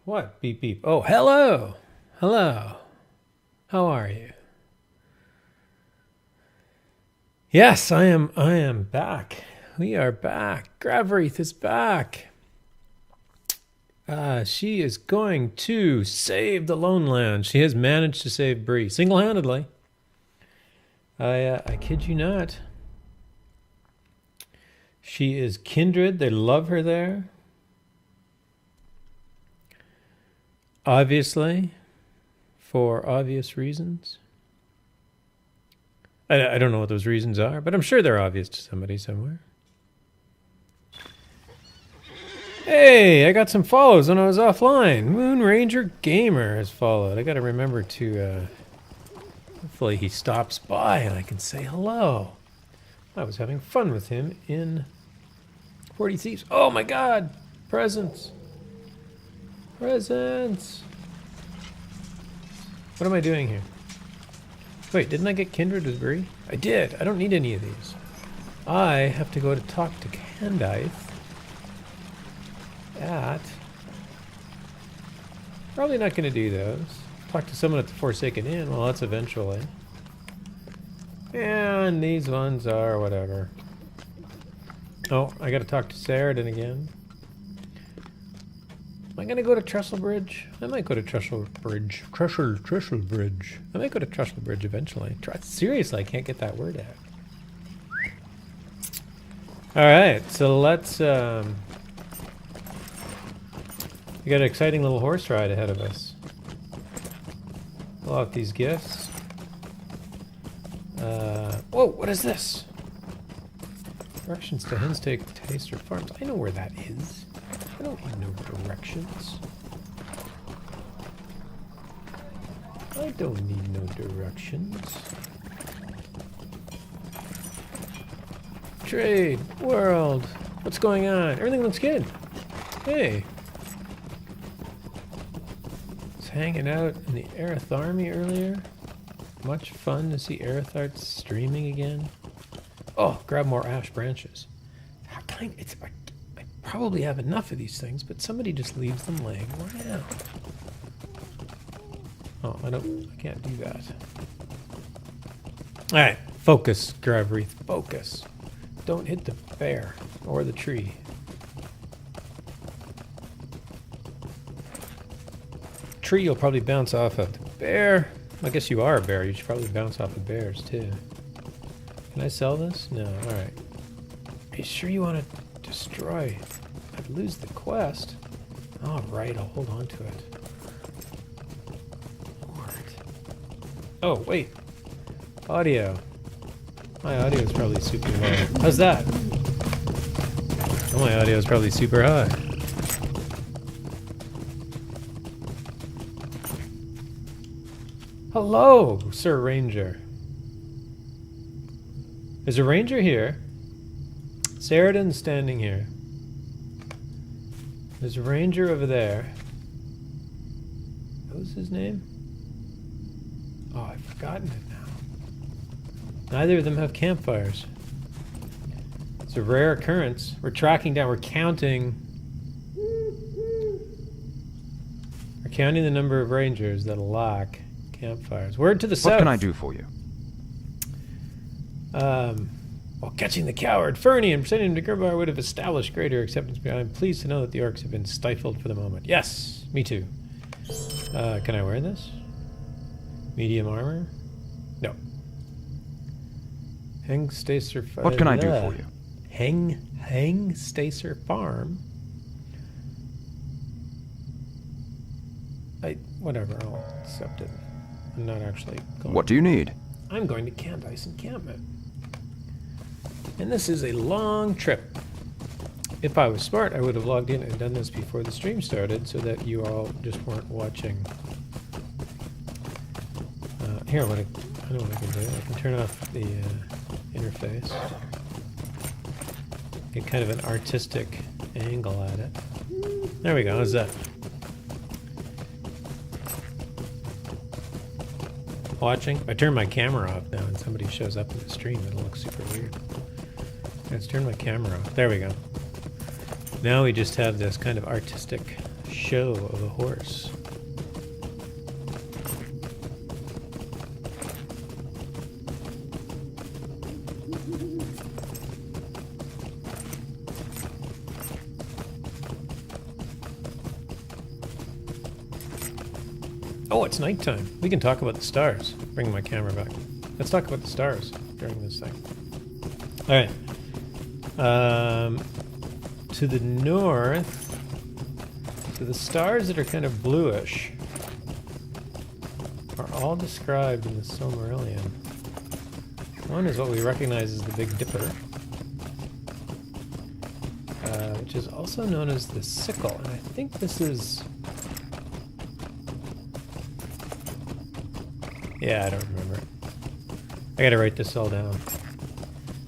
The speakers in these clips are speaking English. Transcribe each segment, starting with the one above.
What? Beep beep. Oh, hello. Hello. How are you? Yes, I am back. We are back. Gravrith is back. She is going to save the Lone Land. She has managed to save Bree single-handedly. I kid you not. She is kindred. They love her there. Obviously, for obvious reasons. I don't know what those reasons are, but I'm sure they're obvious to somebody somewhere. Hey, I got some follows when I was offline. Moon Ranger Gamer has followed. I got to remember to, hopefully he stops by and I can say hello. I was having fun with him in 40 Thieves. Oh my god! Presents! Presents! What am I doing here? Wait, didn't I get kindred with Bree? I did. I don't need any of these. I have to go to talk to Candice at... Probably not going to do those. Talk to someone at the Forsaken Inn. Well, that's eventually. And these ones are whatever. Oh, I got to talk to Saradin again. Am I going to go to Trestlebridge? I might go to Trestlebridge. Trestlebridge. I might go to Trestlebridge eventually. Seriously, I can't get that word out. Alright, so let's... We got an exciting little horse ride ahead of us. Pull out these gifts. Whoa, what is this? Directions to Henstake Taster Farms. I know where that is. I don't need no directions. I don't need no directions. Trade, world, what's going on? Everything looks good. Hey. Was hanging out in the Aerith army earlier. Much fun to see Aerith streaming again. Oh, grab more ash branches. How kind it's I probably have enough of these things, but somebody just leaves them laying around. Oh, I can't do that. Alright, focus, Gravrith, focus. Don't hit the bear or the tree. Tree you'll probably bounce off of. The bear, I guess you are a bear, you should probably bounce off of bears too. Can I sell this? No, alright. Are you sure you want to destroy? I'd lose the quest. Alright, I'll hold on to it. Lord. Oh, wait. Audio. My audio is probably super low. How's that? Oh, my audio is probably super high. Hello, Sir Ranger. There's a ranger here. Saradin's standing here. There's a ranger over there. What was his name? Oh, I've forgotten it now. Neither of them have campfires. It's a rare occurrence. We're tracking down, we're counting the number of rangers that lack campfires. Word to the south. What can I do for you? While catching the coward, Fernie and sending him to Grimbar would have established greater acceptance. I'm pleased to know that the orcs have been stifled for the moment. Yes, me too. Can I wear this? Medium armor? No. Hang Stacer Farm. What can I do for you? Hang Stacer Farm. Whatever, I'll accept it. I'm not actually going. What do you need? I'm going to Candice Encampment. And this is a long trip. If I was smart, I would have logged in and done this before the stream started so that you all just weren't watching. Here, I know what I can do. I can turn off the interface. Get kind of an artistic angle at it. There we go, how's that? Watching? If I turn my camera off now and somebody shows up in the stream, it'll look super weird. Let's turn my camera off. There we go. Now we just have this kind of artistic show of a horse. Oh, it's nighttime. We can talk about the stars. Bring my camera back. Let's talk about the stars during this thing. All right. To the north, so the stars that are kind of bluish are all described in the Silmarillion. One is what we recognize as the Big Dipper, which is also known as the Sickle, and I think this is... Yeah, I don't remember it. I gotta write this all down.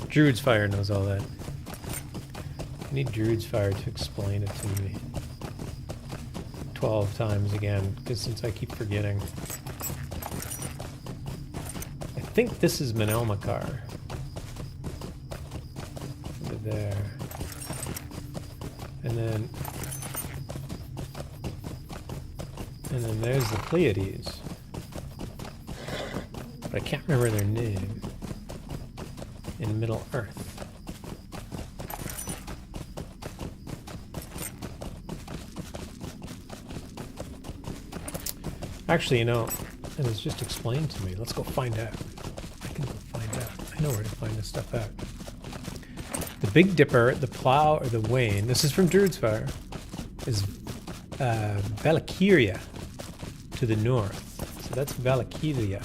Druid's Fire knows all that. I need Druid's Fire to explain it to me 12 times again, because since I keep forgetting. I think this is Menelmakar. Over there. And then there's the Pleiades. But I can't remember their name. In Middle Earth. Actually, you know, it was just explained to me. Let's go find out. I can go find out. I know where to find this stuff out. The Big Dipper, the Plough, or the Wain, this is from Druid's Fire, is Valkyria to the north. So that's Valkyria.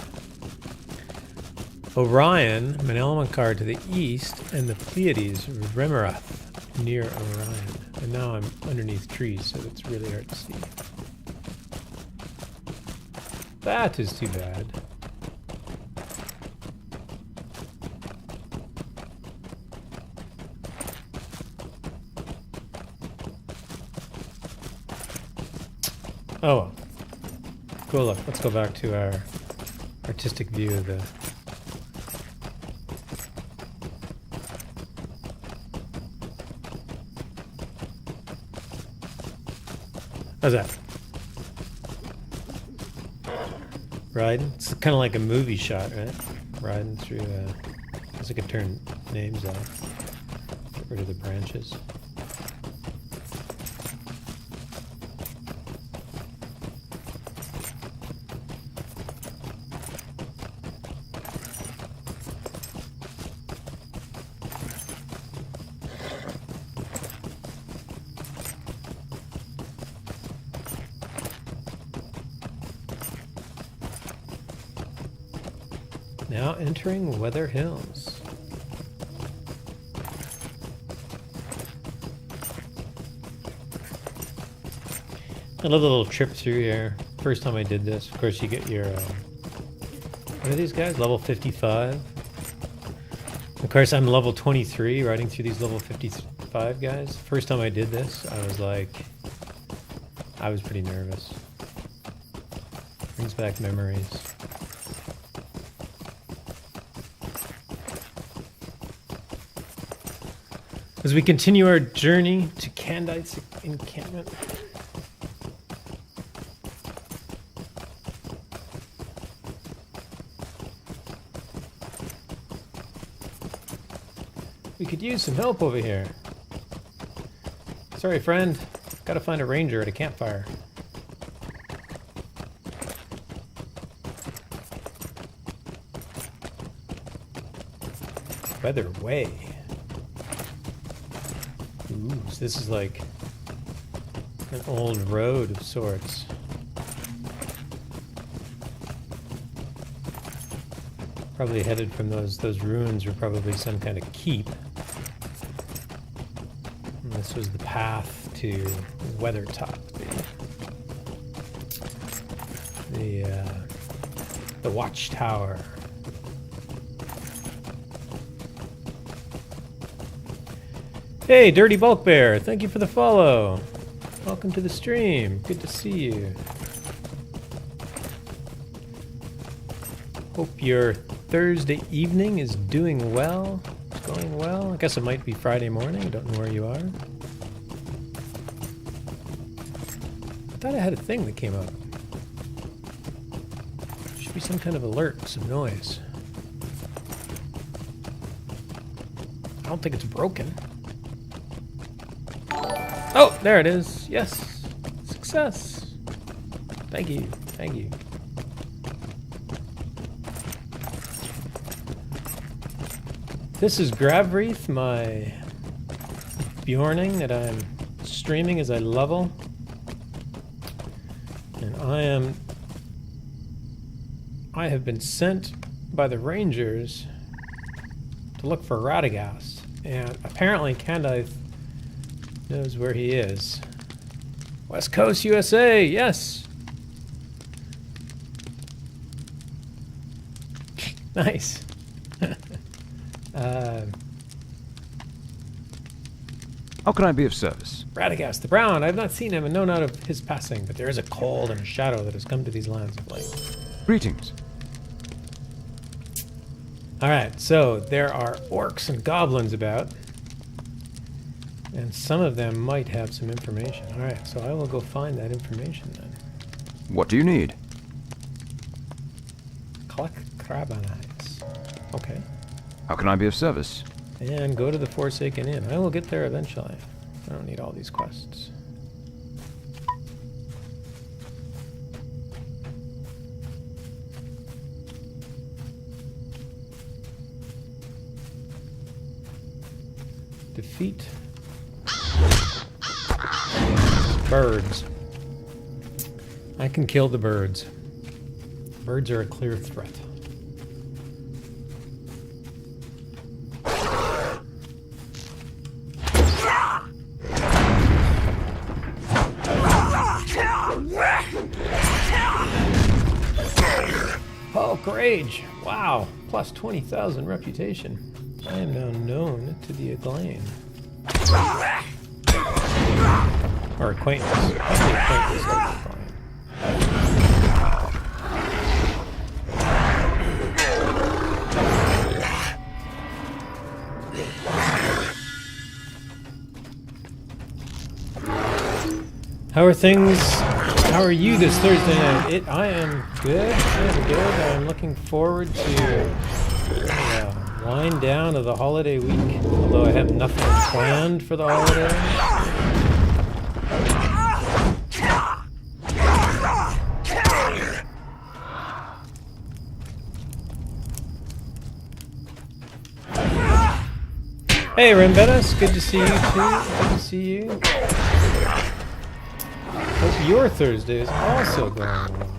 Orion, Menelmakar to the east, and the Pleiades, Remarath, near Orion. And now I'm underneath trees, so it's really hard to see. That is too bad. Oh well. Cool, look, let's go back to our artistic view of the... How's that? Riding? It's kind of like a movie shot, right? Riding through, I guess I could turn names off. Get rid of the branches. Now entering Weather Hills. I love the little trip through here. First time I did this, of course you get your, what are these guys? Level 55. Of course I'm level 23 riding through these level 55 guys. First time I did this, I was like, I was pretty nervous. Brings back memories. As we continue our journey to Candite's encampment. We could use some help over here. Sorry, friend. Gotta find a ranger at a campfire. Weather Way. Ooh, so this is like an old road of sorts. Probably headed from those ruins were probably some kind of keep. And this was the path to Weathertop, the watchtower. Hey, Dirty Bulk Bear, thank you for the follow. Welcome to the stream. Good to see you. Hope your Thursday evening is doing well. It's going well. I guess it might be Friday morning. I don't know where you are. thought I had a thing that came up. Should be some kind of alert, some noise. I don't think it's broken. Oh, there it is. Yes. Success. Thank you. Thank you. This is Gravrith, my Bjorning that I'm streaming as I level. And I have been sent by the Rangers to look for Radagast. And apparently Candice knows where he is. West Coast, USA, yes! Nice. How can I be of service? Radagast the Brown. I have not seen him and know not of his passing, but there is a cold and a shadow that has come to these lands of late. Greetings. Alright, so there are orcs and goblins about. And some of them might have some information. Alright, so I will go find that information then. What do you need? Collect Crabanites. Okay. How can I be of service? And go to the Forsaken Inn. I will get there eventually. I don't need all these quests. Defeat birds. I can kill the birds. Birds are a clear threat. Oh, Rage! Wow, plus 20,000 reputation. I am now known to the acclaim. Or acquaintance. Probably acquaintance of the acclaim. How are things? How are you this Thursday night? I am good. I am good. I'm looking forward to wind down of the holiday week. Although I have nothing planned for the holiday. Hey, Rembetas, good to see you too. Good to see you. Hope your Thursday is also going well.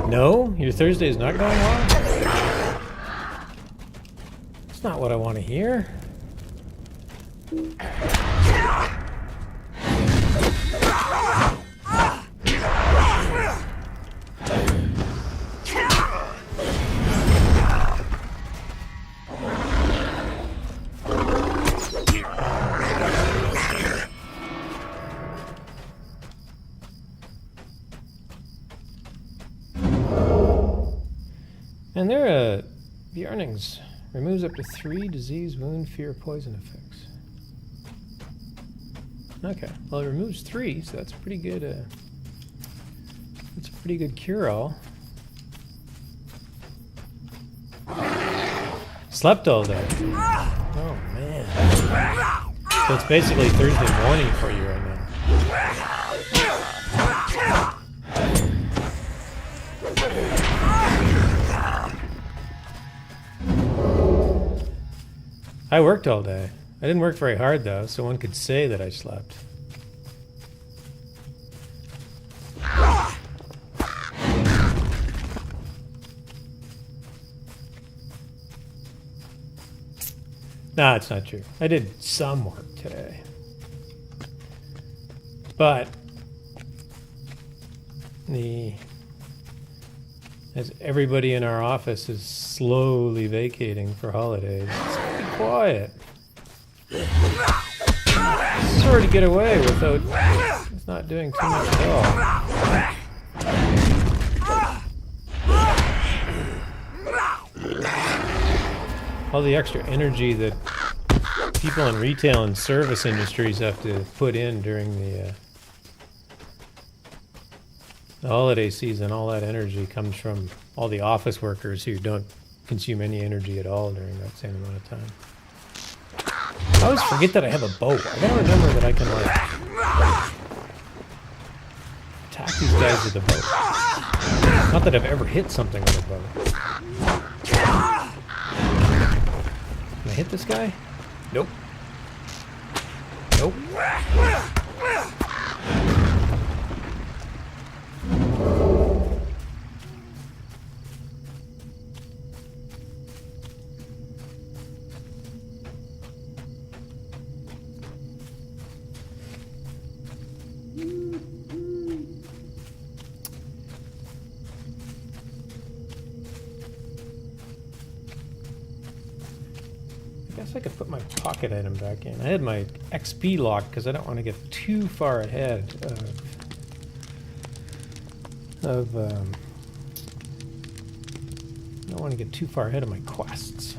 No? Your Thursday is not going well? That's not what I want to hear. And there the earnings removes up to 3 disease, wound, fear, poison effects. Okay, well it removes 3, so that's pretty good. That's a pretty good cure-all. Slept all day. Oh man. So it's basically Thursday morning for you right now. I worked all day. I didn't work very hard though, so one could say that I slept. Nah, it's not true. I did some work today. But as everybody in our office is slowly vacating for holidays, it's pretty quiet. It's hard to get away without it's not doing too much at all. All the extra energy that people in retail and service industries have to put in during the holiday season, all that energy comes from all the office workers who don't consume any energy at all during that same amount of time. I always forget that I have a bow. I gotta remember that I can, like, attack these guys with a bow. Not that I've ever hit something with a bow. Can I hit this guy? Nope. Nope. I guess I could put my pocket item back in. I had my XP locked because I don't want to get too far ahead I don't want to get too far ahead of my quests.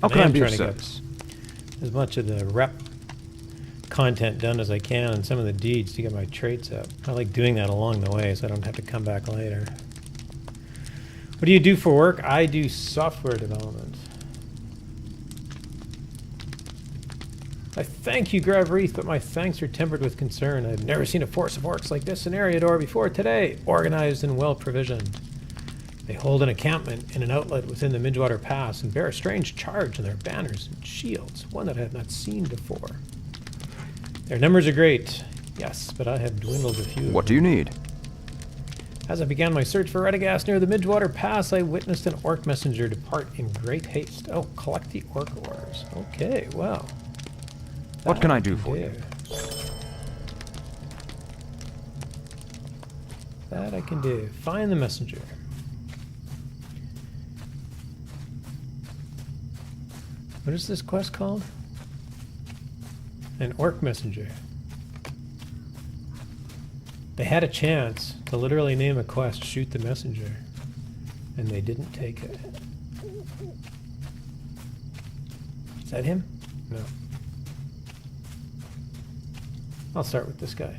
How can I be of trying to service? get as much of the rep content done as I can and some of the deeds to get my traits up. I like doing that along the way so I don't have to come back later. What do you do for work? I do software development. I thank you, Gravrith, but my thanks are tempered with concern. I've never seen a force of orcs like this in Eriador before today, organized and well provisioned. They hold an encampment in an outlet within the Midgewater Pass and bear a strange charge on their banners and shields, one that I have not seen before. Their numbers are great, yes, but I have dwindled a few. What do you need? As I began my search for Radagast near the Midgewater Pass, I witnessed an orc messenger depart in great haste. Oh, collect the orc ores. Okay, well. What can I do for you? That I can do. Find the messenger. What is this quest called? An orc messenger. They had a chance to literally name a quest, shoot the messenger, and they didn't take it. Is that him? No. I'll start with this guy.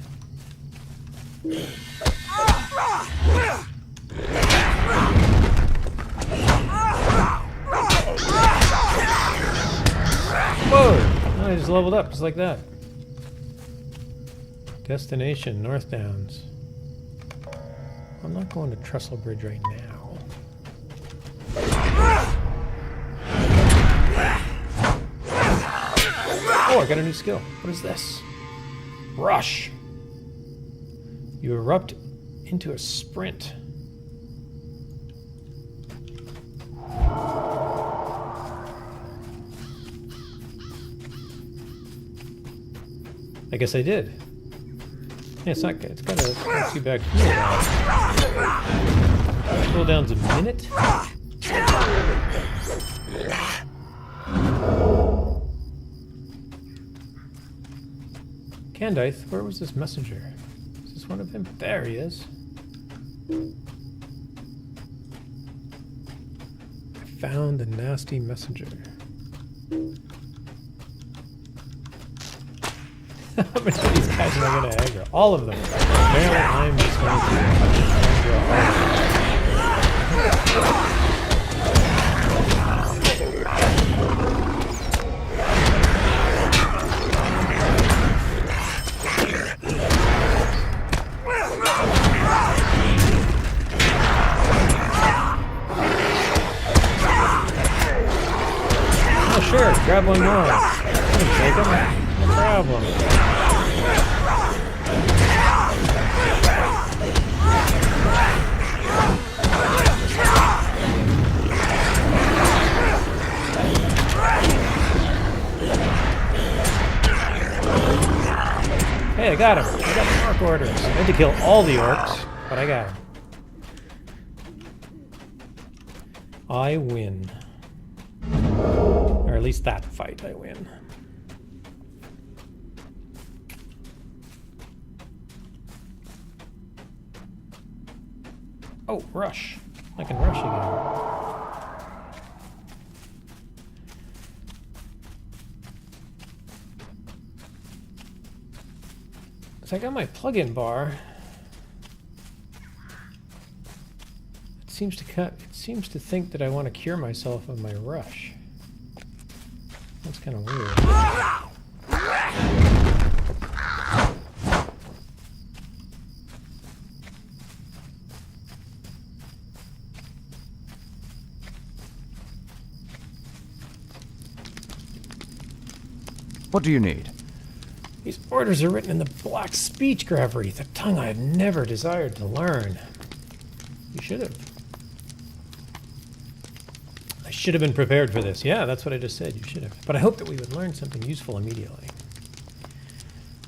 Whoa! Oh, I just leveled up just like that. Destination, North Downs. I'm not going to Trestle Bridge right now. Oh, I got a new skill. What is this? Rush. You erupt into a sprint. I guess I did. Yeah, it's not good. It's got not too bad cooldown. Cooldown's a minute? Candyth, where was this messenger? Is this one of him? There he is. I found the nasty messenger. How many of these guys am I going to aggro? All of them. Apparently I'm just going to aggro all of them. Oh sure, grab one more. Take them. No problem. got him. I got the orc orders. I had to kill all the orcs, but I got him. I win. Or at least that fight I win. Oh, rush. I can rush again. So I got my plug-in bar. It seems to think that I want to cure myself of my rush. That's kind of weird. What do you need? These orders are written in the black speech, Gravrith, a tongue I have never desired to learn. You should have. I should have been prepared for this. Yeah, that's what I just said. You should have. But I hoped that we would learn something useful immediately.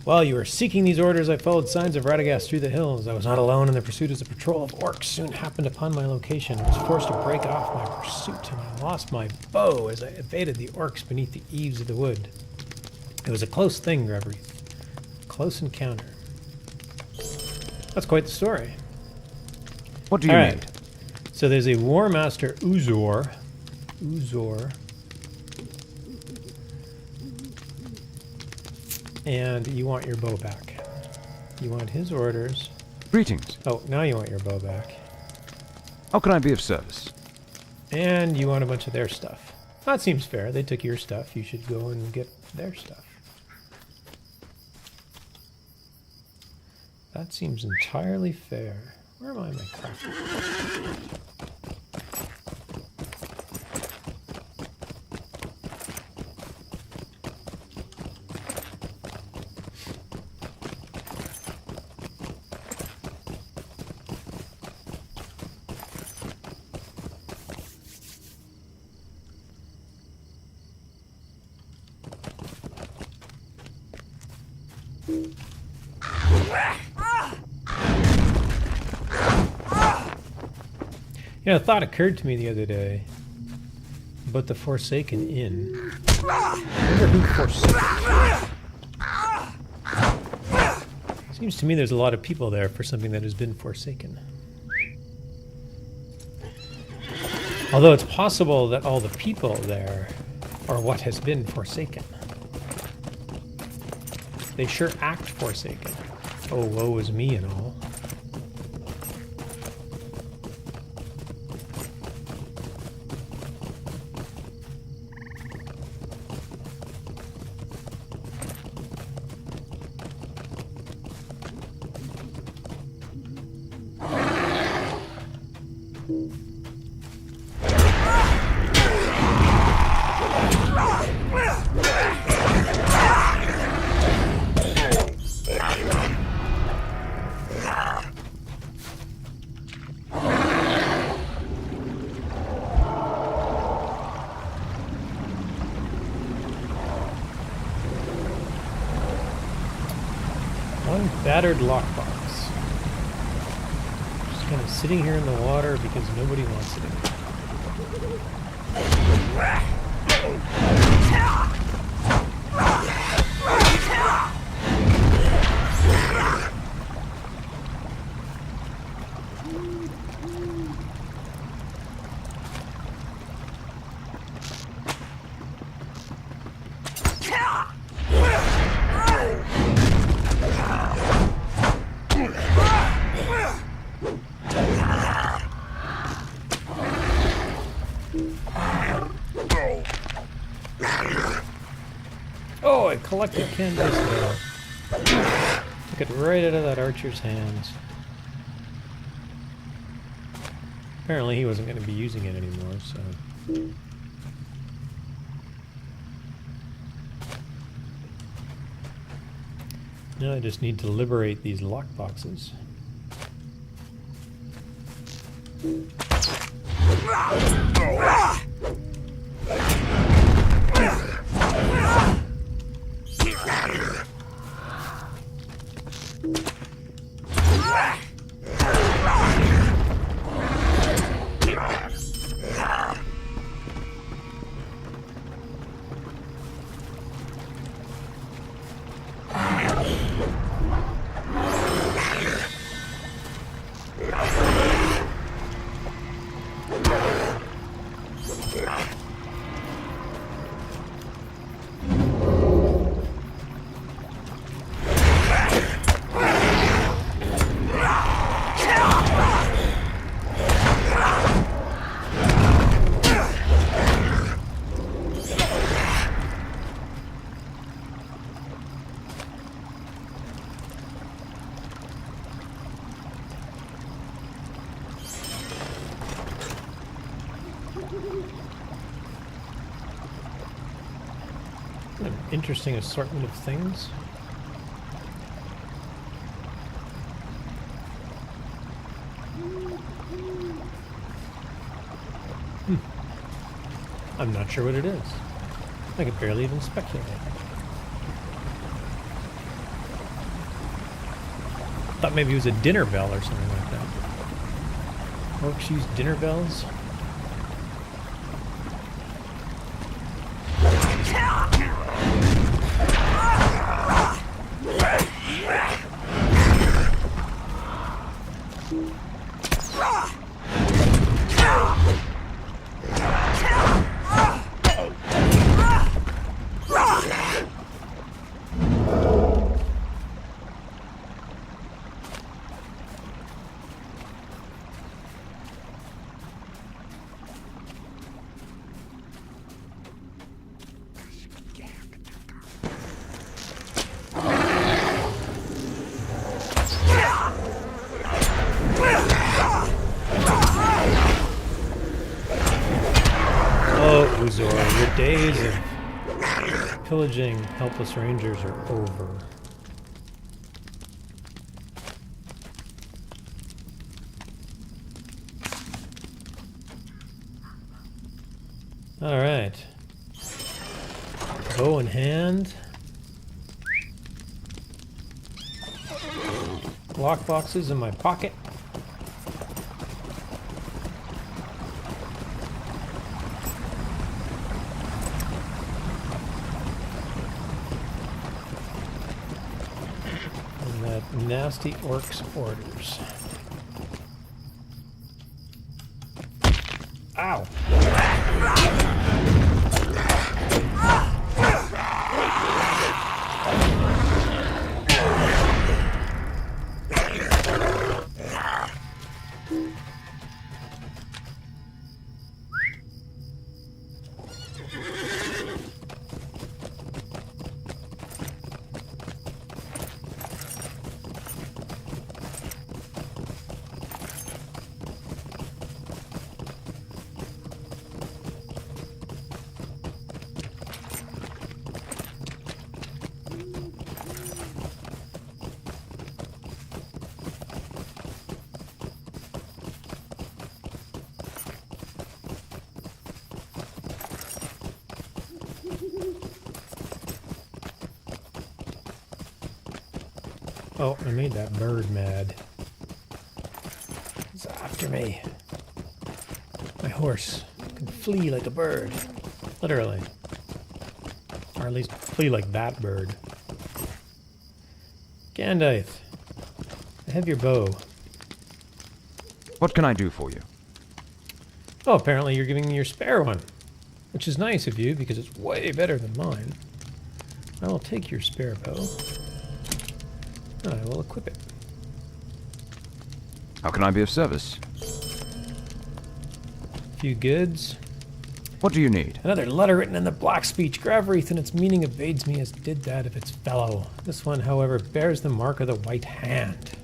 While you were seeking these orders, I followed signs of Radagast through the hills. I was not alone in the pursuit as a patrol of orcs soon happened upon my location. I was forced to break off my pursuit, and I lost my bow as I evaded the orcs beneath the eaves of the wood. It was a close thing, Gravrith. Close encounter. That's quite the story. What do you need? So there's a War Master Uzor. And you want your bow back. You want his orders. Greetings. Oh, now you want your bow back. How can I be of service? And you want a bunch of their stuff. That seems fair. They took your stuff. You should go and get their stuff. That seems entirely fair. Where am I in my crafting? You know, a thought occurred to me the other day about the Forsaken Inn. I wonder who Forsaken is. Seems to me there's a lot of people there for something that has been forsaken. Although it's possible that all the people there are what has been forsaken. They sure act forsaken. Oh, woe is me and all. One battered lockbox. Just kind of sitting here in the water because nobody wants it anymore. Oh, I collected canvas there. Took it right out of that archer's hands. Apparently he wasn't going to be using it anymore, so... Now I just need to liberate these lockboxes. An interesting assortment of things. I'm not sure what it is. I could barely even speculate. Thought maybe it was a dinner bell or something like that. Folks use dinner bells. Your days of pillaging helpless rangers are over. All right. Bow in hand. Lock boxes in my pocket. Nasty orc's orders. Ow! Oh, I made that bird mad. It's after me. My horse can flee like a bird. Literally. Or at least flee like that bird. Gandalf, I have your bow. What can I do for you? Oh, apparently you're giving me your spare one. Which is nice of you, because it's way better than mine. I will take your spare bow. And I will equip it. How can I be of service? A few goods. What do you need? Another letter written in the black speech, Gravrith, and its meaning evades me as did that of its fellow. This one, however, bears the mark of the white hand.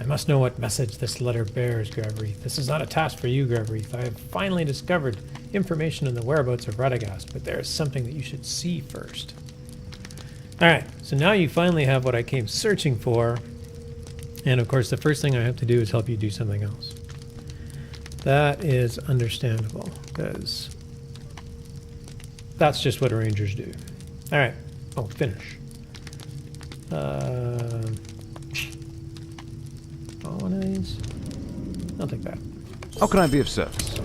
I must know what message this letter bears, Gravrith. This is not a task for you, Gravrith. I have finally discovered information on the whereabouts of Radagast, but there is something that you should see first. Alright, so now you finally have what I came searching for, and of course the first thing I have to do is help you do something else. That is understandable, because that's just what rangers do. Alright, oh, finish. Oh, one of these? I'll take that. How can I be of service?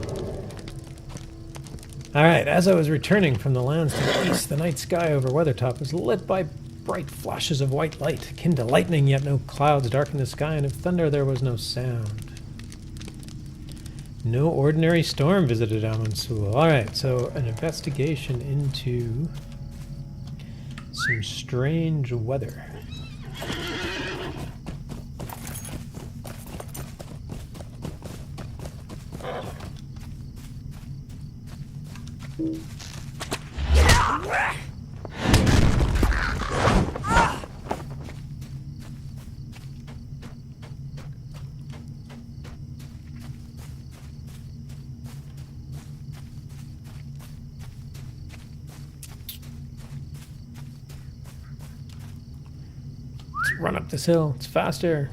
Alright, as I was returning from the lands to the east, the night sky over Weathertop was lit by bright flashes of white light, akin to lightning, yet no clouds darken the sky, and of thunder there was no sound. No ordinary storm visited Amansul. Alright, so an investigation into some strange weather. Let's run up this hill. It's faster.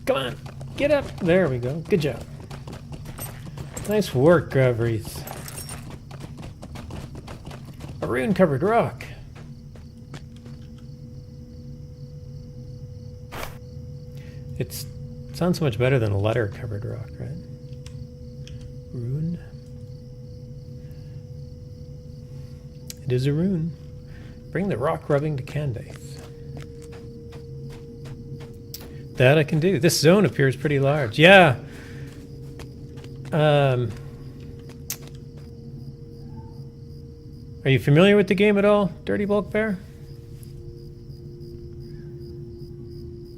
Come on, get up. There we go. Good job. Nice work, Gravrith. A rune-covered rock. It sounds so much better than a letter-covered rock, right? Rune. It is a rune. Bring the rock rubbing to Candace. That I can do. This zone appears pretty large. Yeah. Are you familiar with the game at all, Dirty Bulk Bear?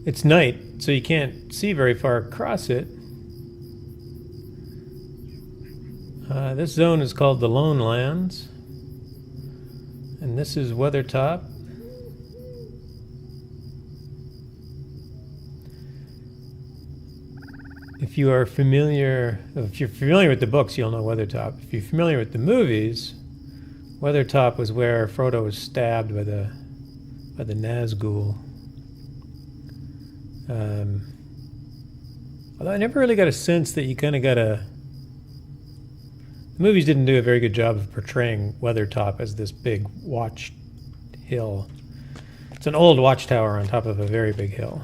It's night, so you can't see very far across it. This zone is called the Lone Lands. And this is Weathertop. If you're familiar with the books, you'll know Weathertop. If you're familiar with the movies, Weathertop was where Frodo was stabbed by the Nazgul. Although I never really got a sense that you kind of got a... The movies didn't do a very good job of portraying Weathertop as this big watch hill. It's an old watchtower on top of a very big hill.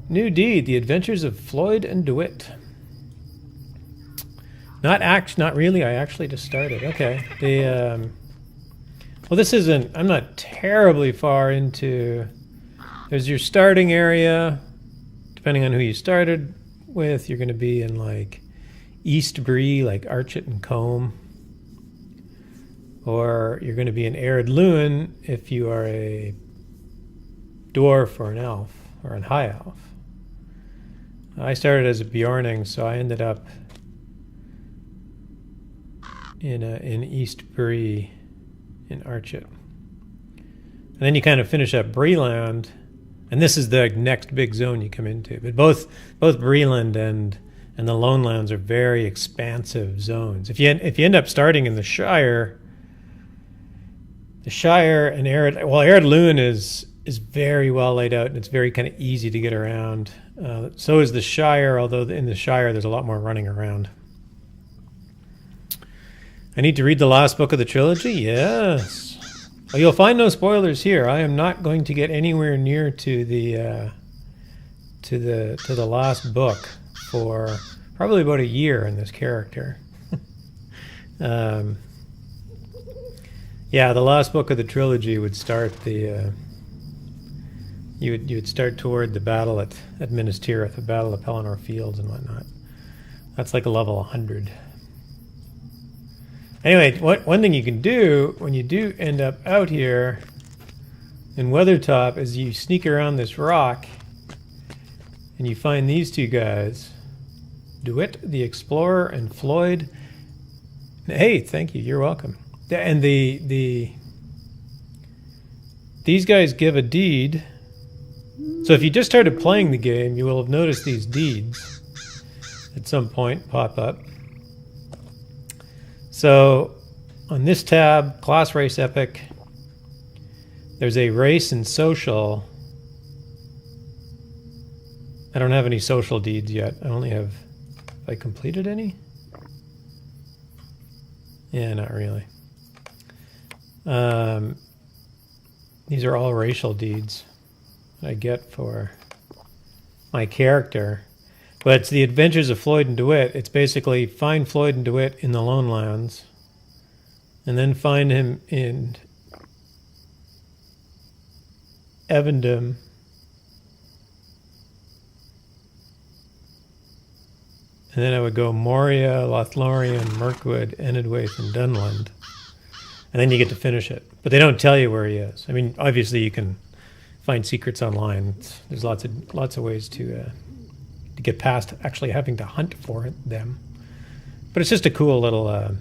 New deed, The Adventures of Floyd and DeWitt. Not really, I actually just started. Okay. Well, this isn't... I'm not terribly far into... There's your starting area. Depending on who you started with, you're going to be in, like, East Bree, like Archet and Combe. Or you're going to be in Ered Luin if you are a dwarf or an elf, or a high elf. I started as a Bjorning, so I ended up in East Bree in Archet. And then you kind of finish up Breeland, and this is the next big zone you come into. But both Breeland and the Lone Lands are very expansive zones. If you end up starting in the Shire and Ered Luin is very well laid out, and it's very kind of easy to get around. So is the Shire, although in the Shire there's a lot more running around. I need to read the last book of the trilogy? Yes. Well, you'll find no spoilers here. I am not going to get anywhere near to the last book for probably about a year in this character. Yeah, the last book of the trilogy would start the... You would start toward the battle at Minas Tirith, the battle of Pelennor Fields and whatnot. That's like a level 100. Anyway, one thing you can do when you do end up out here in Weathertop is you sneak around this rock and you find these two guys, DeWitt the Explorer and Floyd. Hey, thank you. You're welcome. And these guys give a deed. So if you just started playing the game, you will have noticed these deeds at some point pop up. So on this tab, Class Race Epic, there's a Race and Social. I don't have any social deeds yet. I only have... Have I completed any? Yeah, not really. These are all racial deeds I get for my character. But it's the Adventures of Floyd and DeWitt. It's basically find Floyd and DeWitt in the Lone Lands, and then find him in Evendom, and then I would go Moria, Lothlorien, Mirkwood, Enidwaith, and Dunland. And then you get to finish it. But they don't tell you where he is. I mean, obviously you can find secrets online. There's lots of ways to get past actually having to hunt for them. But it's just a cool little...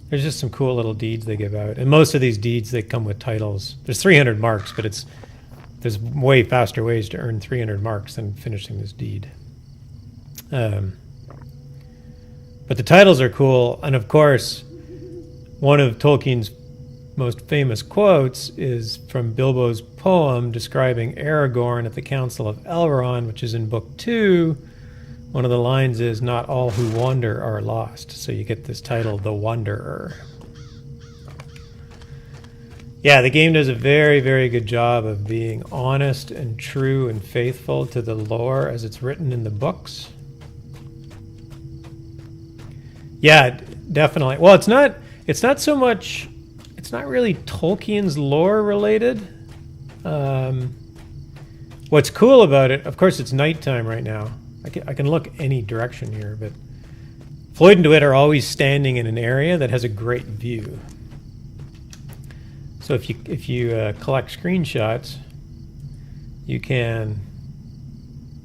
there's just some cool little deeds they give out. And most of these deeds, they come with titles. There's 300 marks, but there's way faster ways to earn 300 marks than finishing this deed. But the titles are cool. And of course, one of Tolkien's most famous quotes is from Bilbo's poem describing Aragorn at the Council of Elrond, which is in Book 2. One of the lines is, "Not all who wander are lost." So you get this title, The Wanderer. Yeah, the game does a very, very good job of being honest and true and faithful to the lore as it's written in the books. Yeah, definitely. Well, it's not so much, it's not really Tolkien's lore related. What's cool about it, of course, it's nighttime right now. I can look any direction here, but Floyd and DeWitt are always standing in an area that has a great view. So if you collect screenshots, you can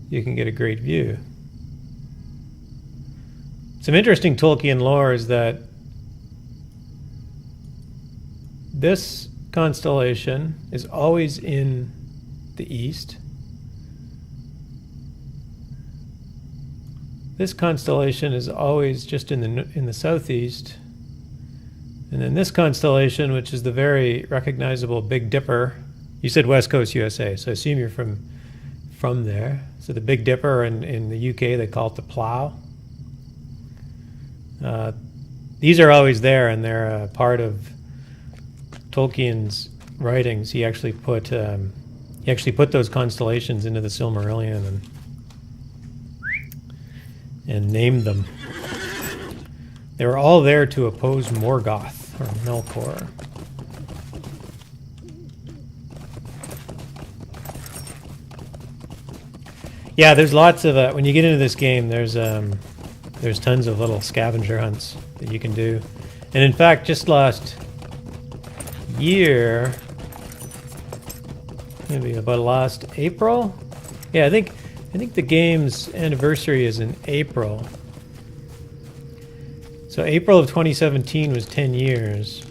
get a great view. Some interesting Tolkien lore is that this constellation is always in the east. This constellation is always just in the southeast. And then this constellation, which is the very recognizable Big Dipper. You said West Coast USA, so I assume you're from there. So the Big Dipper in the UK, they call it the Plough. These are always there, and they're a part of Tolkien's writings. He actually put those constellations into the Silmarillion and named them. They were all there to oppose Morgoth or Melkor. Yeah, there's lots of when you get into this game, there's tons of little scavenger hunts that you can do. And in fact, just last year, maybe about last April. Yeah, I think the game's anniversary is in April. So April of 2017 was 10 years.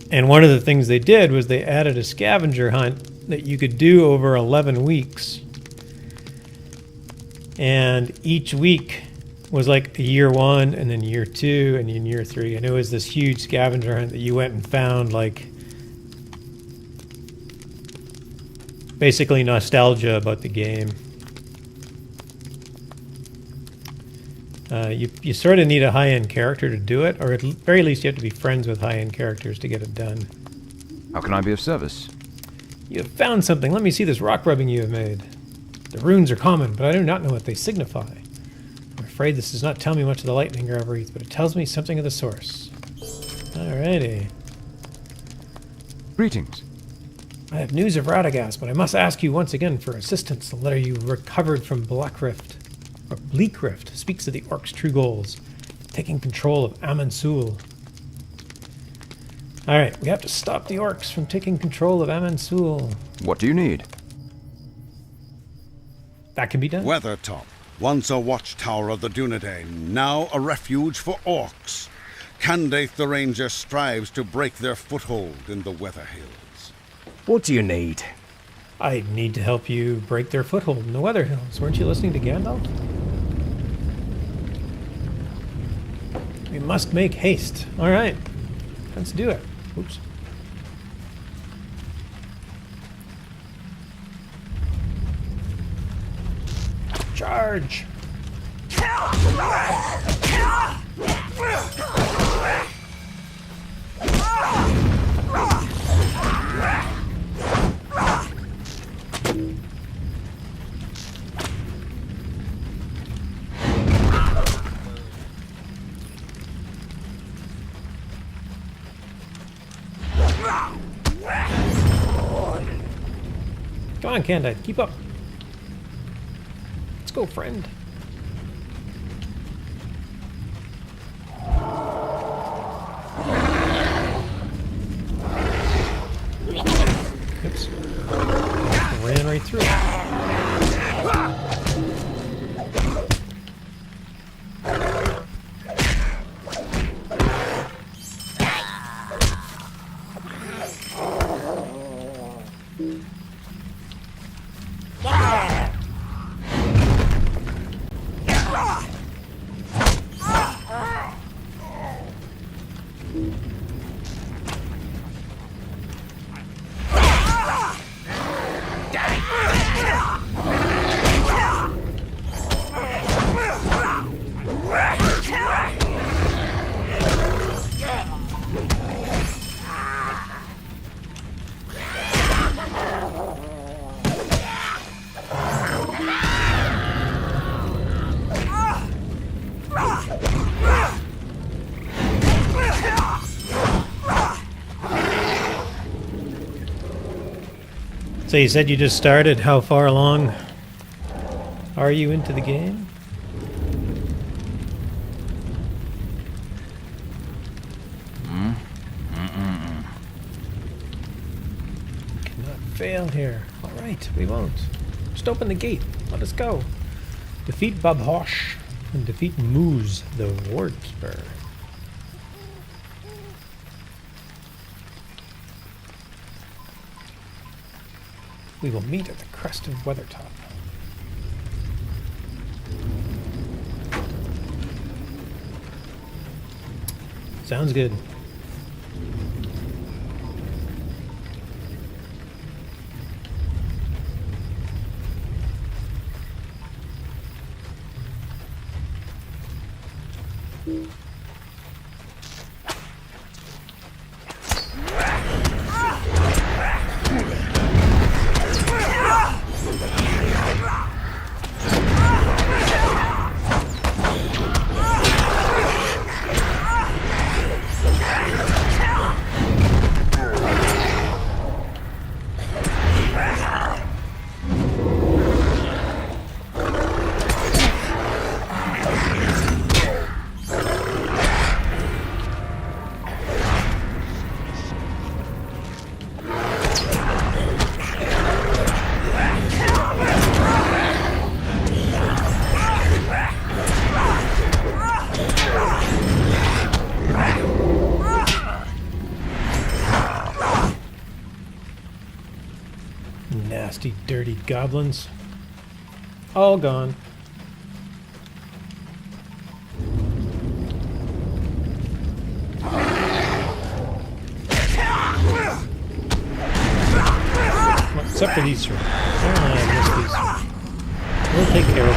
And one of the things they did was they added a scavenger hunt that you could do over 11 weeks. And each week was like a year 1 and then year 2 and then year 3. And it was this huge scavenger hunt that you went and found, like, basically nostalgia about the game. You sort of need a high-end character to do it, or at the very least you have to be friends with high-end characters to get it done. How can I be of service? You have found something. Let me see this rock rubbing you have made. The runes are common, but I do not know what they signify. I'm afraid this does not tell me much of the lightning Gravrith, but it tells me something of the source. Alrighty. Greetings. I have news of Radagast, but I must ask you once again for assistance. The letter you recovered from Blackrift, or Bleakrift, speaks of the orcs' true goals, taking control of Amansul. Alright, we have to stop the orcs from taking control of Amansul. What do you need? That can be done. Weathertop, once a watchtower of the Dunedain, now a refuge for orcs. Candaith the Ranger strives to break their foothold in the Weather Hills. What do you need? I need to help you break their foothold in the Weather Hills. Weren't you listening to Gandalf? We must make haste. All right, let's do it. Oops. Charge! Come on, Candide, keep up. Let's go, friend. Oops. Ran right through it. So you said you just started. How far along are you into the game? Cannot fail here. All right, we won't. Just open the gate. Let us go. Defeat Babhosh and defeat Moose, the Wardsper. We will meet at the crest of Weathertop. Sounds good. Nasty, dirty goblins. All gone. Well, except for these three. I missed these. We'll take care of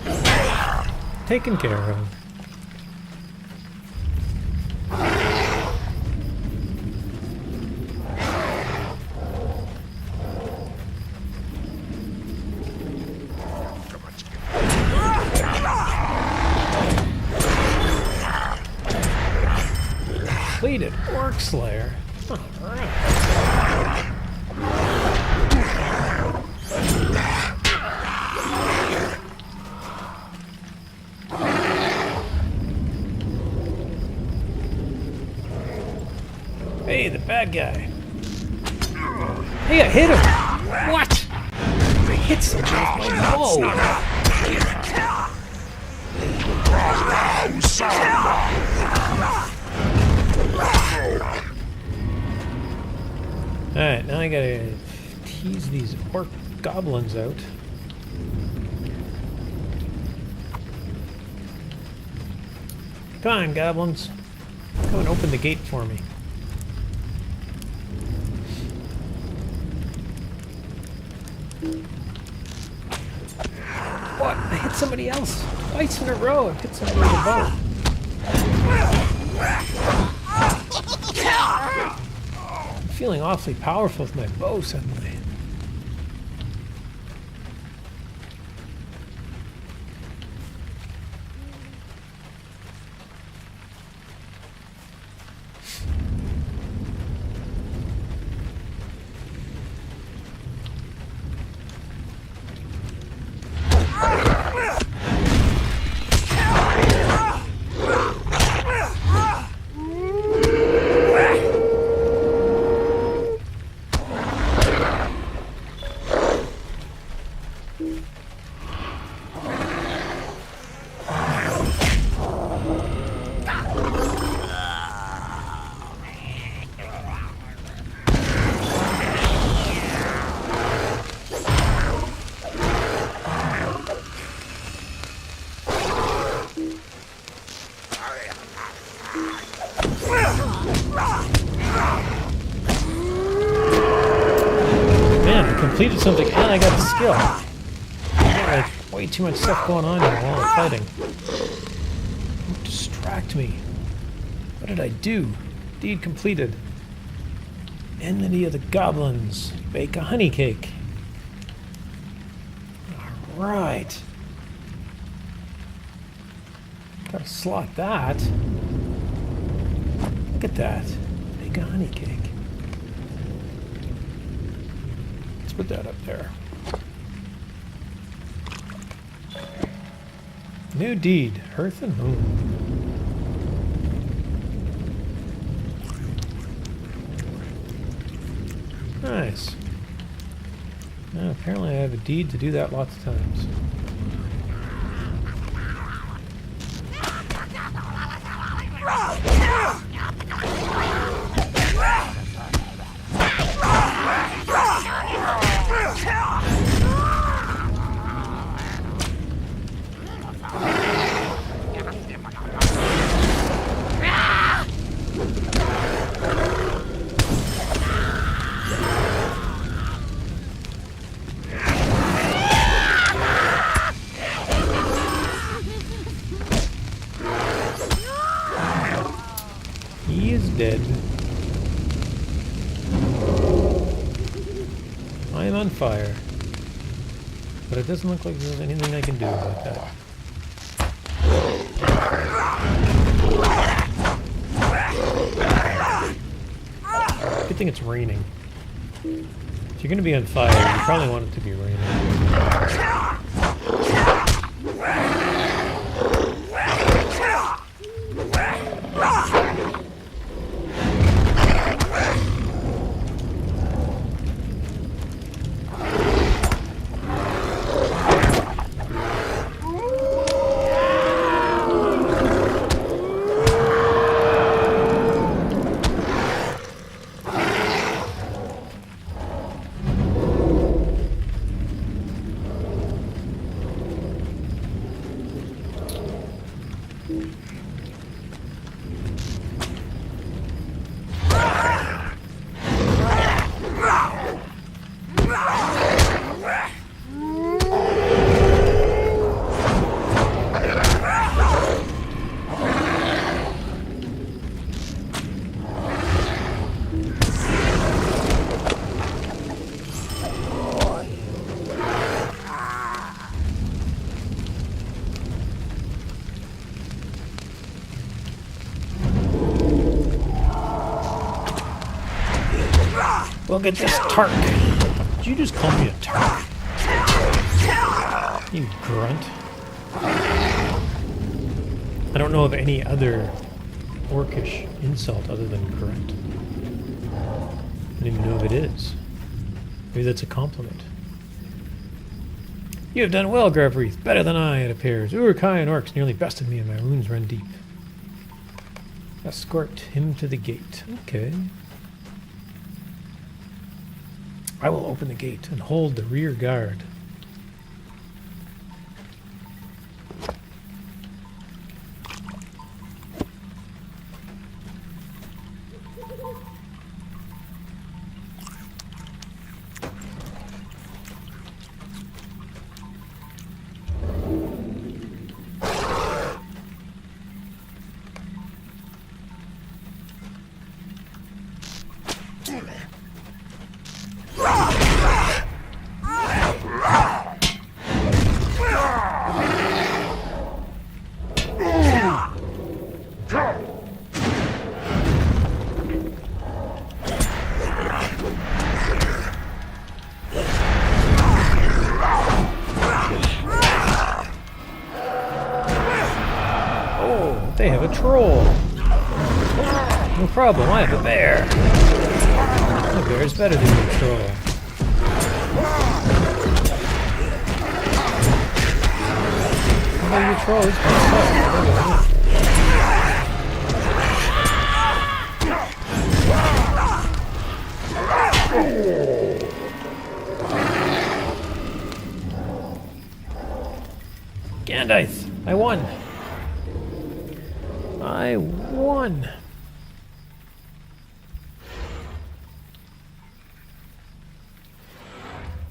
them. Taken care of. Completed Orc Slayer. All right. Hey, the bad guy. Hey, I hit him. What? I hit something with my bow. Alright, now I gotta tease these orc goblins out. Come on, goblins. Come and open the gate for me. What? I hit somebody else twice in a row. I've hit somebody with a bow. I'm feeling awfully powerful with my bow suddenly. Completed something and I got the skill. I got like way too much stuff going on here while I'm fighting. Don't distract me. What did I do? Deed completed. Enmity of the goblins. Bake a honey cake. Alright. Gotta slot that. Look at that. Bake a honey cake. Put that up there. New deed, Hearth and Moon. Nice. Now, apparently I have a deed to do that lots of times. Dead. I am on fire. But it doesn't look like there's anything I can do about that. Good thing it's raining. If you're going to be on fire, you probably want it to be raining. Look at this Tark. Did you just call me a Tark? You grunt. I don't know of any other orcish insult other than grunt. I don't even know if it is. Maybe that's a compliment. You have done well, Gravrith. Better than I, it appears. Uruk-hai and orcs nearly bested me and my wounds run deep. Escort him to the gate. Okay. I will open the gate and hold the rear guard. troll. No problem, I have a bear. A bear is better than a troll. How about your troll? He's pretty tough. Gandalf, I won. I won.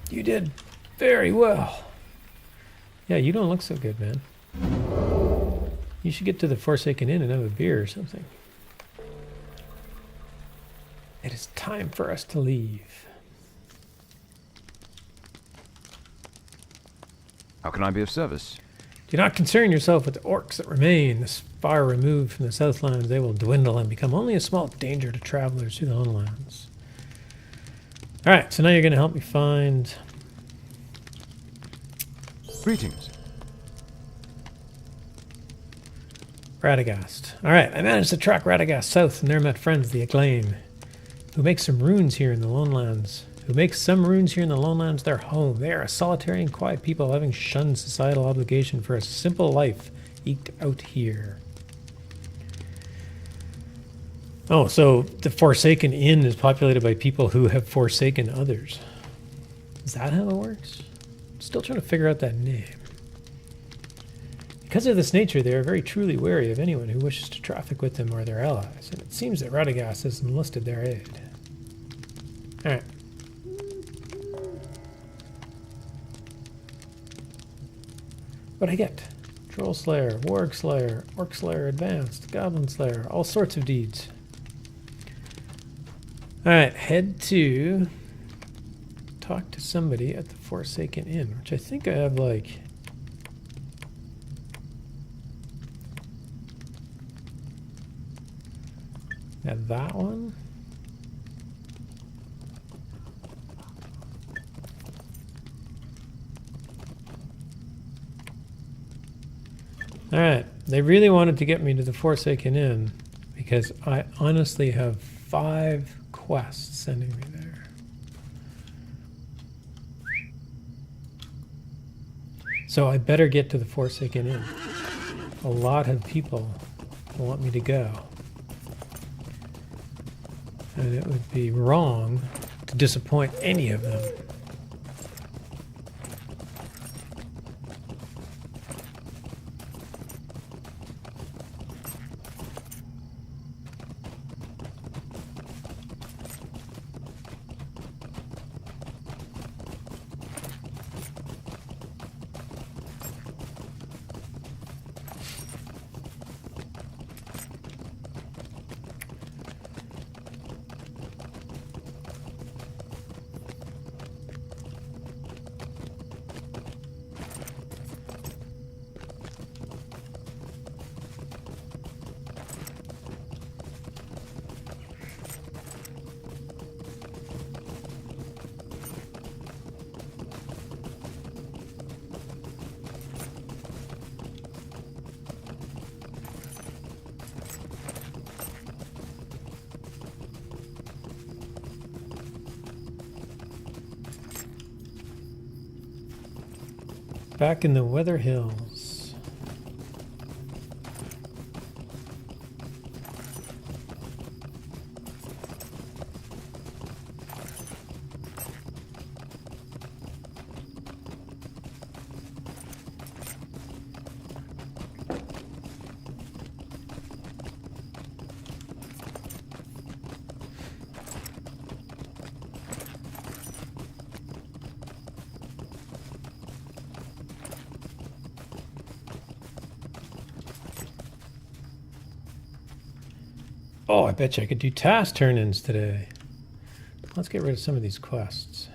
You did very well. Yeah, you don't look so good, man. You should get to the Forsaken Inn and have a beer or something. It is time for us to leave. How can I be of service? Do not concern yourself with the orcs that remain. This far removed from the Southlands, they will dwindle and become only a small danger to travelers through the Homelands. Alright, so now you're going to help me find... Greetings. Radagast. Alright, I managed to track Radagast south and there met friends, the Acclaim, who make some runes here in the Lonelands. Their home. They are a solitary and quiet people having shunned societal obligation for a simple life eked out here. Oh, so the Forsaken Inn is populated by people who have forsaken others. Is that how it works? Still trying to figure out that name. Because of this nature, they are very truly wary of anyone who wishes to traffic with them or their allies, and it seems that Radagast has enlisted their aid. Alright. What'd I get? Troll Slayer, Warg Slayer, Orc Slayer Advanced, Goblin Slayer, all sorts of deeds. Alright, head to talk to somebody at the Forsaken Inn, which I think I have like... Got that one. Alright, they really wanted to get me to the Forsaken Inn because I honestly have 5 quests sending me there. So I better get to the Forsaken Inn. A lot of people want me to go. And it would be wrong to disappoint any of them. Back in the Weather Hills. Oh, I bet you I could do task turn-ins today. Let's get rid of some of these quests.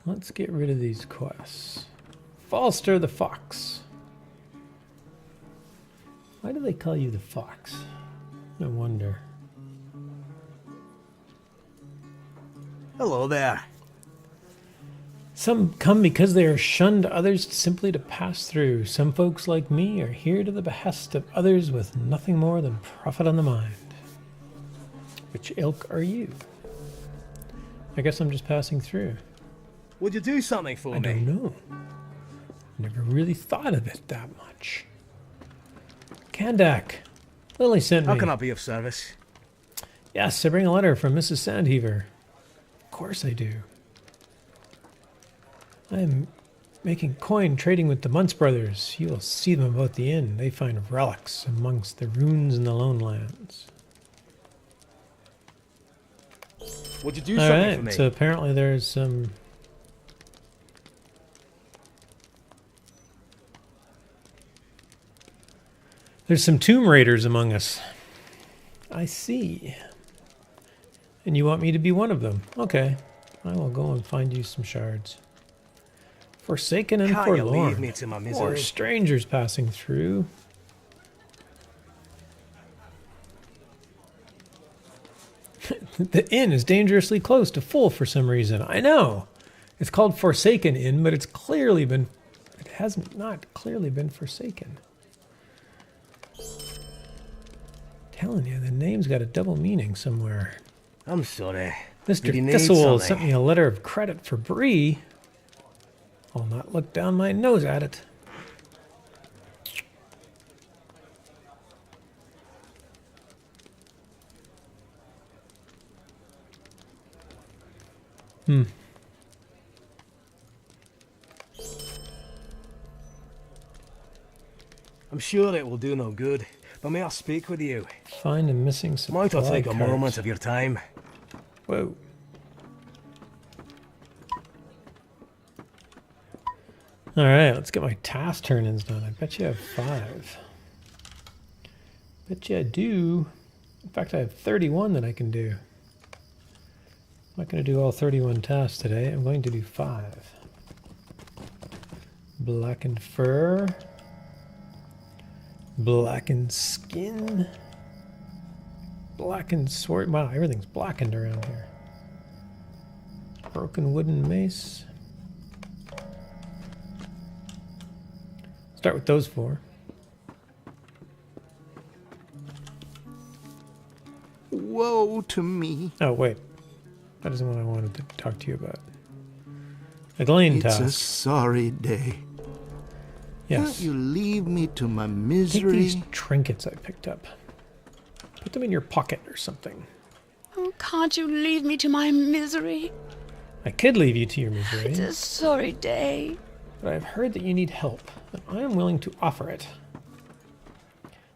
Let's get rid of these quests. Falster the Fox. Why do they call you the Fox? I wonder. Hello there. Some come because they are shunned, others simply to pass through. Some folks like me are here to the behest of others with nothing more than profit on the mind. Which ilk are you? I guess I'm just passing through. Would you do something for I me? don't know. Never really thought of it that much. Kandak. Lily sent me. How can I be of service? Yes, I bring a letter from Mrs. Sandheaver. Of course I do. I am making coin trading with the Muntz brothers. You will see them about the inn. They find relics amongst the ruins in the lone lands. Would you do something for me? So apparently there's some... There's some tomb raiders among us. I see. And you want me to be one of them? Okay. I will go and find you some shards. Forsaken and Can't you forlorn. leave me to my misery? Or strangers passing through. The inn is dangerously close to full for some reason. I know. It's called Forsaken Inn, but it's clearly been... It hasn't not clearly been forsaken. Telling you, the name's got a double meaning somewhere. I'm sorry. Mr. Did you need Thistle something? sent me a letter of credit for Bree. I'll not look down my nose at it. I'm sure it will do no good, but may I speak with you? Find a missing supply Might I take a cart. moment of your time? Whoa. Alright, let's get my task turn-ins done. I bet you have 5. Bet you I do. In fact, I have 31 that I can do. I'm not going to do all 31 tasks today. I'm going to do 5. Blackened fur. Blackened skin. Blackened sword. Wow, everything's blackened around here. Broken wooden mace. Start with those 4. Woe to me. Oh, wait. That isn't what I wanted to talk to you about. A Glane It's a task. sorry day. Can't Yes. you leave me to my Take misery? these trinkets I picked up. Put them in your pocket or something. Oh, can't you leave me to my misery? I could leave you to your misery, It's a sorry day. but I've heard that you need help, and I am willing to offer it.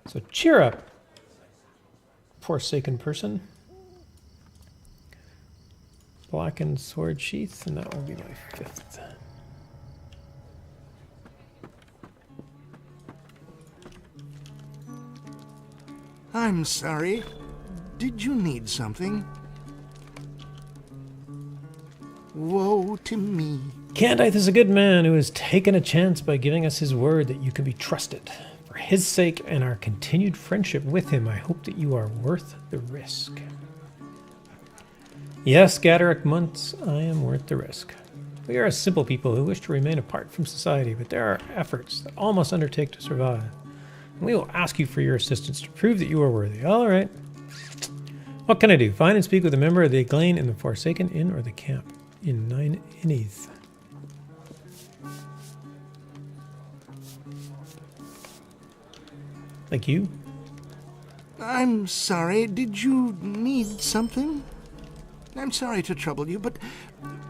So cheer up, forsaken person. Blackened sword sheath, and that will be my 5th. I'm sorry. Did you need something? Woe to me. Candaith is a good man who has taken a chance by giving us his word that you can be trusted. For his sake and our continued friendship with him, I hope that you are worth the risk. Yes, Gaderick Muntz, I am worth the risk. We are a simple people who wish to remain apart from society, but there are efforts that all must undertake to survive. And we will ask you for your assistance to prove that you are worthy. All right. What can I do? Find and speak with a member of the Glane in the Forsaken Inn or the camp in 9 Innies. Like you? I'm sorry. Did you need something? I'm sorry to trouble you, but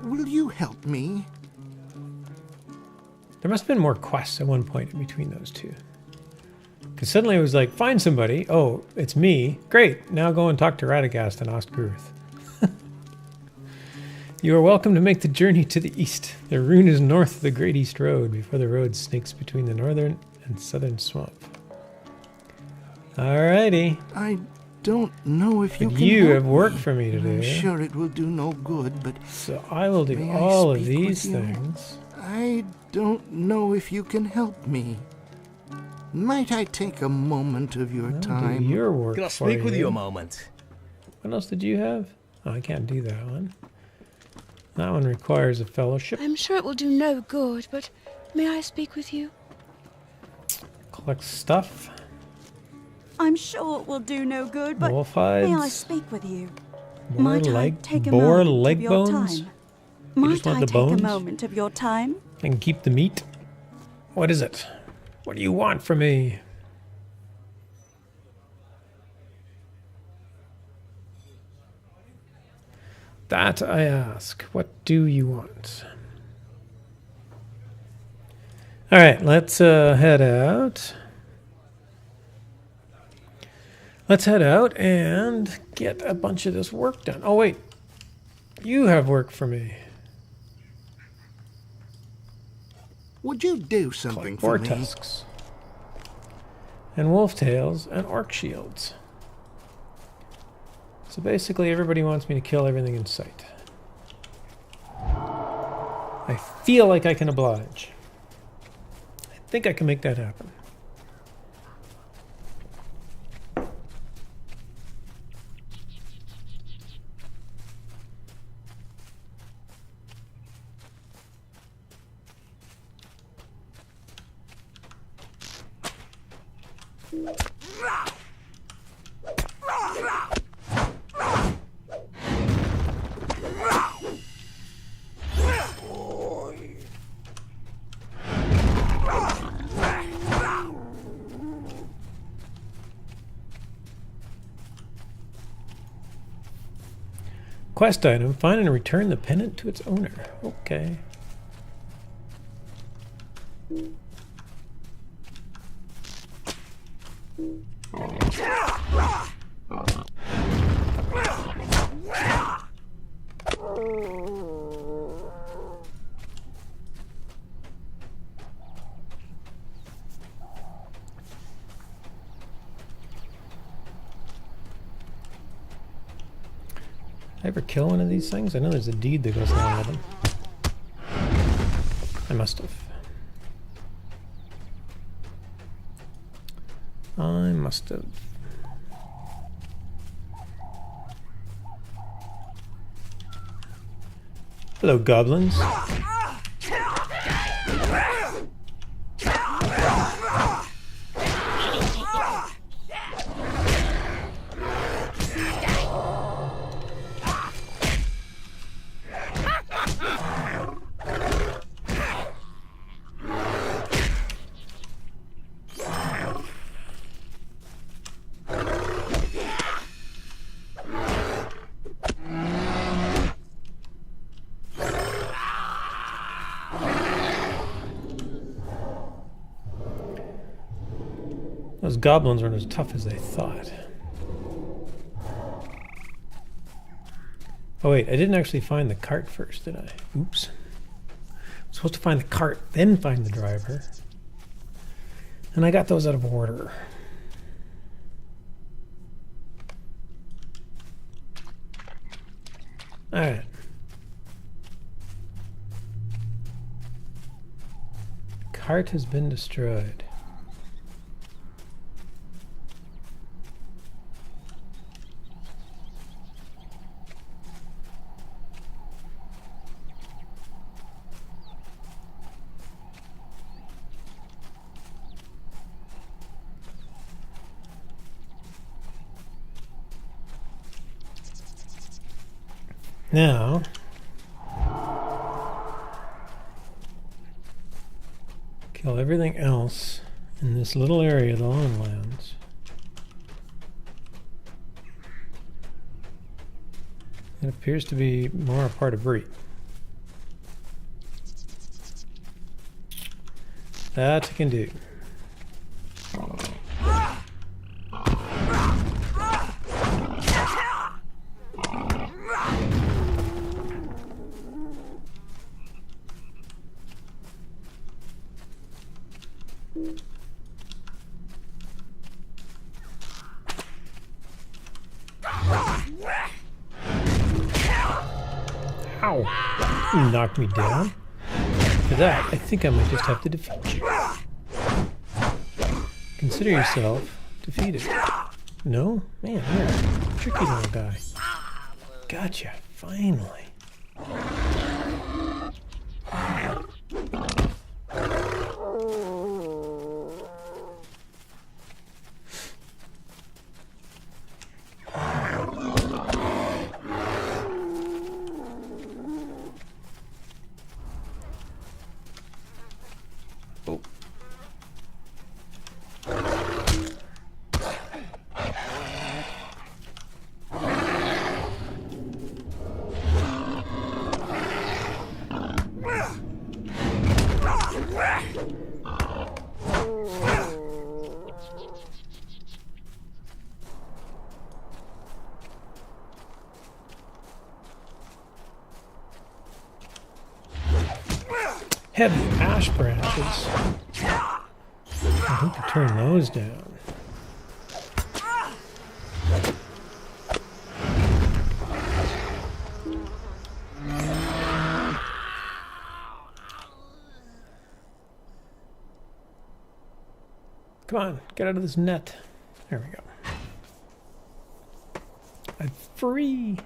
will you help me? There must have been more quests at one point in between those two. Because suddenly it was like, find somebody. Oh, it's me. Great. Now go and talk to Radagast and Ostgruth. You are welcome to make the journey to the east. The rune is north of the Great East Road, before the road snakes between the northern and southern swamp. Alrighty. I don't know if you But can you help have work me. for me to do. I'm sure it will do no good, but So I will do May I all of speak with these you? things. I don't know if you can help me. Might I take a moment of your I'll do time? your work Can I for speak with you a moment? What else did you have? Oh, I can't do that one. That one requires a fellowship. I'm sure it will do no good, but may I speak with you? Collect stuff. I'm sure it will do no good, but Wolf may I hides. speak with you? Boar Might I leg, take a boar moment leg of your bones. time? You just Might want I the take bones? a moment of your time? And keep the meat. What is it? What do you want from me? That I ask. What do you want? All right, let's head out. Let's head out and get a bunch of this work done. Oh, wait. You have work for me. Would you do something for Boar me? tusks. And wolf tails and orc shields. So basically everybody wants me to kill everything in sight. I feel like I can oblige. I think I can make that happen. Quest item, find and return the pendant to its owner. Okay. I ever kill one of these things? I know there's a deed that goes along with them. I must have. I must have. Hello, goblins. Those goblins weren't as tough as they thought. Oh wait, I didn't actually find the cart first, did I? Oops. I'm supposed to find the cart, then find the driver. And I got those out of order. Alright. Cart has been destroyed. Now, kill everything else in this little area of the Lowlands. It appears to be more a part of breed. That I can do. Ow! You knocked me down. For that, I think I might just have to defeat you. Consider yourself defeated. No? Man, you're a tricky little guy. Gotcha. Finally. Oh. Heavy ash branches. I need to turn those down. Come on, get out of this net. There we go. I'm free.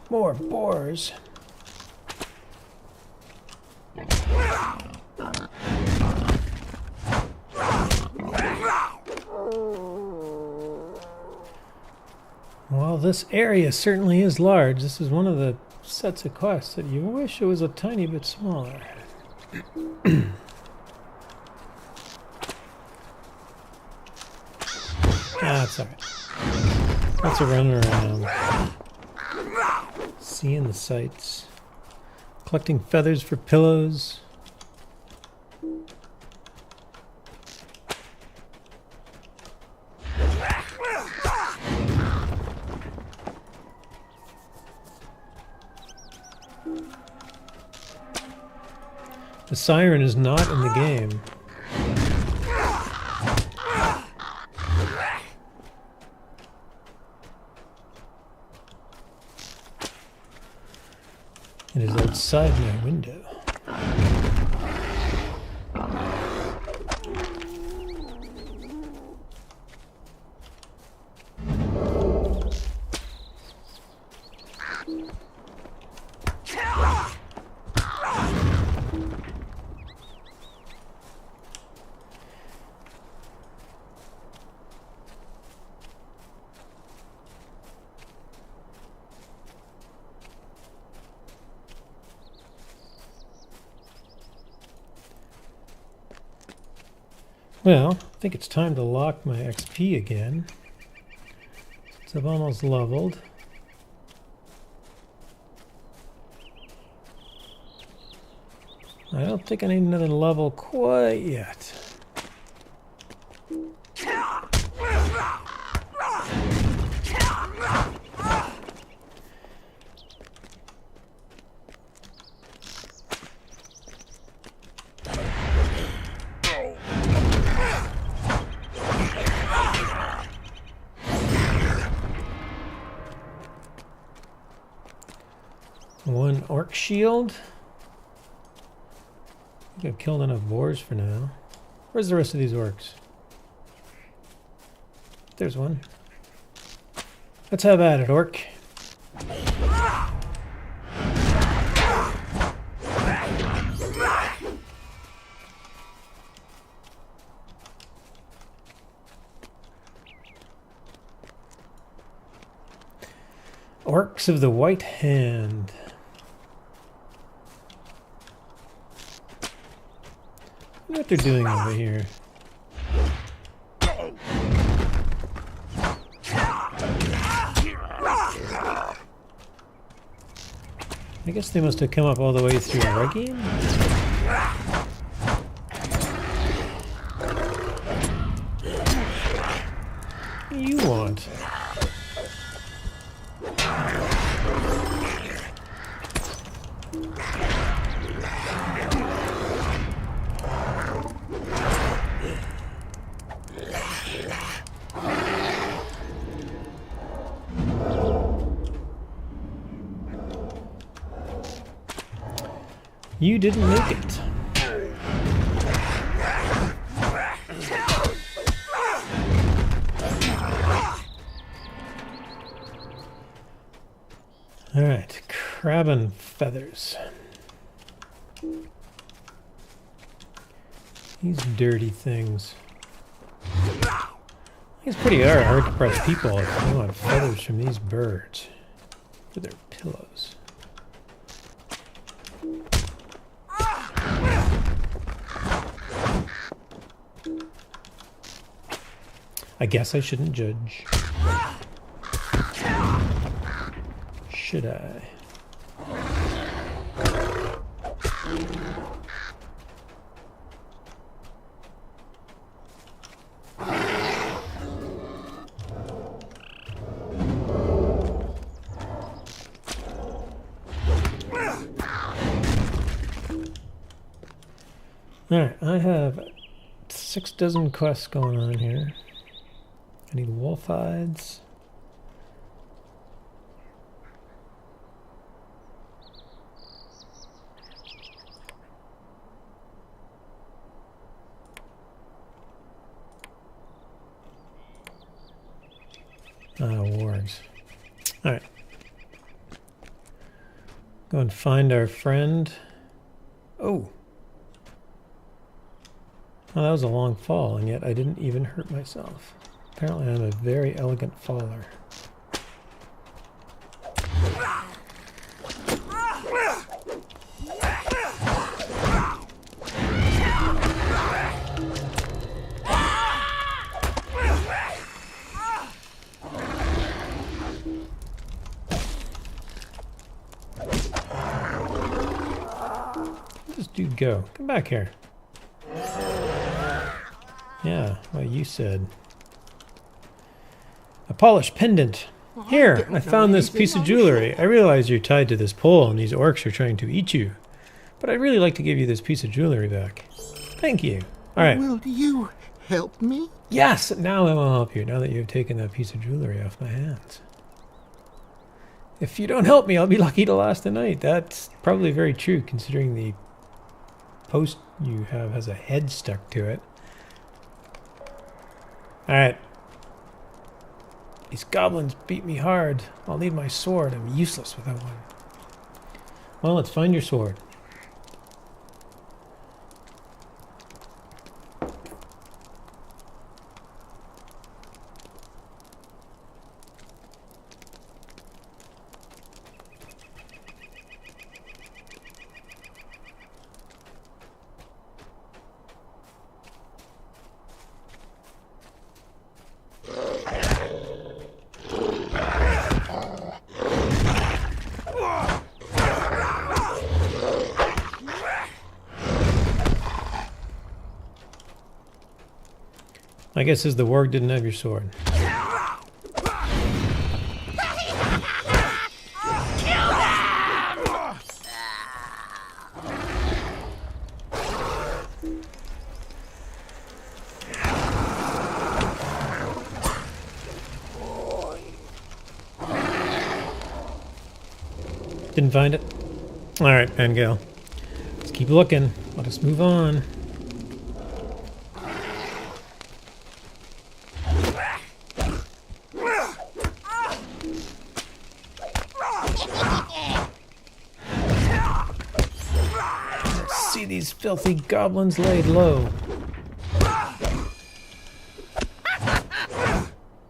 More boars. Well, this area certainly is large. This is one of the sets of quests that you wish it was a tiny bit smaller. That's alright. That's a run around. Seeing the sights. Collecting feathers for pillows. The siren is not in the game. It is outside my window. Well, I think it's time to lock my XP again. So I've almost leveled. I don't think I need another level quite yet. One orc shield. I think I've killed enough boars for now. Where's the rest of these orcs? There's one. Let's have at it, orc. Orcs of the White Hand. I wonder what they're doing over here. I guess they must have come up all the way through Regian? What do you want? You didn't make it. All right, crab and feathers. These dirty things. It's pretty hard to press people if they want feathers from these birds for their pillows. I guess I shouldn't judge. Should I? Alright, I have 6 dozen quests going on here. I need wolf hides. Wargs. Alright. Go and find our friend. Oh! Well, that was a long fall, and yet I didn't even hurt myself. Apparently I'm a very elegant faller. Where'd this dude go? Come back here. Yeah, what you said. A polished pendant. Here, I found this piece of jewelry. I realize you're tied to this pole and these orcs are trying to eat you. But I'd really like to give you this piece of jewelry back. Thank you. Alright. Will you help me? Yes, now I will help you, now that you've taken that piece of jewelry off my hands. If you don't help me, I'll be lucky to last the night. That's probably very true, considering the post you have has a head stuck to it. Alright. These goblins beat me hard. I'll need my sword. I'm useless without one. Well, let's find your sword. I guess as the warg didn't have your sword. Didn't find it? Alright, Pangale. Let's keep looking. Let us move on. See these filthy goblins laid low.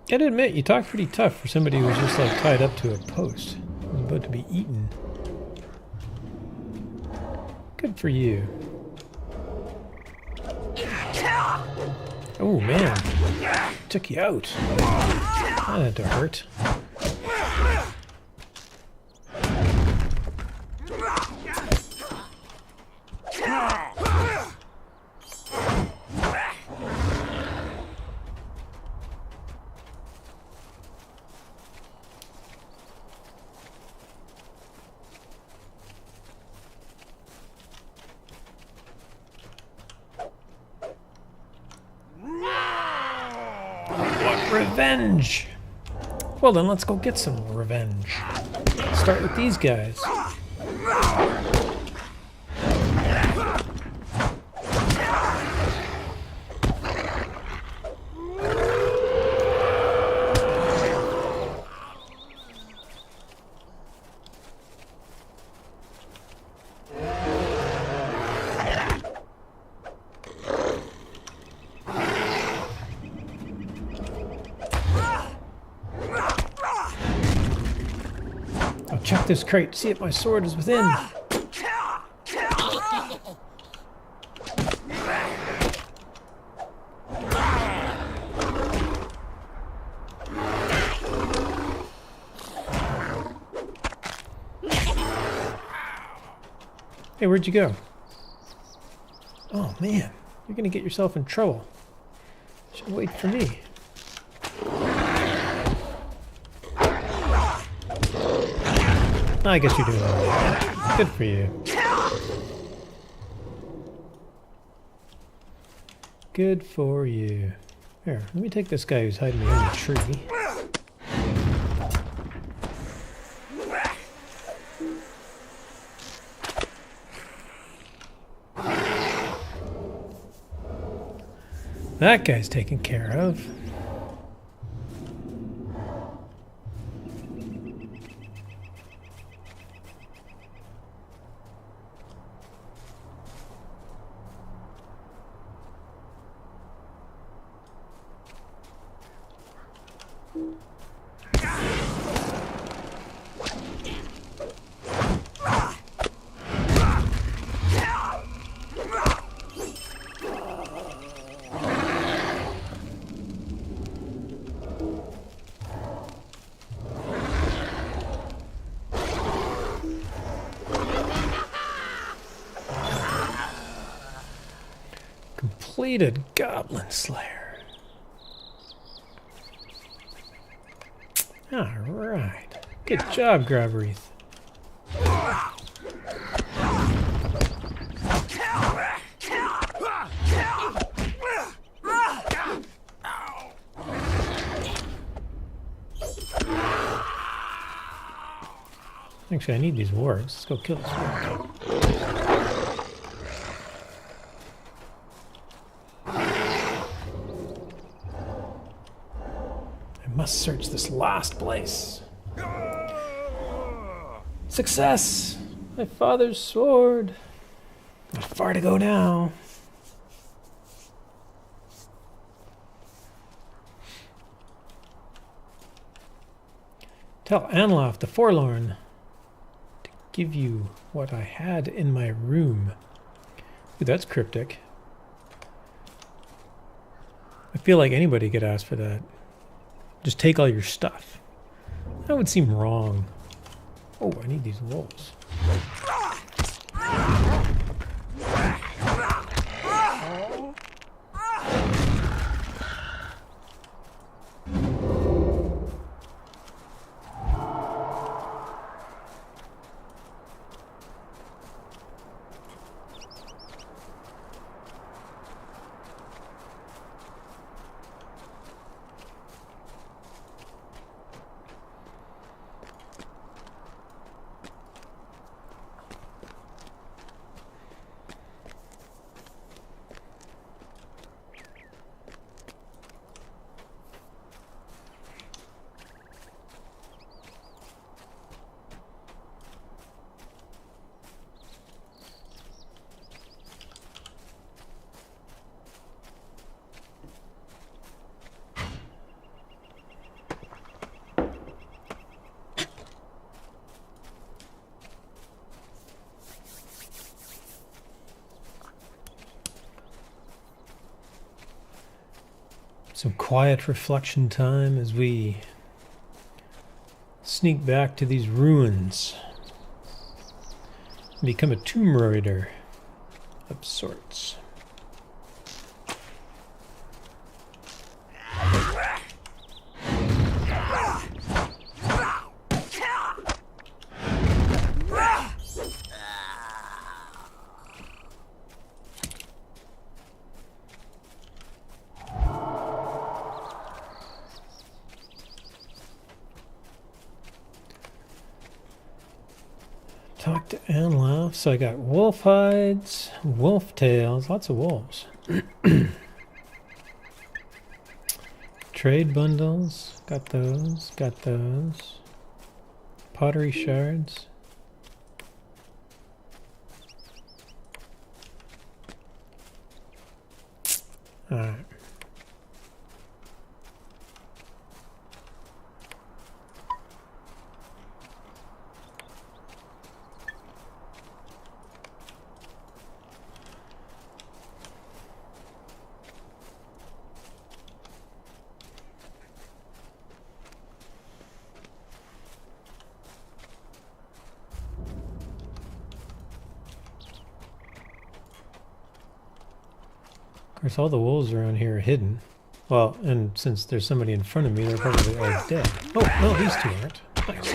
Gotta admit, you talk pretty tough for somebody who was just like tied up to a post. Was about to be eaten. Good for you. Oh man, took you out. That had to hurt. Revenge! Well then, let's go get some revenge. Start with these guys. Check this crate, see if my sword is within. Hey, where'd you go? Oh man, you're gonna get yourself in trouble. Should wait for me. I guess you're doing all right. Good for you. Good for you. Here, let me take this guy who's hiding behind a tree. That guy's taken care of. Completed Goblin Slayer. Alright. Good job, Gravrith. Actually, I need these wargs. Let's go kill this warg. Must search this last place. Success! My father's sword. Not far to go now. Tell Anloff the Forlorn to give you what I had in my room. Ooh, that's cryptic. I feel like anybody could ask for that. Just take all your stuff. That would seem wrong. Oh, I need these wolves. Some quiet reflection time as we sneak back to these ruins. Become a tomb raider of sorts. Talk to and laugh. So I got wolf hides, wolf tails, lots of wolves. Trade bundles, got those, got those. Pottery shards. Alright. Of course, all the wolves around here are hidden. Well, and since there's somebody in front of me, they're probably all dead. Oh, no, these two aren't. Nice.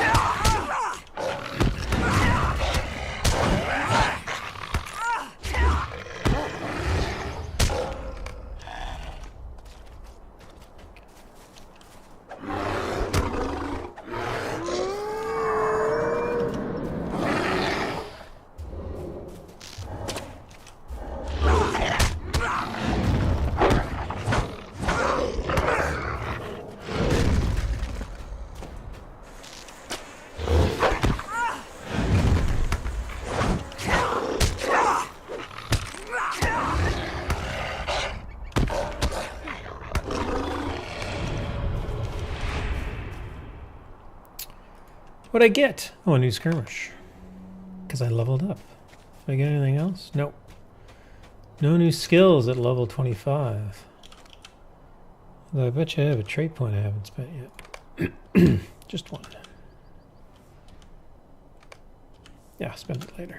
What'd I get? Oh, a new skirmish. Because I leveled up. Did I get anything else? Nope. No new skills at level 25. Although I bet you I have a trait point I haven't spent yet. Just one. Yeah, spend it later.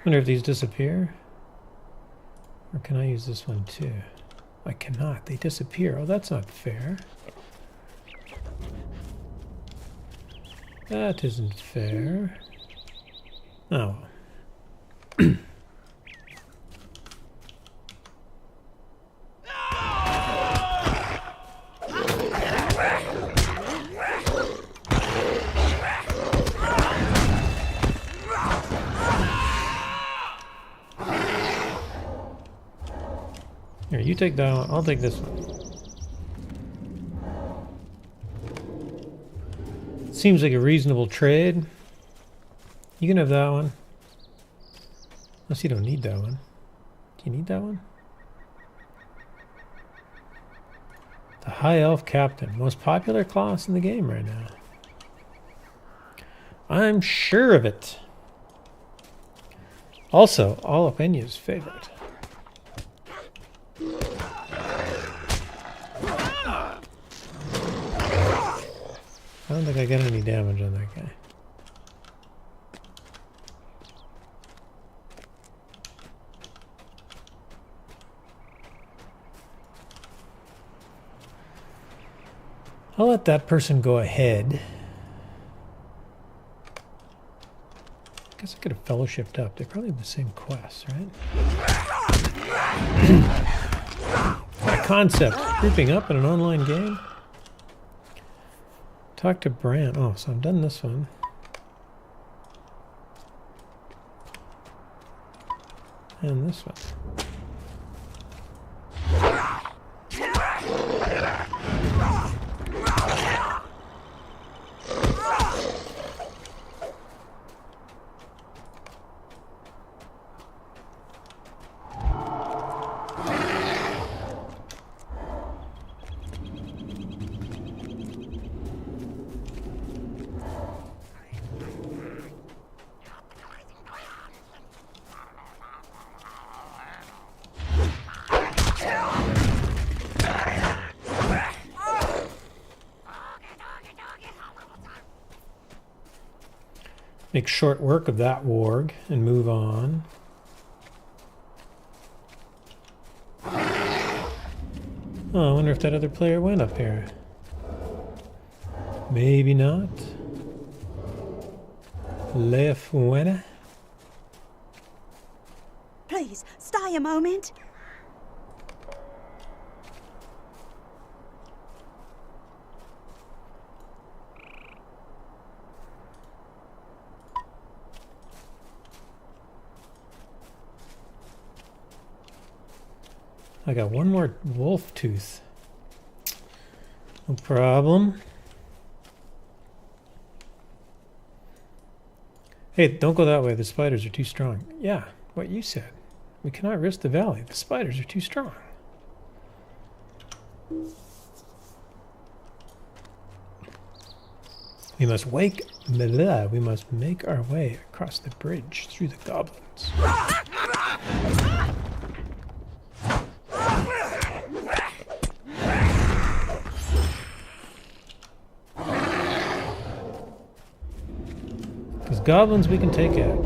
Wonder if these disappear? Or can I use this one too? I cannot. They disappear. Oh, that's not fair. That isn't fair. Oh. Here, you take that one. I'll take this one. Seems like a reasonable trade. You can have that one. Unless you don't need that one. Do you need that one? The High Elf Captain. Most popular class in the game right now. I'm sure of it. Also, all Alpena's favorite. I don't think I got any damage on that guy. I'll let that person go ahead. I guess I could have fellowshipped up. They probably have the same quests, right? What a concept. Grouping up in an online game. Talk to Bran. Oh, so I've done this one. And this one. make short work of that warg and move on. Oh, I wonder if that other player went up here. Maybe not. Le Fuena? Please, stay a moment. I got one more wolf tooth. No problem. Hey, don't go that way. The spiders are too strong. Yeah, what you said. We cannot risk the valley. The spiders are too strong. We must we must make our way across the bridge through the goblins. Because goblins we can take out.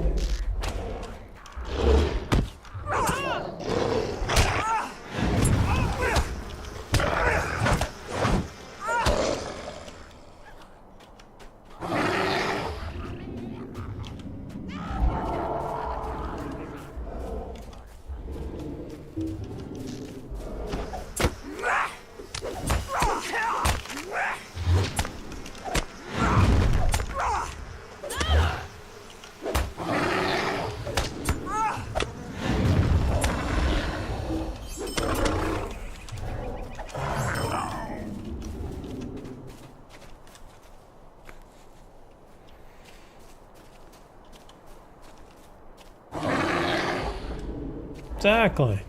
Exactly.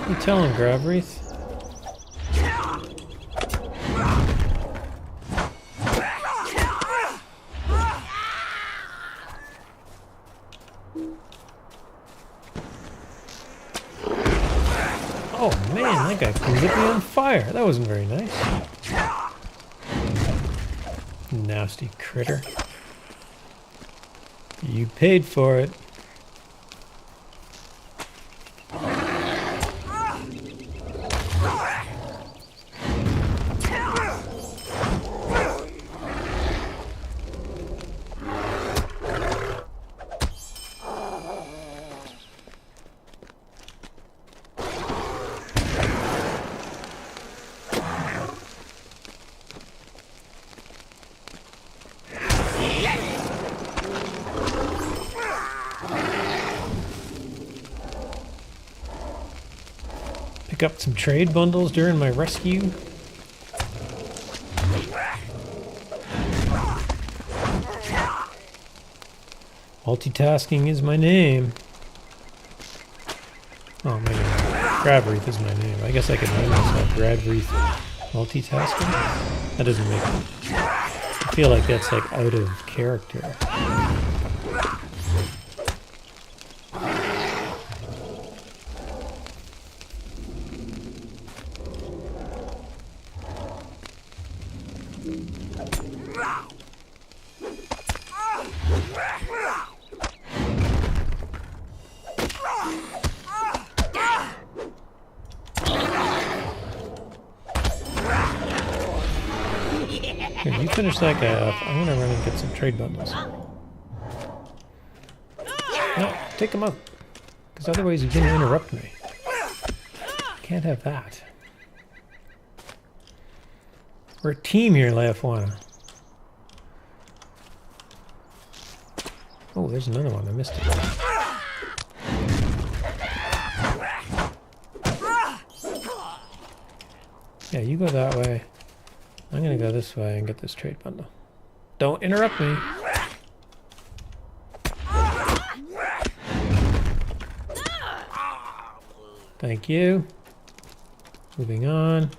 You tell him, Gravrith. Oh man, that guy lit me on fire. That wasn't very nice. Nasty critter. You paid for it. Pick up some trade bundles during my rescue. Multitasking is my name. Oh man, Gravrith is my name. I guess I could name myself Gravrith Multitasking. That doesn't make sense. I feel like that's like out of character. Here, you finish that guy off. I'm gonna run and get some trade bundles. No, take him out. Because otherwise he's gonna interrupt me. Can't have that. We're a team here, Leafwana. Oh, there's another one. I missed it. Yeah, you go that way. I'm gonna go this way and get this trade bundle. Don't interrupt me. Thank you. Moving on.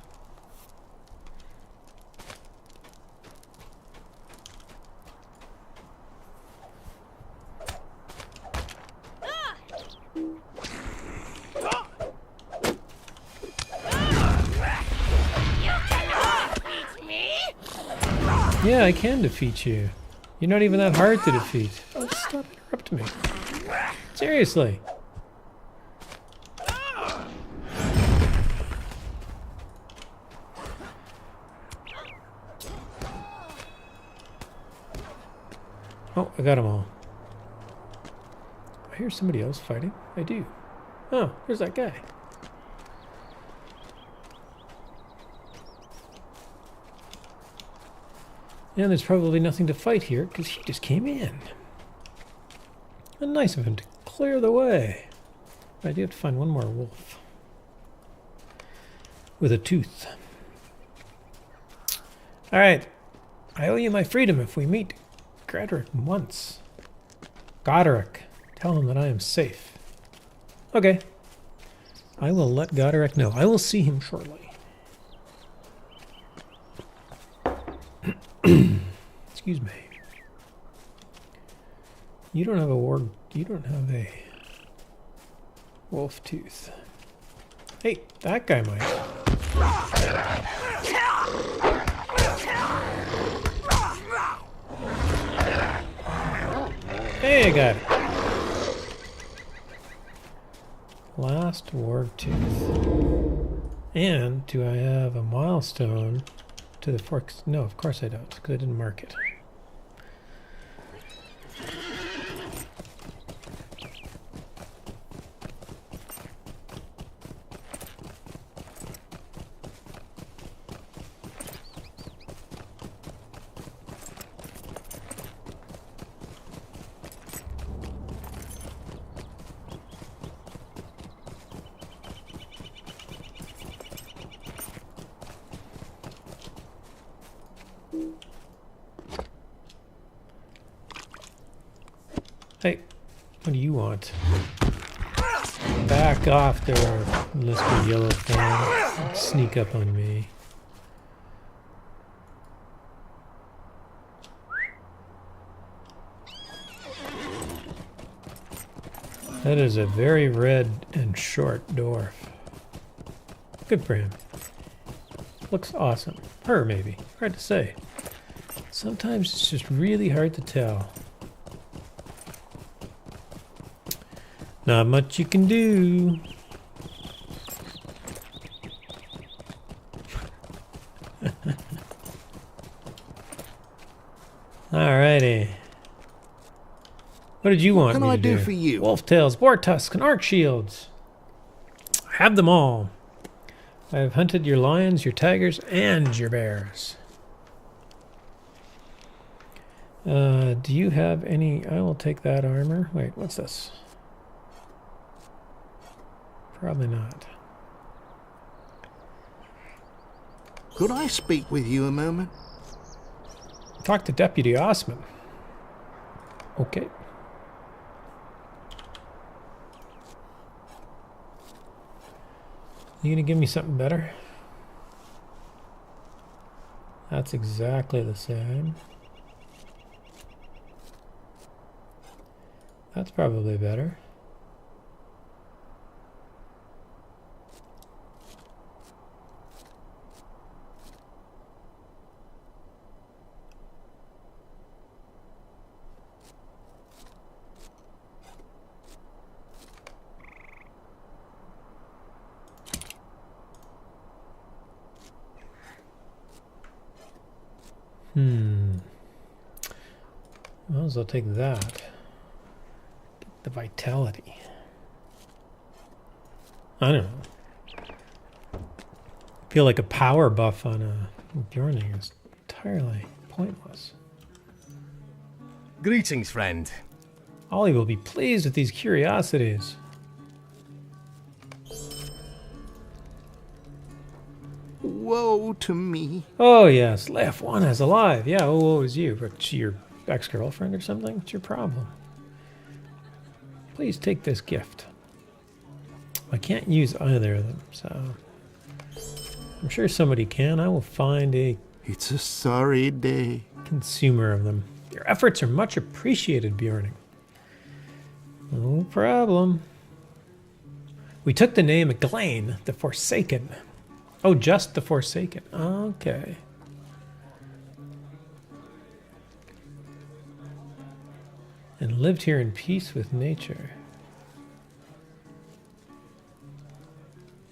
Yeah, I can defeat you. You're not even that hard to defeat. Oh, stop interrupting me. Seriously. Oh, I got them all. I hear somebody else fighting. I do. Oh, there's that guy. And there's probably nothing to fight here because he just came in. And nice of him to clear the way. I do have to find one more wolf. With a tooth. Alright. I owe you my freedom if we meet Gravrith once. Goderic. Tell him that I am safe. Okay. I will let Goderic know. I will see him shortly. Excuse me. You don't have a warg. You don't have a wolf tooth. Hey, that guy might. Hey, I got it. Last warg tooth. And do I have a milestone to the forks? No, of course I don't, because I didn't mark it. Hey, what do you want? Back off there, Mr. Yellow thing. Sneak up on me. That is a very red and short dwarf. Good for him. Looks awesome. Her, maybe. Hard to say. Sometimes it's just really hard to tell. Not much you can do. Alrighty. What did you want me to do? What can I do for you? Wolf tails, boar tusks, and arc shields. I have them all. I have hunted your lions, your tigers, and your bears. Do you have any? I will take that armor. Wait, what's this? Probably not. Could I speak with you a moment? Talk to Deputy Osman. Okay. You gonna give me something better? That's exactly the same. That's probably better. Might as well take that. The vitality. I don't know. Feel like a power buff on a Bjorning is entirely pointless. Greetings, friend. Ollie will be pleased with these curiosities. Woe to me. Oh yes, left one is alive. Yeah, oh, woe is you. But your ex-girlfriend or something? What's your problem? Please take this gift. I can't use either of them, so I'm sure somebody can. I will find a It's a sorry day. consumer of them. Your efforts are much appreciated, Bjorning. No problem. We took the name Eglain, the Forsaken. Oh, just the Forsaken. Okay. and lived here in peace with nature.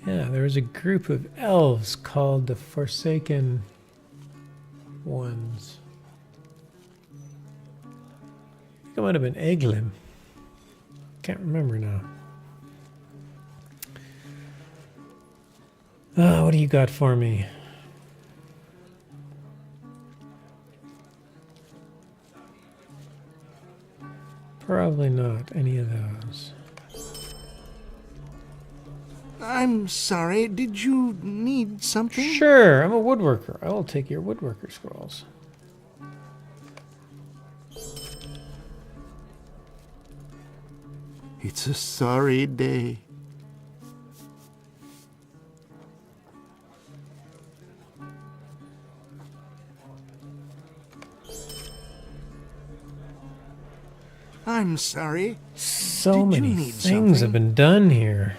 Yeah, there was a group of elves called the Forsaken Ones. I think it might have been Eglin. Can't remember now. What do you got for me? Probably not any of those. I'm sorry, did you need something? Sure, I'm a woodworker. I will take your woodworker scrolls. It's a sorry day. I'm sorry. So Did you many need things have something? been done here.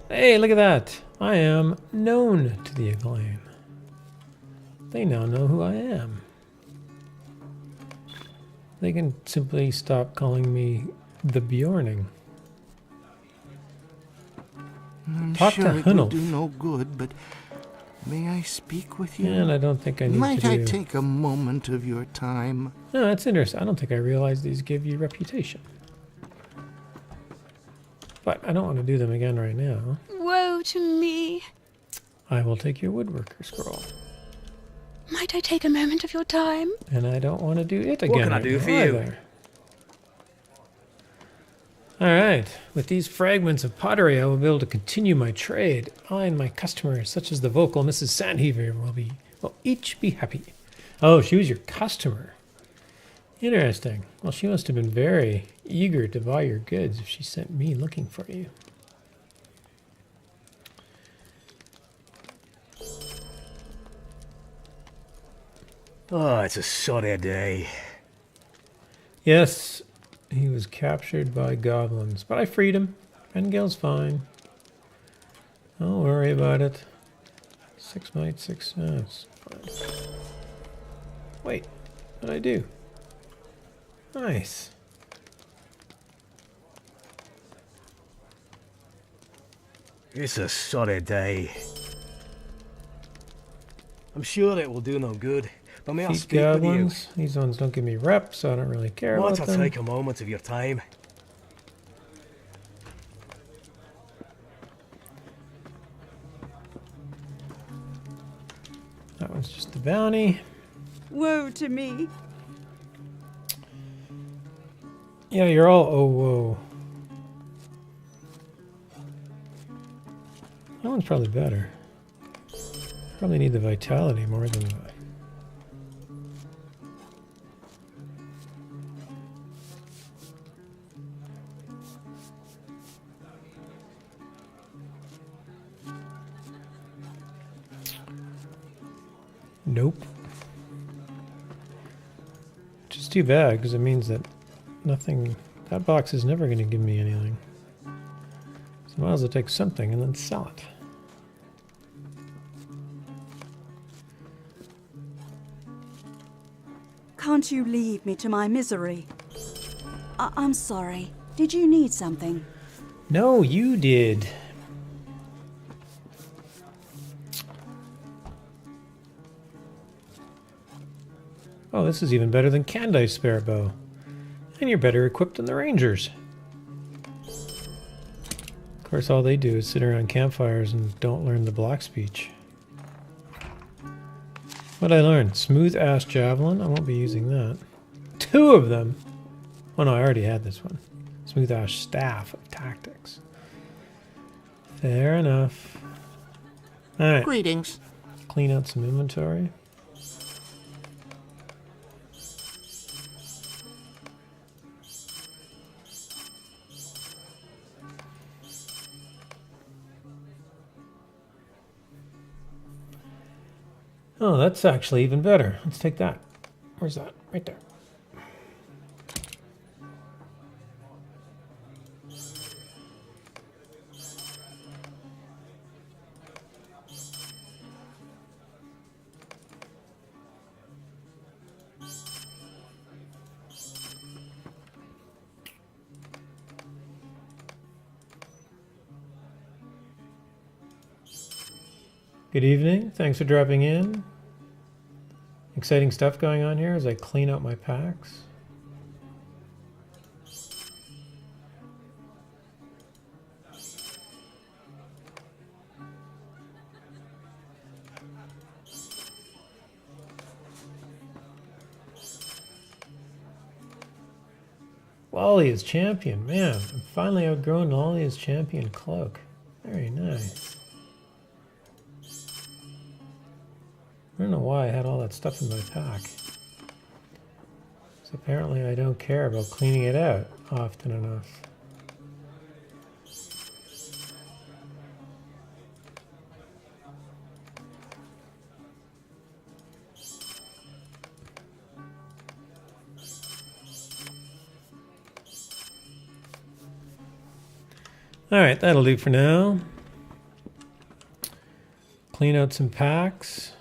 Hey, look at that. I am known to the Acclaim. They now know who I am. They can simply stop calling me the Bjorning. I'm Talk sure to it will Hunnulf. do no good, but may I speak with you? And I don't think I need Might to I do... take a moment of your time? No, that's interesting. I don't think I realized these give you reputation. But I don't want to do them again right now. Woe to me. I will take your woodworker scroll. Might I take a moment of your time? And I don't want to do it again. What can I right do now for you? either. Alright, with these fragments of pottery I will be able to continue my trade. I and my customers, such as the vocal Mrs. Sandheaver, will each be happy. Oh, she was your customer. Interesting. Well, she must have been very eager to buy your goods if she sent me looking for you. Oh, it's a sorry day. Yes, he was captured by goblins, but I freed him. Rengale's fine. Don't worry about it. 6 might, 6 it's fine. Wait, what did I do? Nice. It's a sorry day. I'm sure it will do no good, but may I Feet speak with you? goblins. These ones don't give me reps, so I don't really care Might about I them. take a moment of your time? That one's just the bounty. Woe to me. Yeah, you're all oh whoa. That one's probably better. Probably need the vitality more than the... Nope. Which is too bad, because it means that nothing... That box is never going to give me anything. So I might as well take something and then sell it. Can't you leave me to my misery? I'm sorry. Did you need something? No, you did. Oh, this is even better than Candice's spare bow. And you're better equipped than the Rangers. Of course, all they do is sit around campfires and don't learn the block speech. What'd I learn? Smooth ass javelin? I won't be using that. 2 of them! Oh no, I already had this one. Smooth ass staff of tactics. Fair enough. Alright. Greetings. Clean out some inventory. Oh, that's actually even better. Let's take that. Where's that? Right there. Good evening. Thanks for dropping in. Exciting stuff going on here as I clean out my packs. Lolly is champion. Man, I'm finally outgrown Lolly is champion cloak. Very nice. I don't know why I had all that stuff in my pack. So apparently I don't care about cleaning it out often enough. Alright, that'll do for now. Clean out some packs.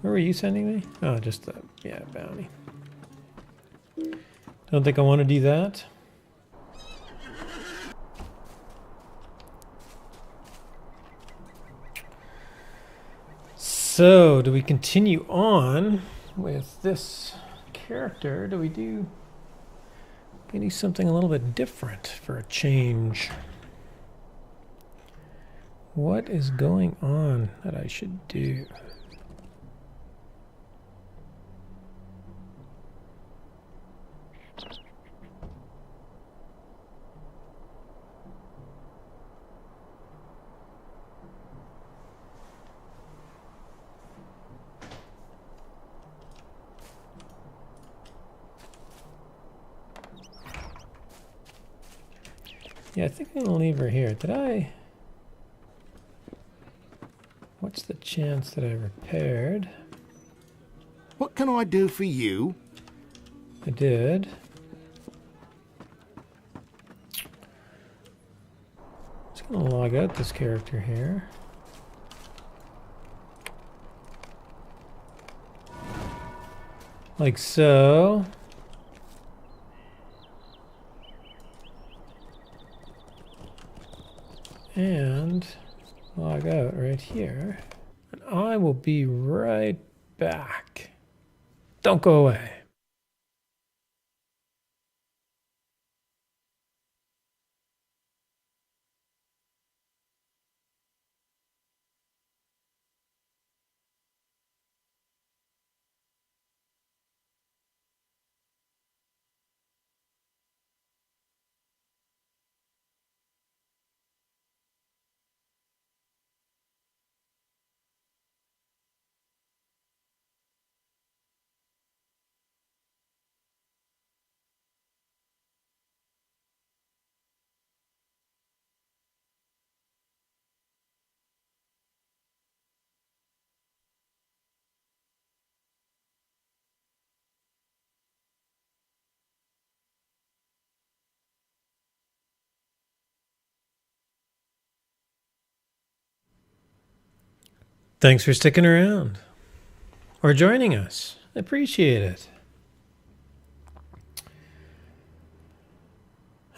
Where were you sending me? Oh, just the, yeah, bounty. Don't think I want to do that. So, do we continue on with this character? Do we do something a little bit different for a change? What is going on that I should do? Yeah, I think I'm gonna leave her here. Did I? What's the chance that I repaired? What can I do for you? I did. Just gonna log out this character here. Like so. And log out right here. And I will be right back. Don't go away. Thanks for sticking around or joining us. I appreciate it.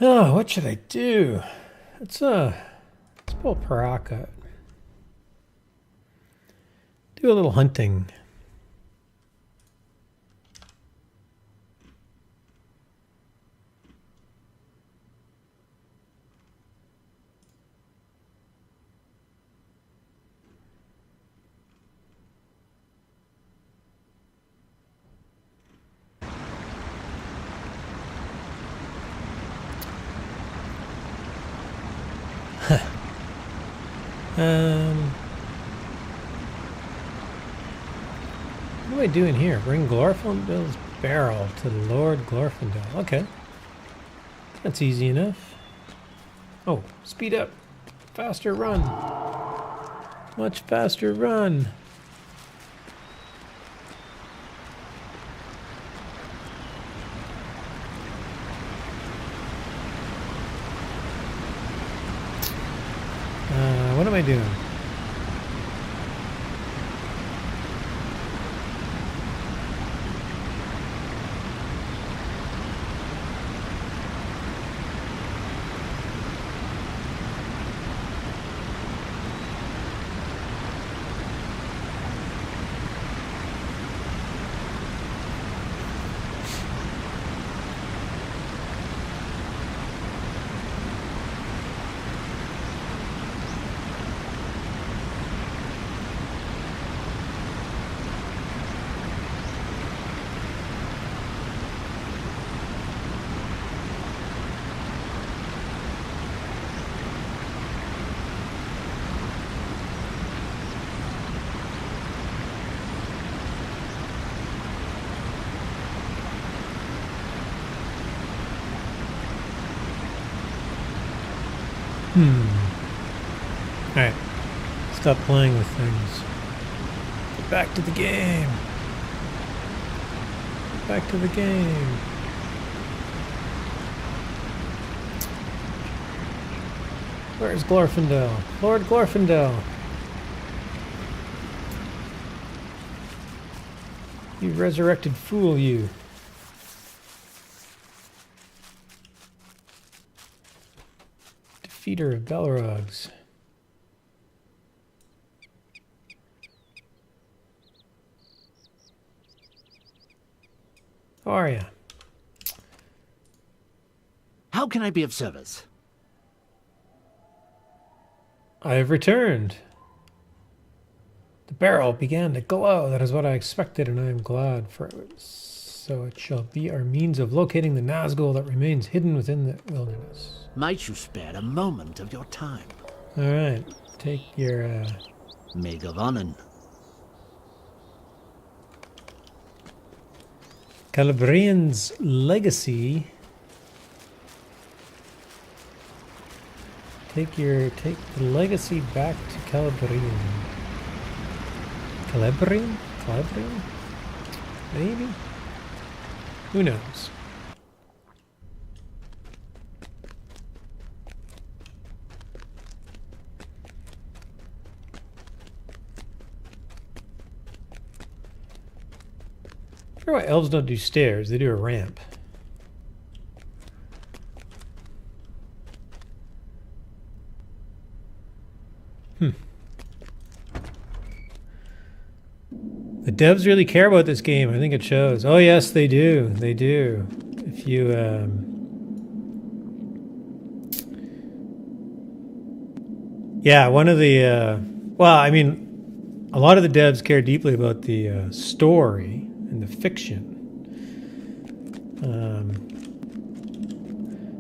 Oh, what should I do? Let's pull Parak out. Do a little hunting. What am I doing here? Bring Glorfindel's barrel to Lord Glorfindel. Okay. That's easy enough. Oh, speed up. Faster run. Much faster run. What am I doing? Alright. Stop playing with things. Get back to the game. Get back to the game. Where's Glorfindel? Lord Glorfindel! You resurrected fool, you. Defeater of Balrogs. How are ya? How can I be of service? I have returned. The barrel began to glow. That is what I expected, and I am glad for it. So it shall be our means of locating the Nazgul that remains hidden within the wilderness. Might you spare a moment of your time? All right, take your. Megaronnen. Calabrian's legacy. Take the legacy back to Calabrian. Calabrian? Maybe? Who knows? I wonder why elves don't do stairs, they do a ramp. The devs really care about this game. I think it shows. Oh yes, they do. They do. If you yeah, one of the well, I mean, a lot of the devs care deeply about the story and the fiction. I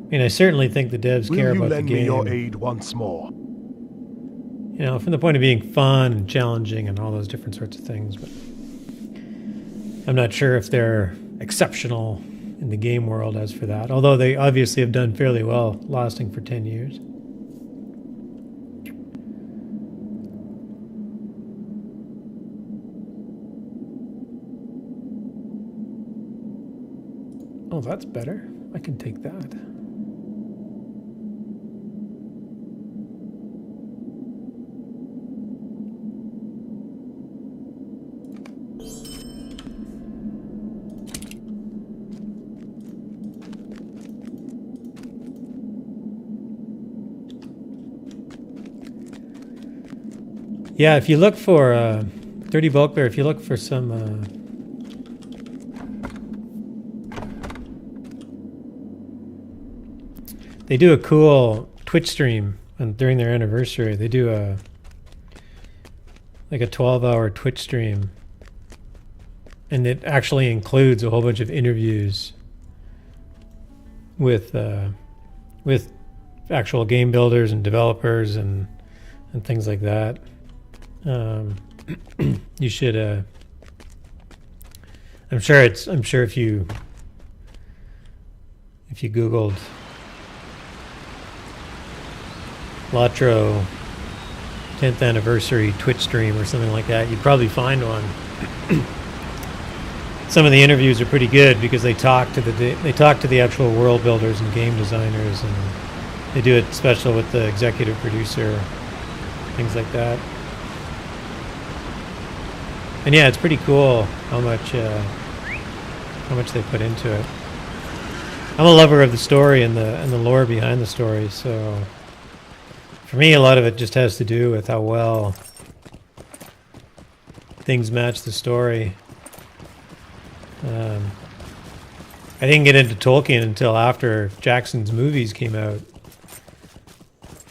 mean, I certainly think the devs care about the game. Will you lend me your aid once more? You know, from the point of being fun and challenging and all those different sorts of things, but I'm not sure if they're exceptional in the game world as for that, although they obviously have done fairly well, lasting for 10 years. Oh, that's better. I can take that. Yeah, if you look for 30 bulk bear, if you look for some they do a cool Twitch stream during their anniversary. They do a 12-hour Twitch stream, and it actually includes a whole bunch of interviews with actual game builders and developers and things like that. You should. I'm sure if you Googled LotRO 10th anniversary Twitch stream or something like that, you'd probably find one. Some of the interviews are pretty good because they talk to the actual world builders and game designers, and they do it special with the executive producer, things like that. And yeah, it's pretty cool how much they put into it. I'm a lover of the story and the lore behind the story, so for me, a lot of it just has to do with how well things match the story. I didn't get into Tolkien until after Jackson's movies came out,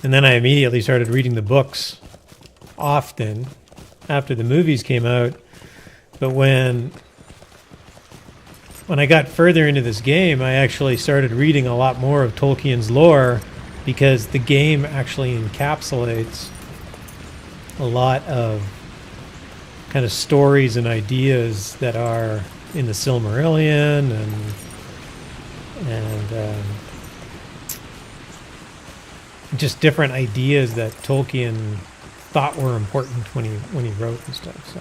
and then I immediately started reading the books often after the movies came out. But when I got further into this game, I actually started reading a lot more of Tolkien's lore, because the game actually encapsulates a lot of kind of stories and ideas that are in the Silmarillion just different ideas that Tolkien thought were important when he wrote and stuff. So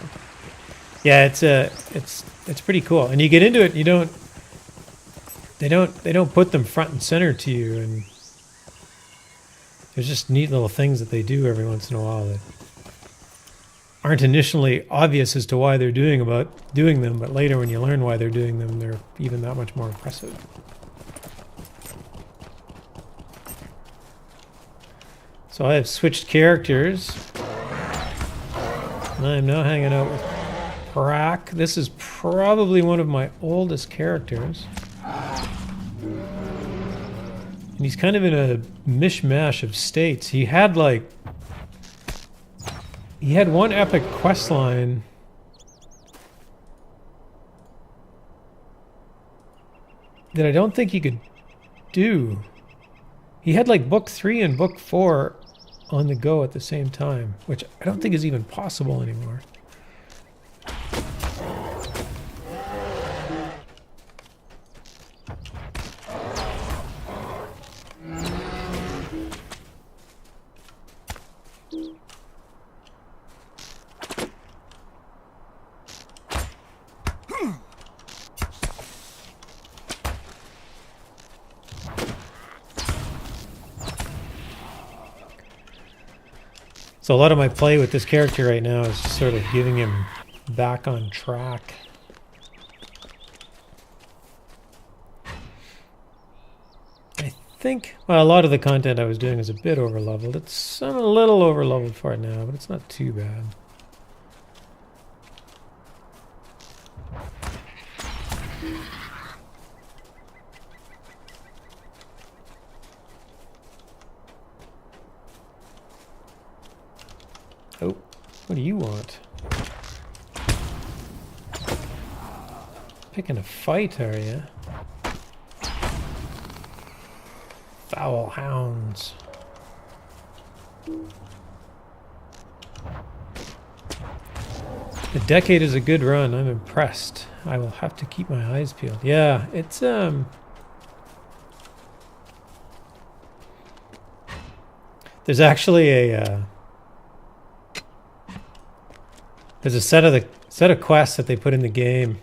yeah, it's pretty cool. And you get into it, they don't put them front and center to you, and there's just neat little things that they do every once in a while that aren't initially obvious as to why they're doing them, but later when you learn why they're doing them, they're even that much more impressive. So I have switched characters, and I'm now hanging out with Prak. This is probably one of my oldest characters. And he's kind of in a mishmash of states. He had one epic quest line that I don't think he could do. He had like book 3 and book 4 on the go at the same time, which I don't think is even possible anymore. So a lot of my play with this character right now is just sort of getting him back on track. I think, well, a lot of the content I was doing is a bit over-leveled. I'm a little over-leveled for it now, but it's not too bad. Oh, what do you want? Picking a fight, are you? Foul hounds. The decade is a good run. I'm impressed. I will have to keep my eyes peeled. Yeah, it's there's actually a there's a set of quests that they put in the game.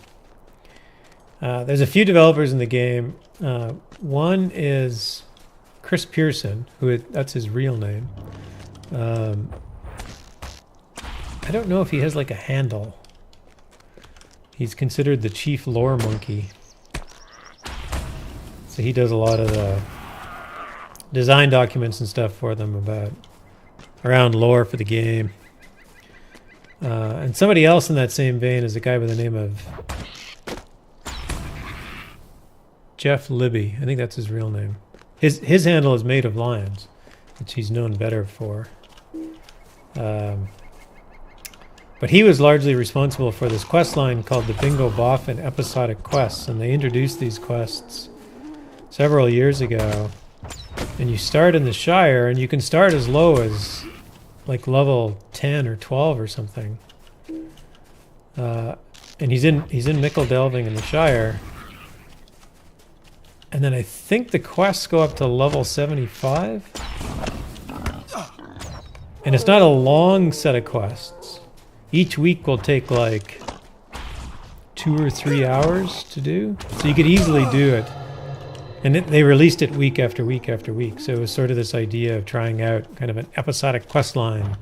There's a few developers in the game. One is Chris Pearson, that's his real name. I don't know if he has like a handle. He's considered the chief lore monkey. So he does a lot of the design documents and stuff for them around lore for the game. And somebody else in that same vein is a guy by the name of Jeff Libby. I think that's his real name. His handle is Made of Lions, which he's known better for. But he was largely responsible for this quest line called the Bingo Boffin Episodic Quests, and they introduced these quests several years ago. And you start in the Shire, and you can start as low as like level 10 or 12 or something. And he's in Mickle Delving in the Shire. And then I think the quests go up to level 75. And it's not a long set of quests. Each week will take like 2 or 3 hours to do. So you could easily do it. And they released it week after week after week. So it was sort of this idea of trying out kind of an episodic quest line.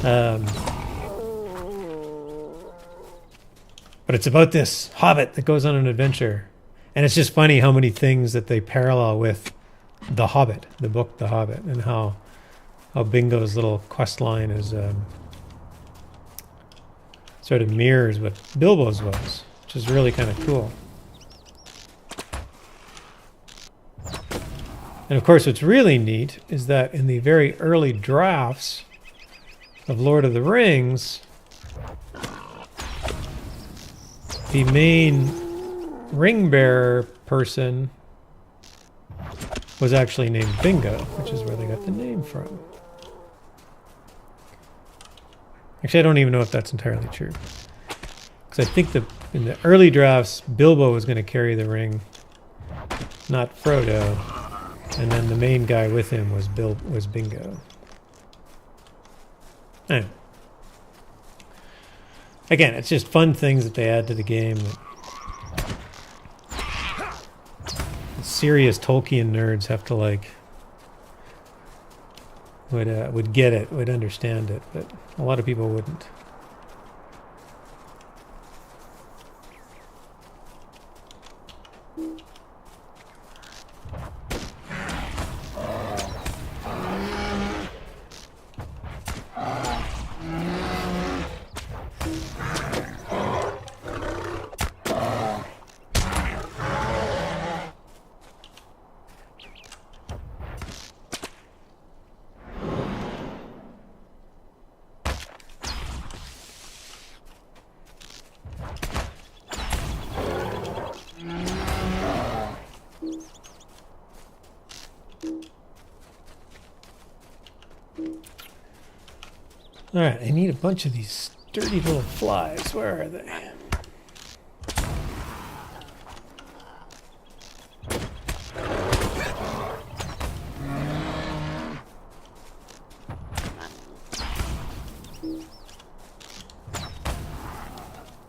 But it's about this hobbit that goes on an adventure. And it's just funny how many things that they parallel with The Hobbit, the book The Hobbit, and how Bingo's little quest line is sort of mirrors what Bilbo's was, which is really kind of cool. And of course, what's really neat is that in the very early drafts of Lord of the Rings, the main ring bearer person was actually named Bingo, which is where they got the name from. Actually, I don't even know if that's entirely true. Because I think in the early drafts, Bilbo was going to carry the ring, not Frodo. And then the main guy with him was Bingo. Anyway. Again, it's just fun things that they add to the game. Serious Tolkien nerds have to like would get it, would understand it, but a lot of people wouldn't. Alright, I need a bunch of these sturdy little flies. Where are they?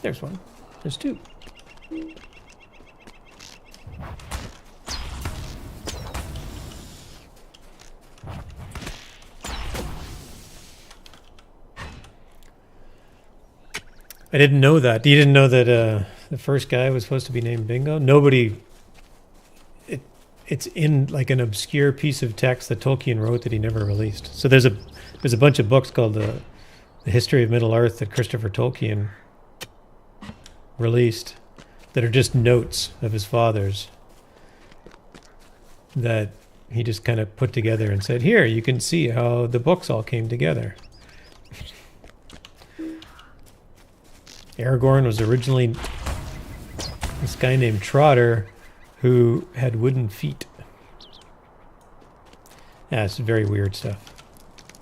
There's one. There's two. I didn't know that. You didn't know that the first guy was supposed to be named Bingo? Nobody... It's in like an obscure piece of text that Tolkien wrote that he never released. So there's a bunch of books called the History of Middle-earth that Christopher Tolkien released that are just notes of his father's that he just kind of put together and said, here, you can see how the books all came together. Aragorn was originally this guy named Trotter who had wooden feet. Yeah, it's very weird stuff.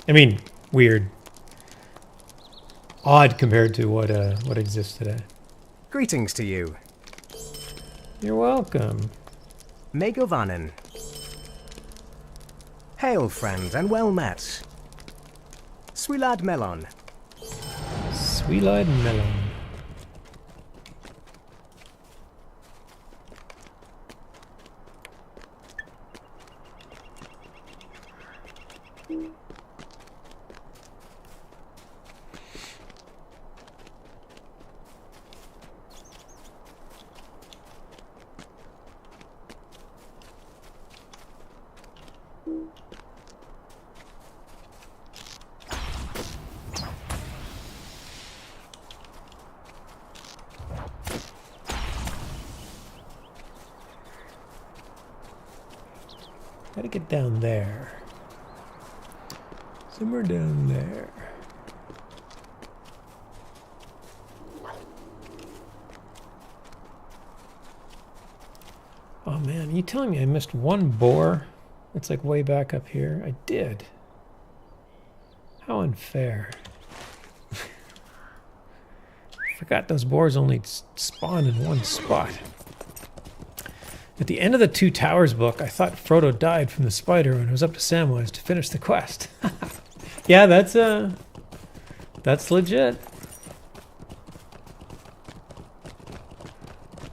I mean, weird. Odd compared to what exists today. Greetings to you. You're welcome. Megovanen. Hail, friend, and well met. Swilad Melon. Swilad Melon. Gotta get down there. Somewhere down there. Oh man, are you telling me I missed one boar? It's like way back up here. I did. How unfair. Forgot those boars only spawn in one spot. At the end of the Two Towers book, I thought Frodo died from the spider when it was up to Samwise to finish the quest. Yeah, that's legit.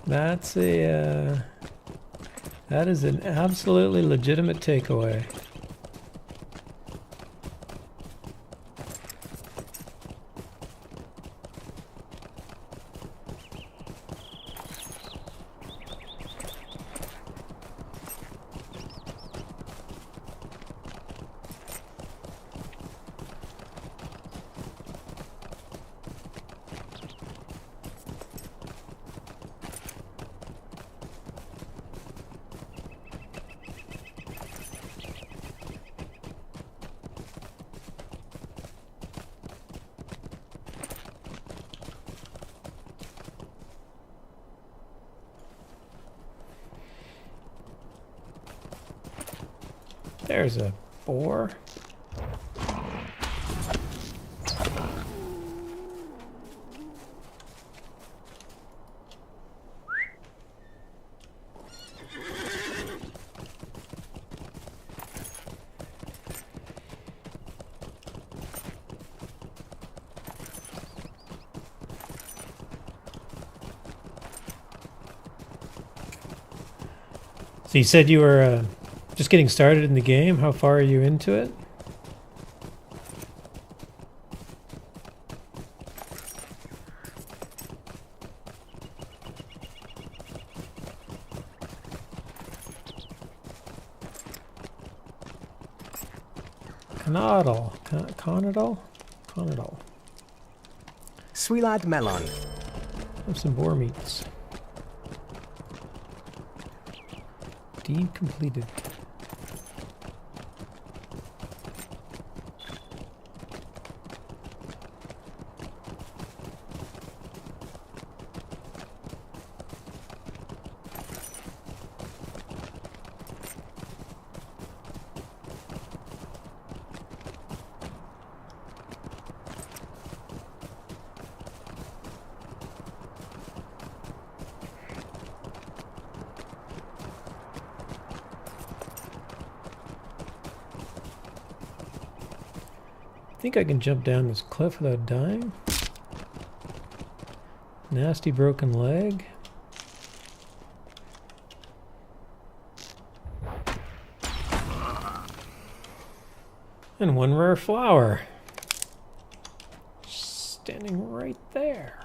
That is an absolutely legitimate takeaway. There's a boar. So you said you were just getting started in the game. How far are you into it? Conadal. Swilad melon. Have some boar meats. Deed completed. I think I can jump down this cliff without dying. Nasty broken leg. And one rare flower. Standing right there.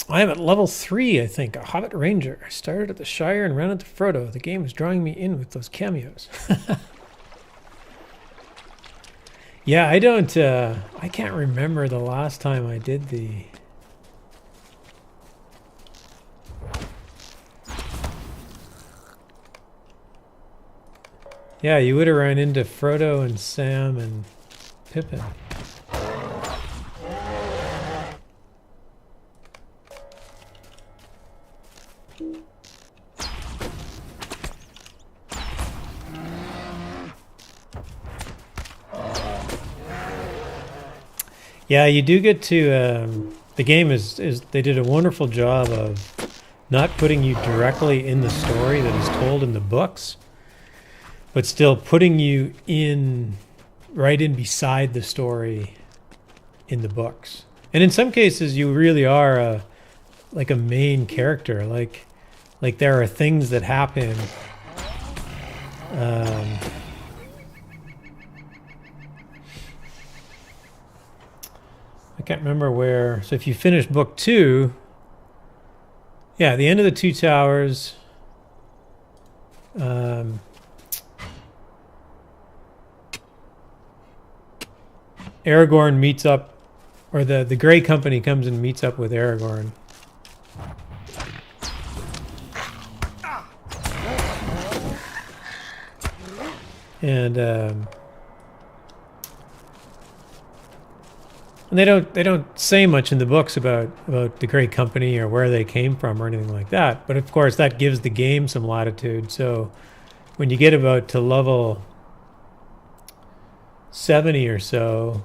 I am at level 3, I think, a Hobbit Ranger. I started at the Shire and ran into Frodo. The game is drawing me in with those cameos. Yeah, I don't, I can't remember the last time I did the... Yeah, you would have run into Frodo and Sam and Pippin. Yeah, you do get to, the game is they did a wonderful job of not putting you directly in the story that is told in the books, but still putting you in, right in beside the story in the books. And in some cases you really are like a main character, like there are things that happen, I can't remember where. So if you finish book 2, yeah, at the end of the Two Towers, Aragorn meets up, or the Grey Company comes and meets up with Aragorn. And they don't say much in the books about the Grey Company or where they came from or anything like that. But of course, that gives the game some latitude. So when you get about to level 70 or so,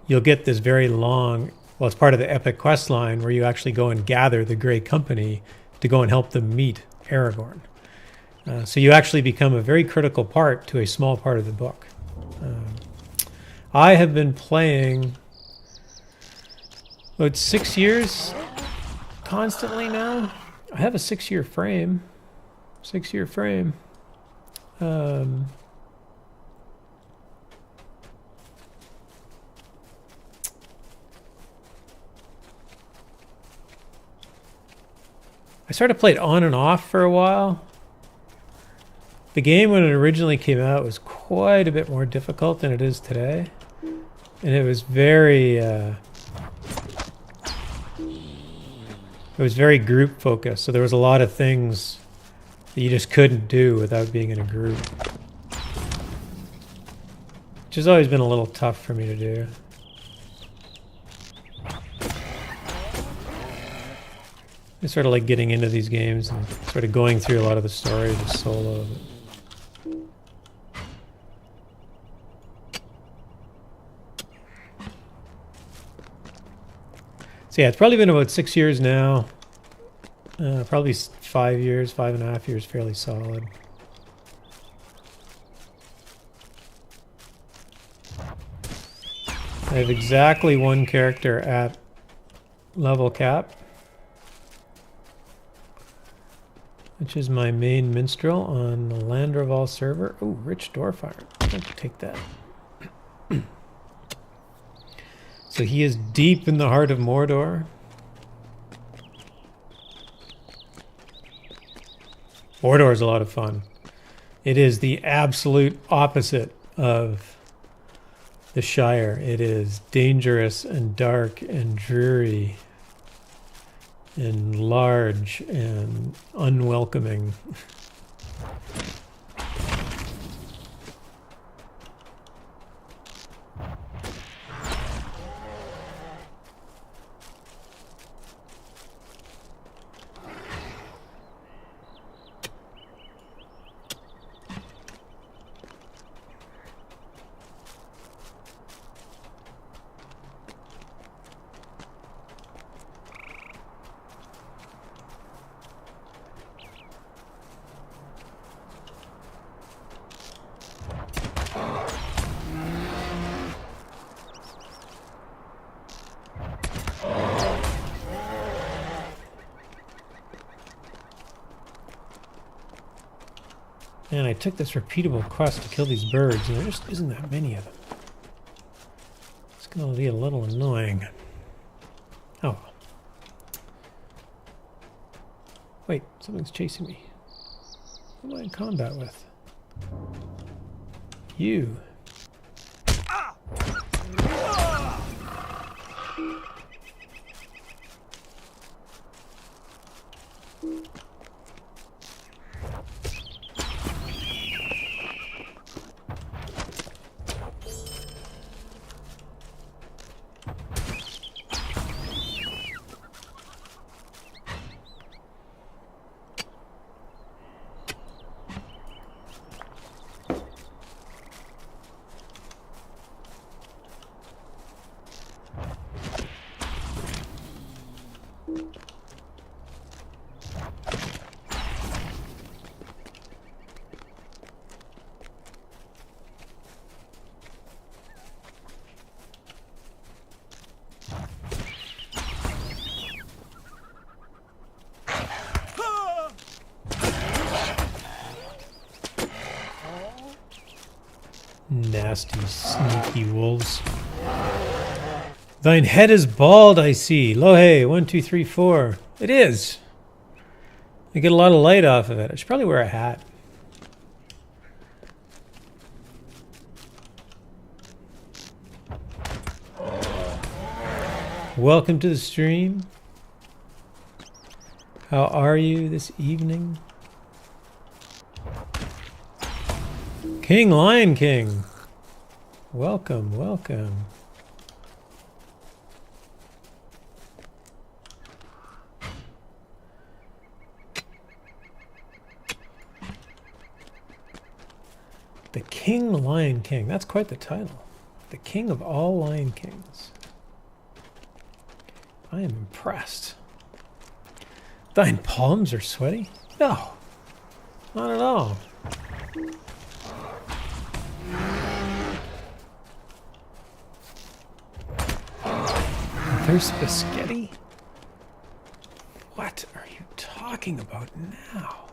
you'll get this very long, well, it's part of the epic quest line where you actually go and gather the Grey Company to go and help them meet Aragorn. So you actually become a very critical part to a small part of the book. I have been playing about 6 years constantly now. I have a 6-year frame. 6-year frame. I sort of played on and off for a while. The game, when it originally came out, was quite a bit more difficult than it is today. And it was very... It was very group focused, so there was a lot of things that you just couldn't do without being in a group. Which has always been a little tough for me to do. It's sort of like getting into these games and sort of going through a lot of the story just solo. So yeah, it's probably been about 6 years now. Probably 5 years, 5.5 years, fairly solid. I have exactly one character at level cap, which is my main minstrel on the Landroval server. Oh, rich dwarf iron. I'm going to take that. So he is deep in the heart of Mordor. Mordor is a lot of fun. It is the absolute opposite of the Shire. It is dangerous and dark and dreary and large and unwelcoming. And I took this repeatable quest to kill these birds, and there just isn't that many of them. It's going to be a little annoying. Oh. Wait, something's chasing me. Who am I in combat with? You. Nasty, sneaky wolves. Thine head is bald, I see. Lohe, 1, 2, 3, 4. It is. I get a lot of light off of it. I should probably wear a hat. Welcome to the stream. How are you this evening? King Lion King. Welcome, welcome. The King Lion King. That's quite the title. The king of all Lion Kings. I am impressed. Thine palms are sweaty? No, not at all. There's biscotti? What are you talking about now?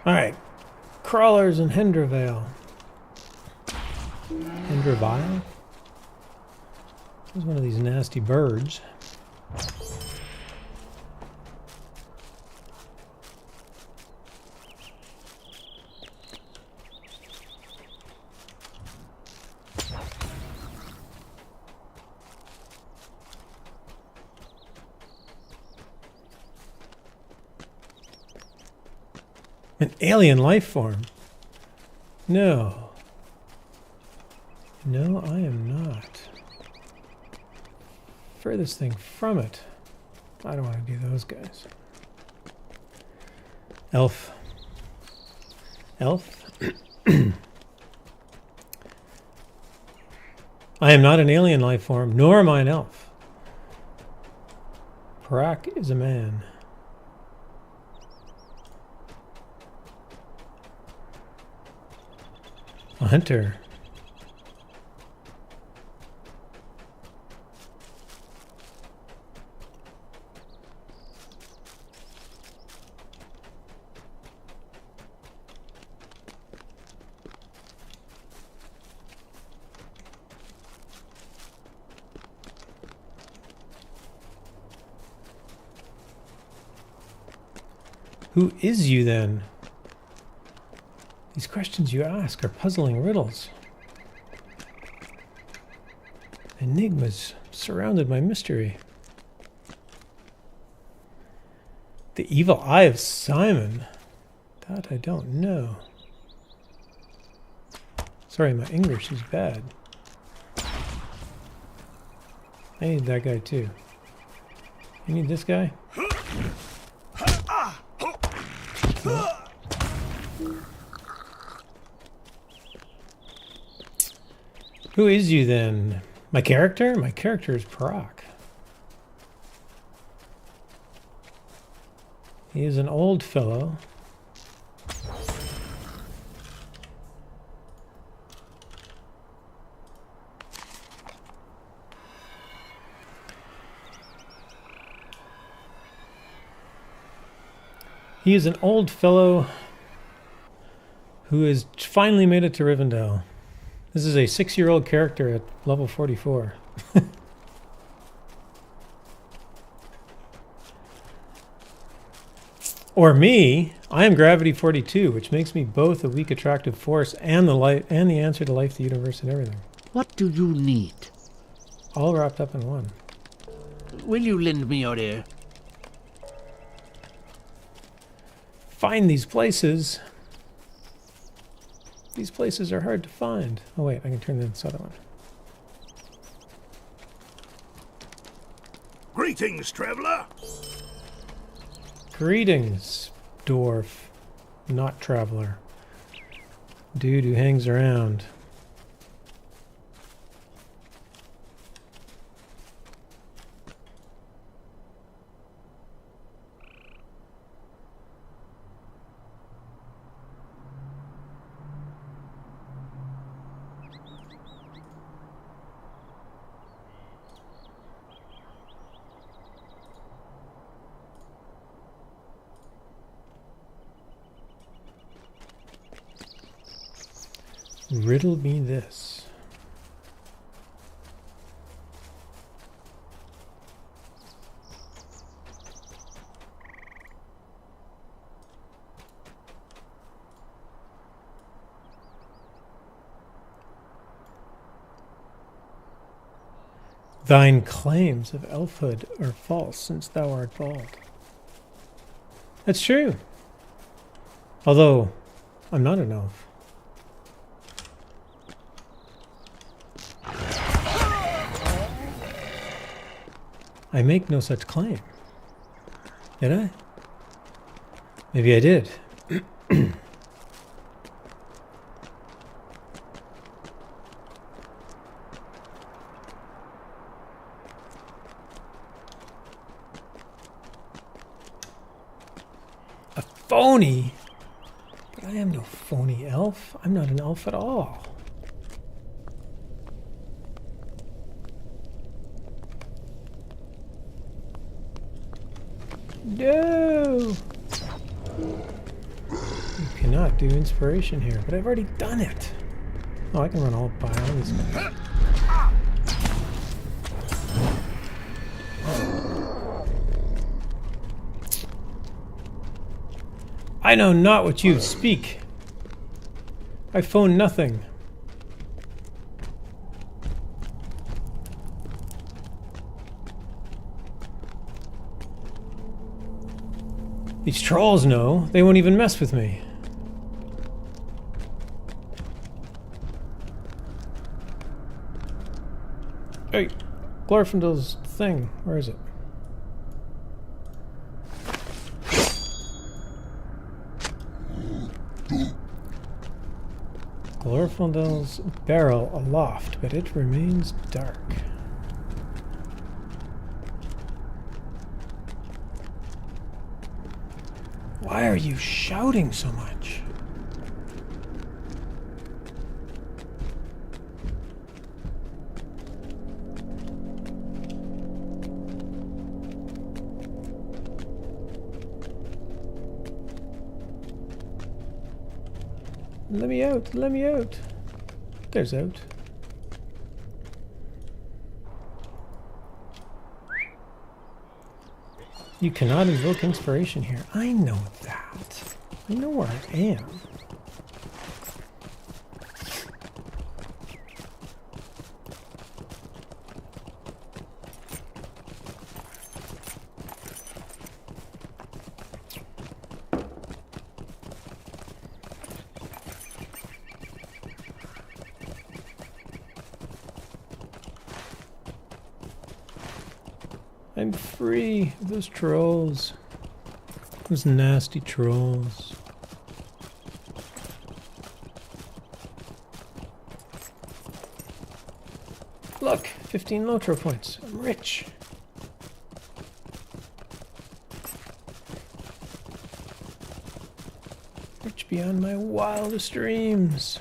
Alright, crawlers in Hendravale. Hendravale? There's one of these nasty birds. An alien life form? No. No, I am not. Furthest thing from it. I don't want to do those guys. Elf. Elf? I am not an alien life form, nor am I an elf. Parak is a man. A hunter. Who is you then? These questions you ask are puzzling riddles. Enigmas surrounded by mystery. The evil eye of Simon? That I don't know. Sorry, my English is bad. I need that guy too. You need this guy? Who is you then? My character? My character is Parak. He is an old fellow. He is an old fellow who has finally made it to Rivendell. This is a 6-year-old character at level 44. Or me, I am Gravity 42, which makes me both a weak attractive force and the light and the answer to life, the universe, and everything. What do you need? All wrapped up in one. Will you lend me your ear? Find these places. These places are hard to find. Oh wait, I can turn this other one. Greetings, traveler. Greetings, dwarf, not traveler. Dude who hangs around. Riddle me this. Thine claims of elfhood are false, since thou art bald. That's true. Although, I'm not an elf. I make no such claim. Did I? Maybe I did. A phony? But I am no phony elf. I'm not an elf at all. No! You cannot do inspiration here, but I've already done it. Oh, I can run all by all these guys. I know not what you speak. I phone nothing. These trolls know. They won't even mess with me. Hey, Glorfindel's thing. Where is it? Glorfindel's barrel aloft, but it remains dark. Why are you shouting so much? Let me out, let me out. There's out. You cannot invoke inspiration here. I know that. I know where I am. I'm free of those trolls. Those nasty trolls. Look, 15 LotRO points. I'm rich. Rich beyond my wildest dreams.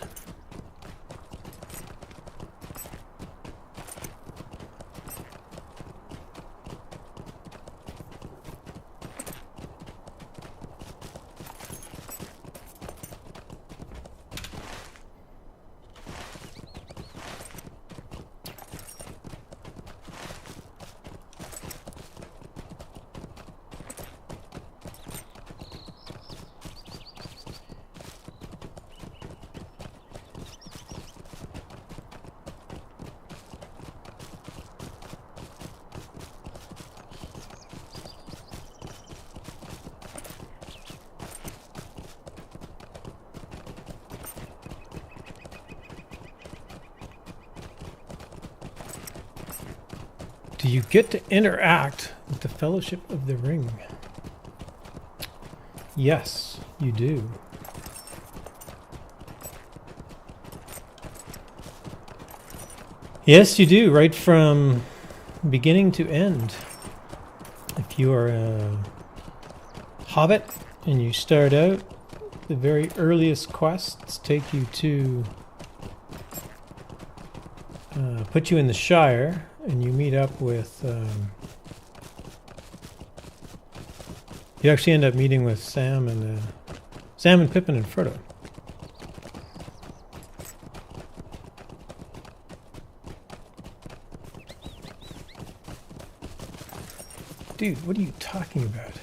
Do you get to interact with the Fellowship of the Ring? Yes, you do. Yes, you do, right from beginning to end. If you are a hobbit and you start out, the very earliest quests take you to put you in the Shire, and you meet up with you actually end up meeting with Sam and Pippin and Frodo. Dude, what are you talking about?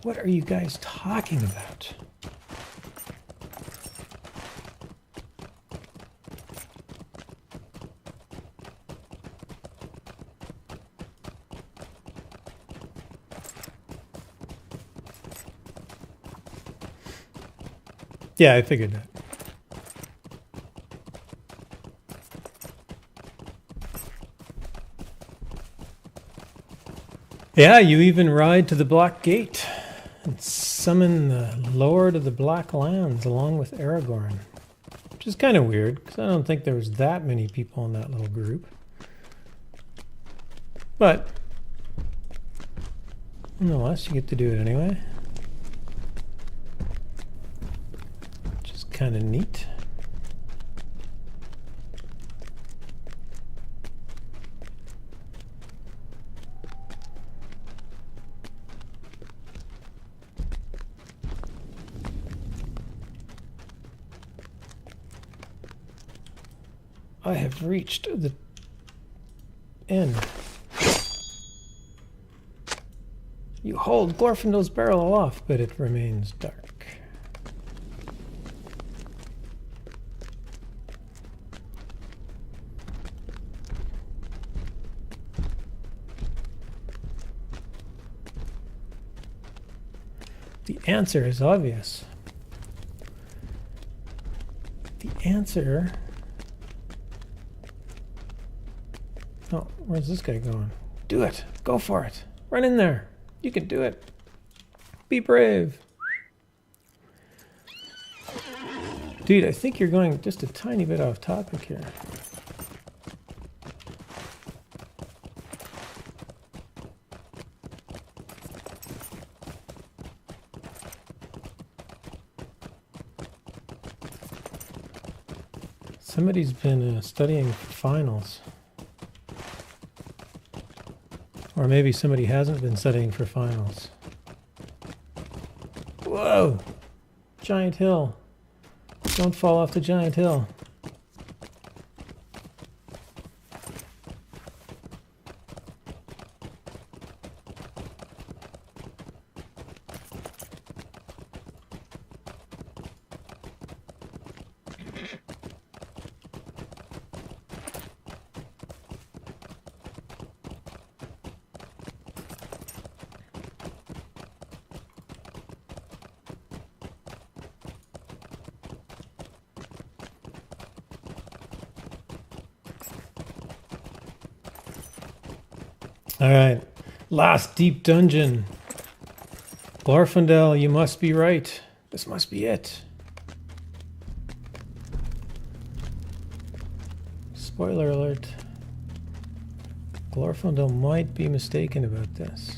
What are you guys talking about? Yeah, I figured that. Yeah, you even ride to the Black Gate and summon the Lord of the Black Lands along with Aragorn. Which is kind of weird, because I don't think there was that many people in that little group. But, nonetheless, you get to do it anyway. Which is kind of neat. I have reached the end. You hold Glorfindel's barrel aloft, but it remains dark. The answer is obvious. The answer... Oh, where's this guy going? Do it! Go for it! Run in there! You can do it! Be brave! Dude, I think you're going just a tiny bit off topic here. Somebody's been studying for finals. Or maybe somebody hasn't been studying for finals. Whoa! Giant hill. Don't fall off the giant hill. Alright, last deep dungeon. Glorfindel, you must be right. This must be it. Spoiler alert. Glorfindel might be mistaken about this.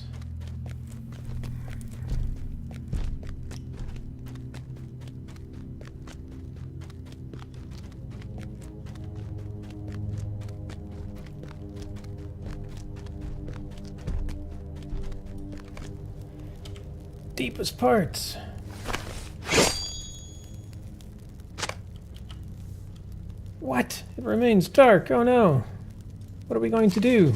Deepest parts. What? It remains dark. Oh no. What are we going to do?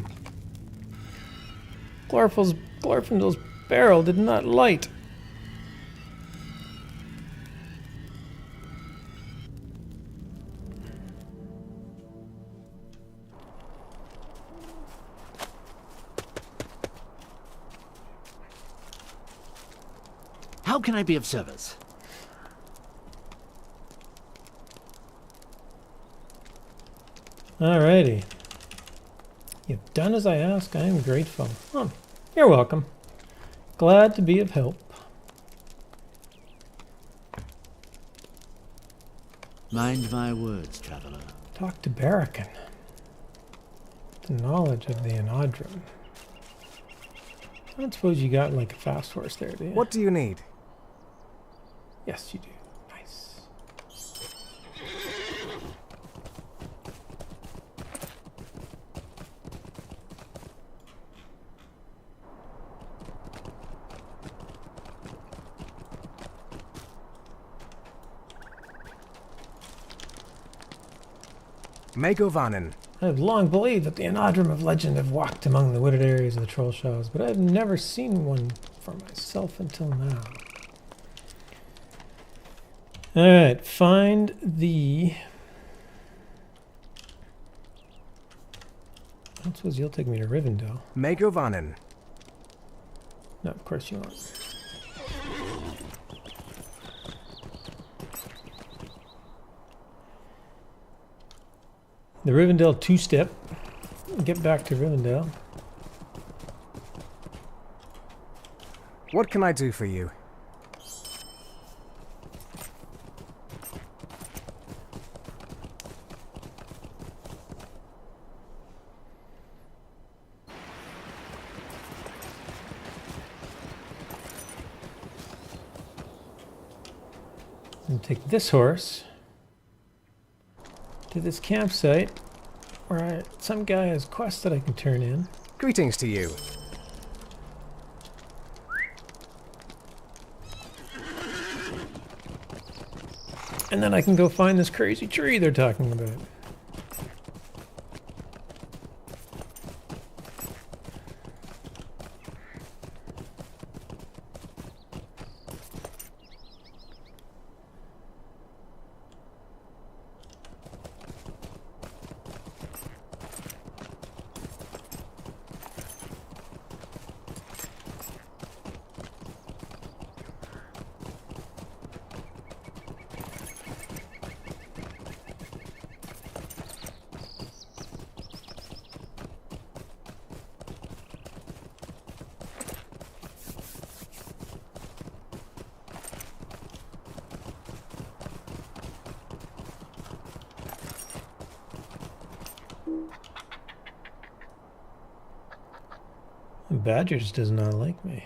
Glorfindel's barrel did not light. How can I be of service? Alrighty. You've done as I ask. I am grateful. Oh, you're welcome. Glad to be of help. Mind my words, traveler. Talk to Barakan. The knowledge of the Anadrim. I don't suppose you got like a fast horse there, do you? What do you need? Yes, you do. Nice. Megovanen. I have long believed that the Anadrim of legend have walked among the wooded areas of the Trollshaws, but I have never seen one for myself until now. Alright, find the... I suppose you'll take me to Rivendell. Megovanen. No, of course you won't. The Rivendell two-step. Get back to Rivendell. What can I do for you? And take this horse to this campsite where some guy has quests that I can turn in. Greetings to you. And then I can go find this crazy tree they're talking about. The badger just does not like me.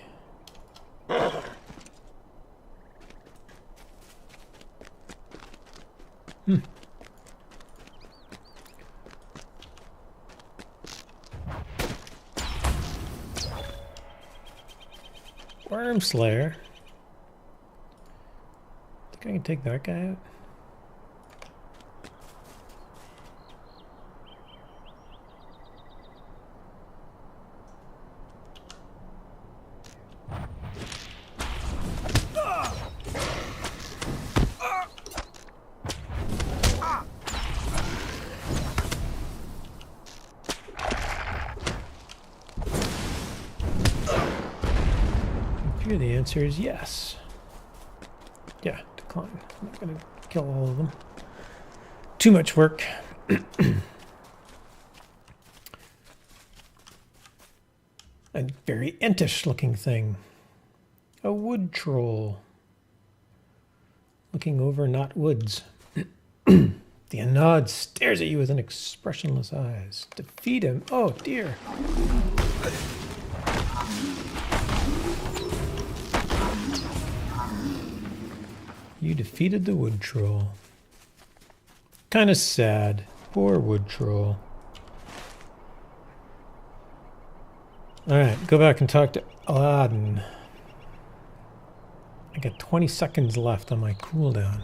Worm Slayer. Think I can take that guy out? Here the answer is yes. Yeah, decline. I'm not going to kill all of them. Too much work. A very entish looking thing. A wood troll. Looking over not woods. The Anod stares at you with an expressionless eyes. Defeat him. Oh dear. You defeated the wood troll. Kind of sad. Poor wood troll. Alright, go back and talk to Aladdin. I got 20 seconds left on my cooldown.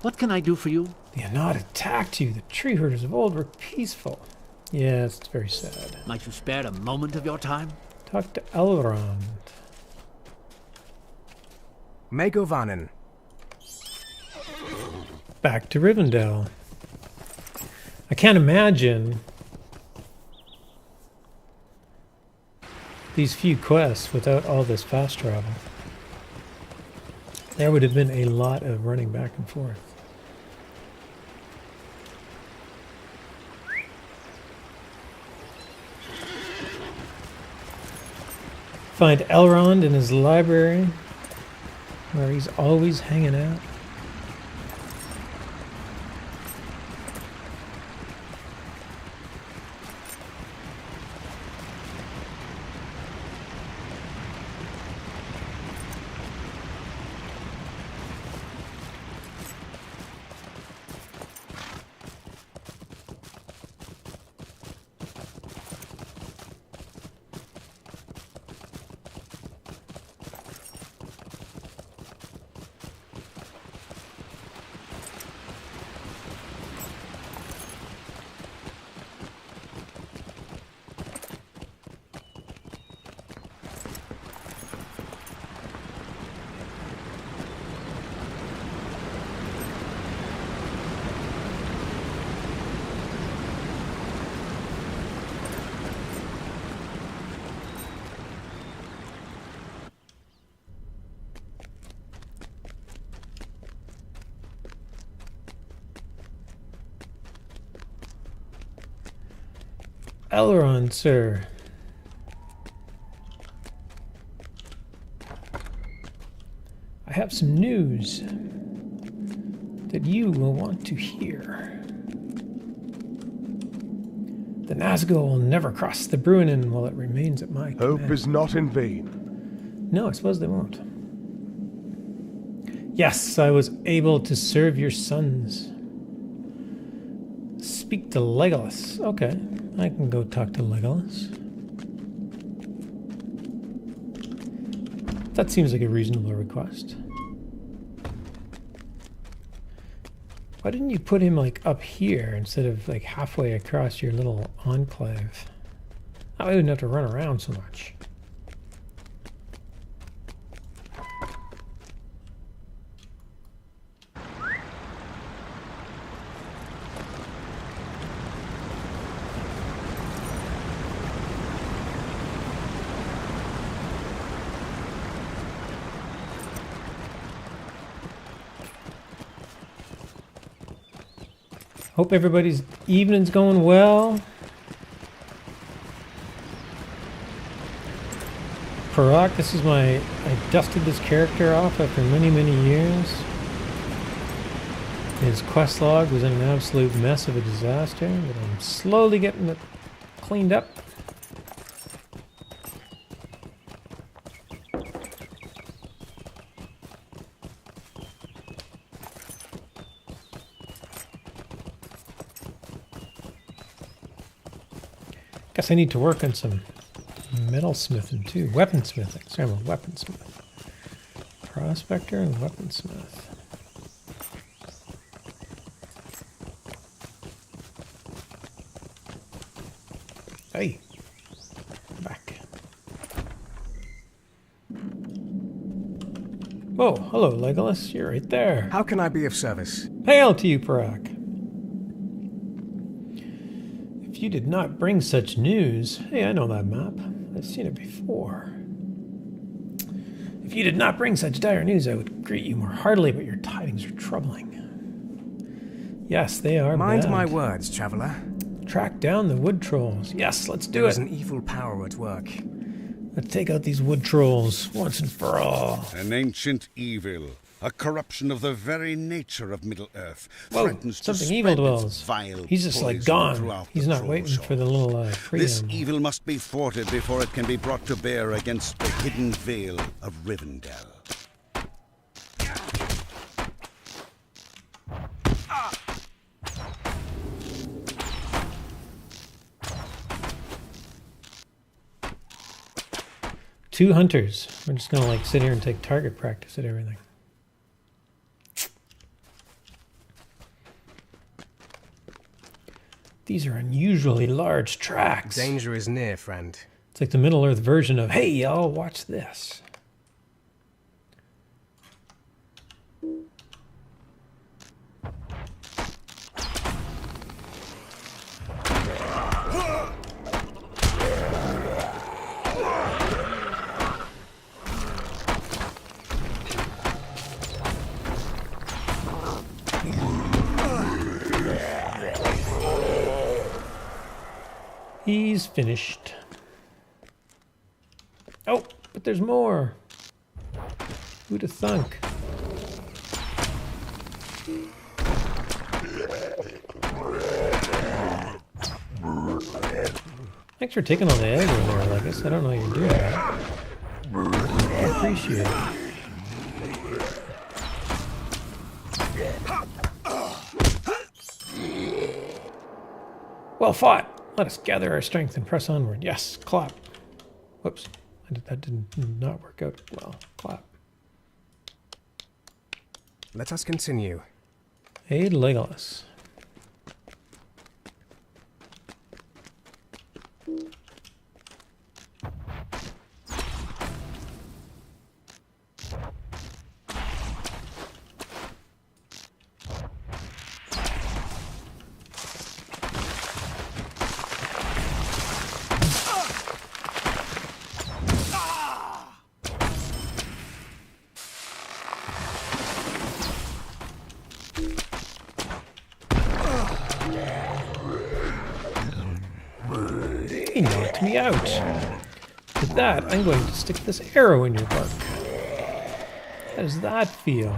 What can I do for you? The Anod attacked you. The tree herders of old were peaceful. Yes, it's very sad. Might you spare a moment of your time? Talk to Elrond. Megovanen. Back to Rivendell. I can't imagine these few quests without all this fast travel. There would have been a lot of running back and forth. Find Elrond in his library, where he's always hanging out. Elrond, sir. I have some news that you will want to hear. The Nazgul will never cross the Bruinen while it remains at my command. Hope is not in vain. No, I suppose they won't. Yes, I was able to serve your sons. Speak to Legolas. Okay, I can go talk to Legolas. That seems like a reasonable request. Why didn't you put him like up here instead of like halfway across your little enclave? That way we wouldn't have to run around so much. Hope everybody's evening's going well. Parak, this is I dusted this character off after many, many years. His quest log was in an absolute mess of a disaster, but I'm slowly getting it cleaned up. Guess I need to work on some metal smithing too. Weaponsmithing. Sorry, I'm a weaponsmith. Prospector and weaponsmith. Hey, back. Whoa, hello Legolas. You're right there. How can I be of service? Hail to you, Parak. If you did not bring such news... Hey, I know that map. I've seen it before. If you did not bring such dire news, I would greet you more heartily, but your tidings are troubling. Yes, they are Mind bad. my words, traveller. Track down the wood trolls. Yes, let's do There is it. an evil power at work. Let's take out these wood trolls once and for all. An ancient evil, a corruption of the very nature of Middle-earth, Whoa, threatens to something spread evil its dwells. vile He's just like poison gone. throughout He's the not troll waiting show. for the little This preamble. evil must be thwarted before it can be brought to bear against the hidden vale of Rivendell. Two hunters. We're just gonna like sit here and take target practice at everything. These are unusually large tracks. Danger is near, friend. It's like the Middle Earth version of, hey y'all, watch this. He's finished. Oh, but there's more. Who'd have thunk? Thanks for taking all the aggro there, Legus. I don't know you're doing that. I appreciate it. Well fought. Let us gather our strength and press onward. Yes, clap. Whoops. That did not work out well. Clap. Let us continue. Hey, Legolas. He knocked me out. With that, I'm going to stick this arrow in your bark. How does that feel?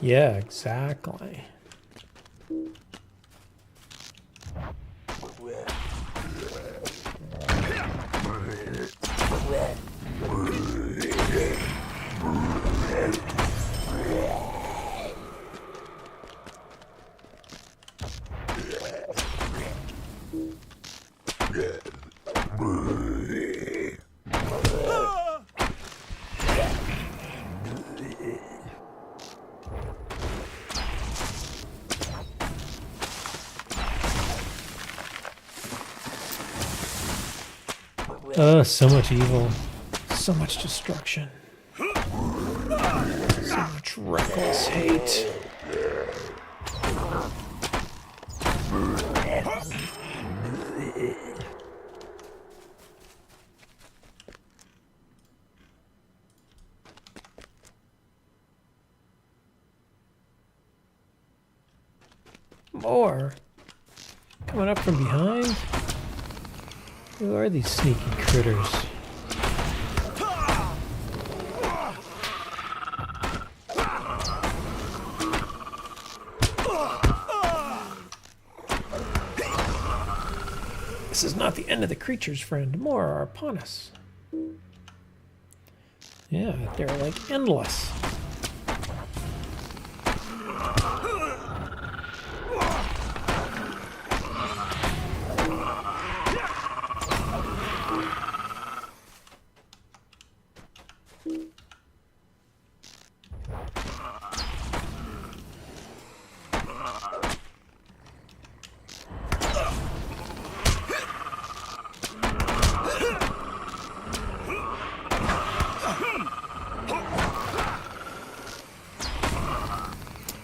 Yeah, exactly. So much evil. So much destruction. So much reckless hate. More coming up from behind. Who are these sneaky critters? This is not the end of the creatures, friend. More are upon us. Yeah, they're like endless.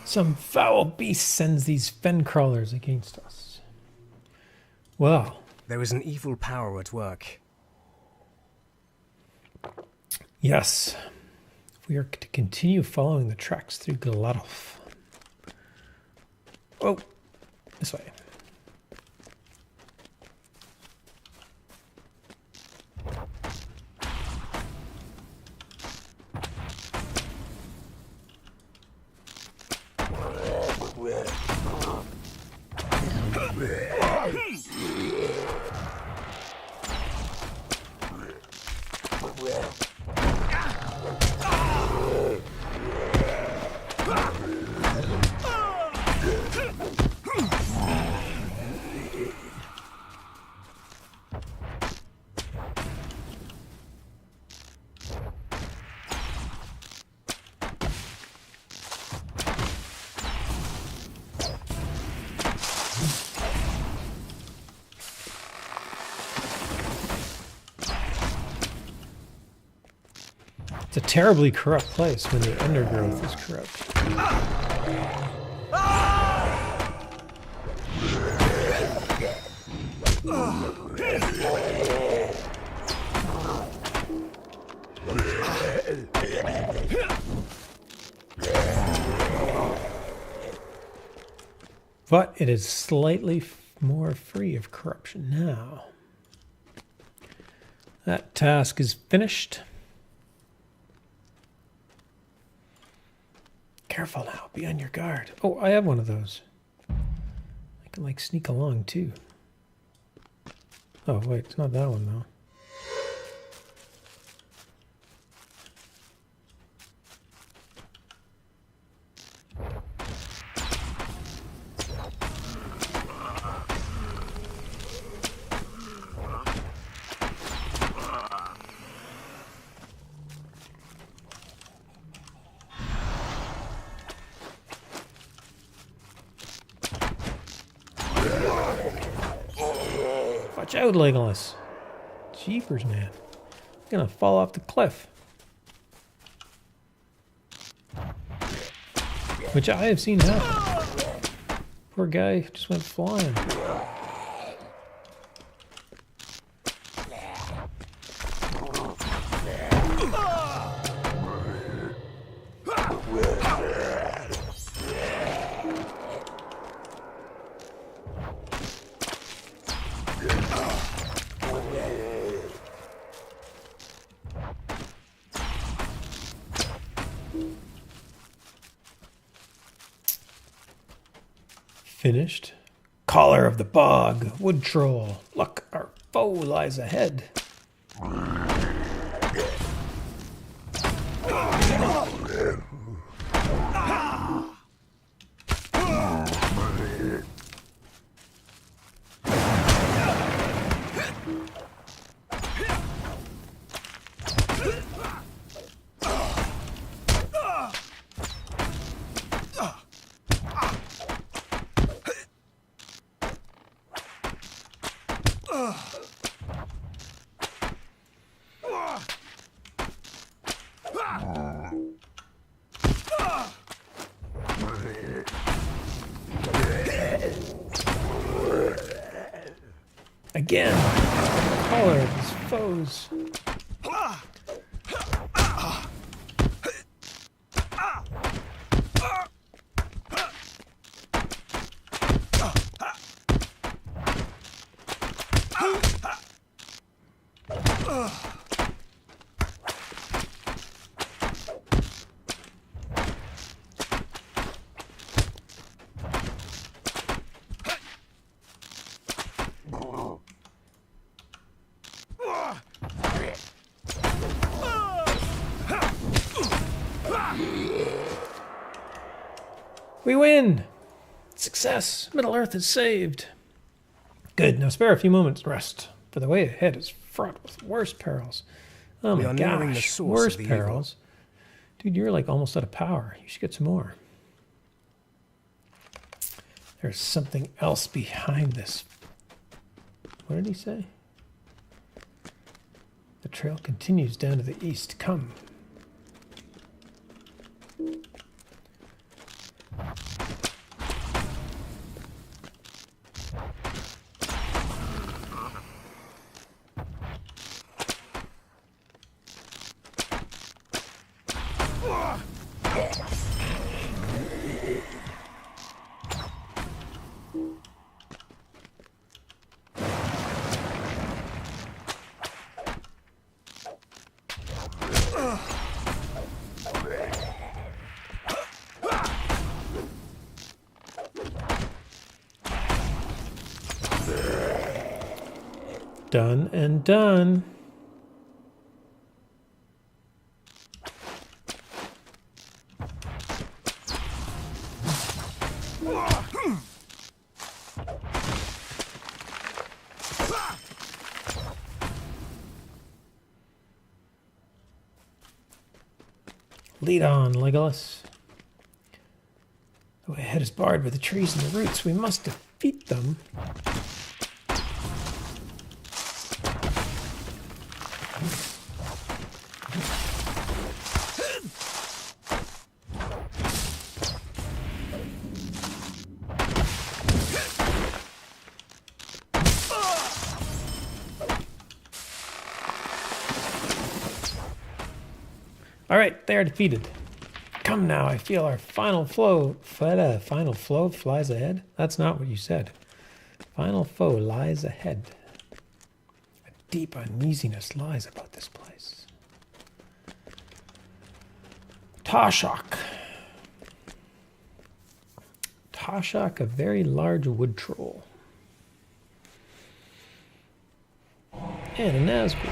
Some foul beast sends these fen crawlers against us. Well, There is an evil power at work. yes. We are to continue following the tracks through Gravrith. Oh, this way. It's a terribly corrupt place when the undergrowth is corrupt. But it is slightly more free of corruption now. That task is finished. Careful now, be on your guard. Oh, I have one of those. I can like sneak along too. Oh wait, it's not that one though. Watch out, Legolas. Jeepers, man. I'm gonna fall off the cliff. Which I have seen happen. Poor guy just went flying. Finished. Caller of the bog, wood troll. Look, our foe lies ahead. Again, collar of his foes. We win! Success! Middle-earth is saved. Good, now spare a few moments to rest, for the way ahead is fraught with worse perils. Oh We my are nearing the gosh, source worse of the evil. perils. Dude, you're like almost out of power. You should get some more. There's something else behind this. What did he say? The trail continues down to the east. Come. Done and done. Lead on, Legolas. The way ahead is barred with the trees and the roots. We must defeat them. All right, they are defeated. Come now, I feel our final foe flies ahead. That's not what you said. Final foe lies ahead. A deep uneasiness lies about this place. Toshok. Toshok, a very large wood troll. And a Nazgul.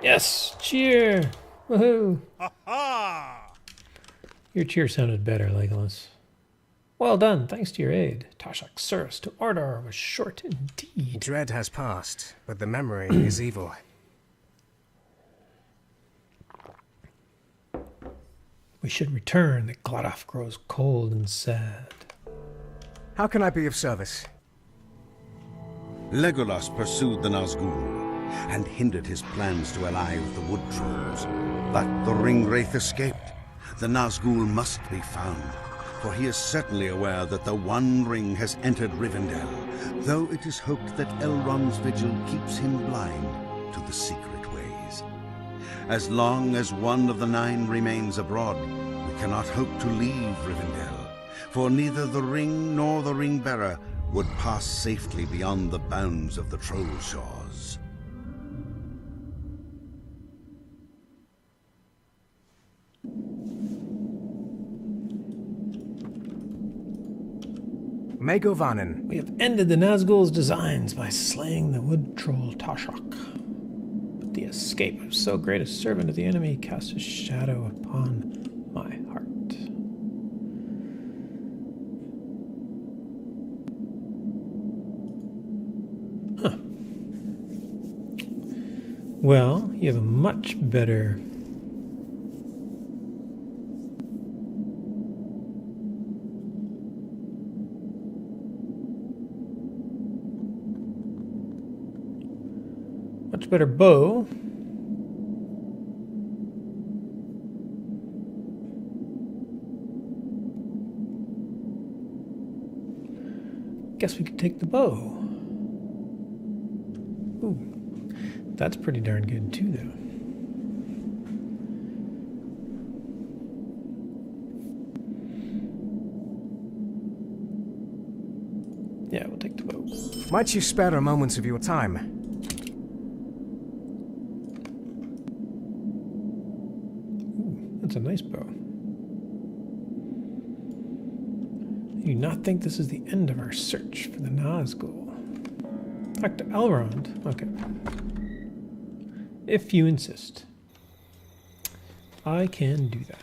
Yes, cheer! Woohoo! Your cheer sounded better, Legolas. Well done, thanks to your aid. Toshok's service to Mordor was short indeed. Dread has passed, but the memory is evil. We should return. The Gladoff grows cold and sad. How can I be of service? Legolas pursued the Nazgul and hindered his plans to ally with the wood trolls. But the Ringwraith escaped. The Nazgul must be found, for he is certainly aware that the One Ring has entered Rivendell, though it is hoped that Elrond's vigil keeps him blind to the secret ways. As long as one of the Nine remains abroad, we cannot hope to leave Rivendell, for neither the Ring nor the Ring-bearer would pass safely beyond the bounds of the Troll Shores. Megovanen. We have ended the Nazgul's designs by slaying the wood troll Tashok. But the escape of so great a servant of the enemy cast a shadow upon my heart. Huh. Well, you have a much better... much better bow. Guess we could take the bow. Ooh, that's pretty darn good too, though. Yeah, we'll take the bow. Might you spare a moment of your time? That's a nice bow. I do not think this is the end of our search for the Nazgul. Talk to Elrond. Okay. If you insist. I can do that.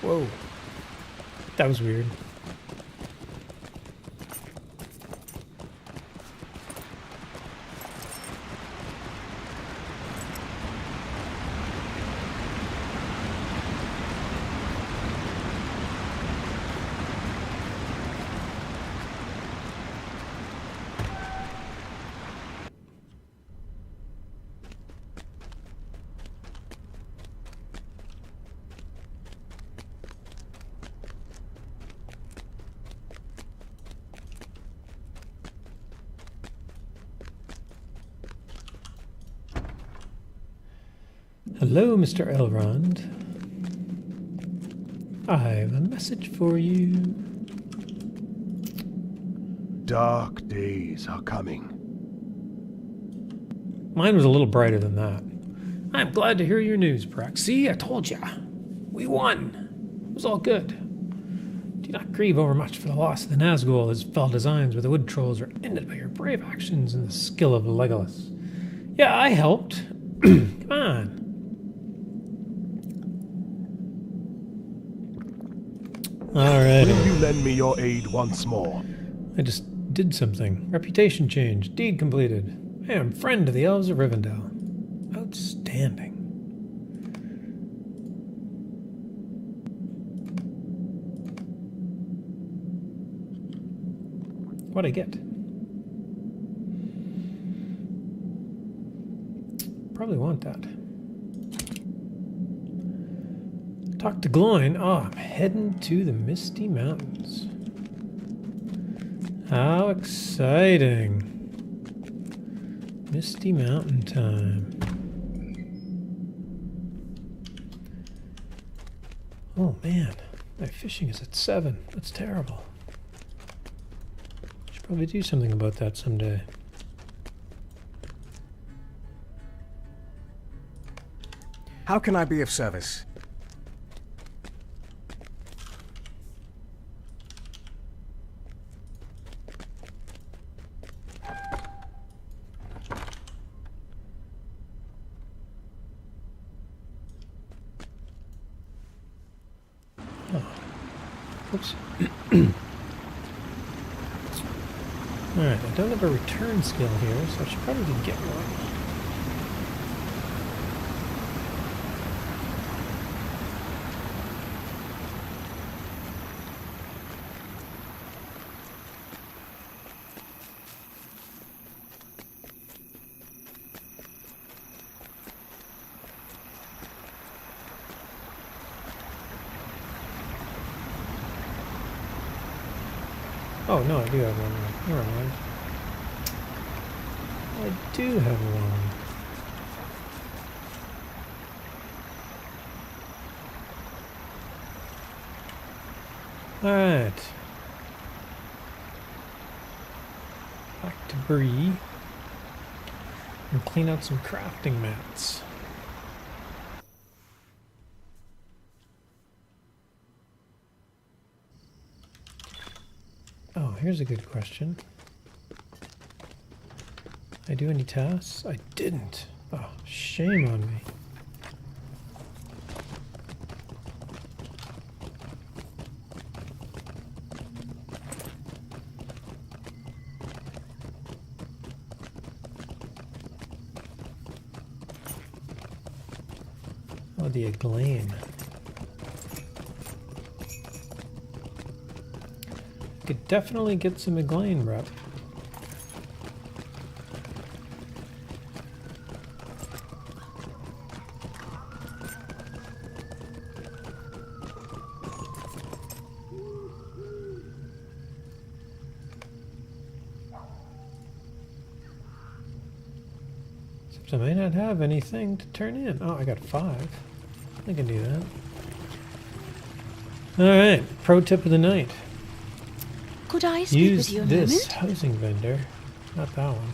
Whoa. That was weird. Hello, Mr. Elrond. I have a message for you. Dark days are coming. Mine was a little brighter than that. I'm glad to hear your news, Brack. See, I told ya. We won. It was all good. Do not grieve over much for the loss of the Nazgul, as fell designs with the wood trolls are ended by your brave actions and the skill of Legolas. Yeah, I helped. Come on. Alright. Will you lend me your aid once more? I just did something. Reputation change. Deed completed. I am friend of the elves of Rivendell. Outstanding. What'd I get? Probably want that. Talk to Gloin. Oh, I'm heading to the Misty Mountains. How exciting. Misty Mountain time. Oh man, my fishing is at 7. That's terrible. Should probably do something about that someday. How can I be of service? Oops. Alright, I don't have a return skill here, so I should probably get one. Oh, no, I do have one. Never mind. I do have one. Alright. Back to Bree. And clean out some crafting mats. Oh, here's a good question. Did I do any tasks? I didn't. Oh, shame on me. Oh, the Aglaim. Could definitely get some Aglaim rep. Except I may not have anything to turn in. Oh, I got 5. I can do that. Alright, pro tip of the night. Could I speak Use with you a this moment? housing vendor, not that one.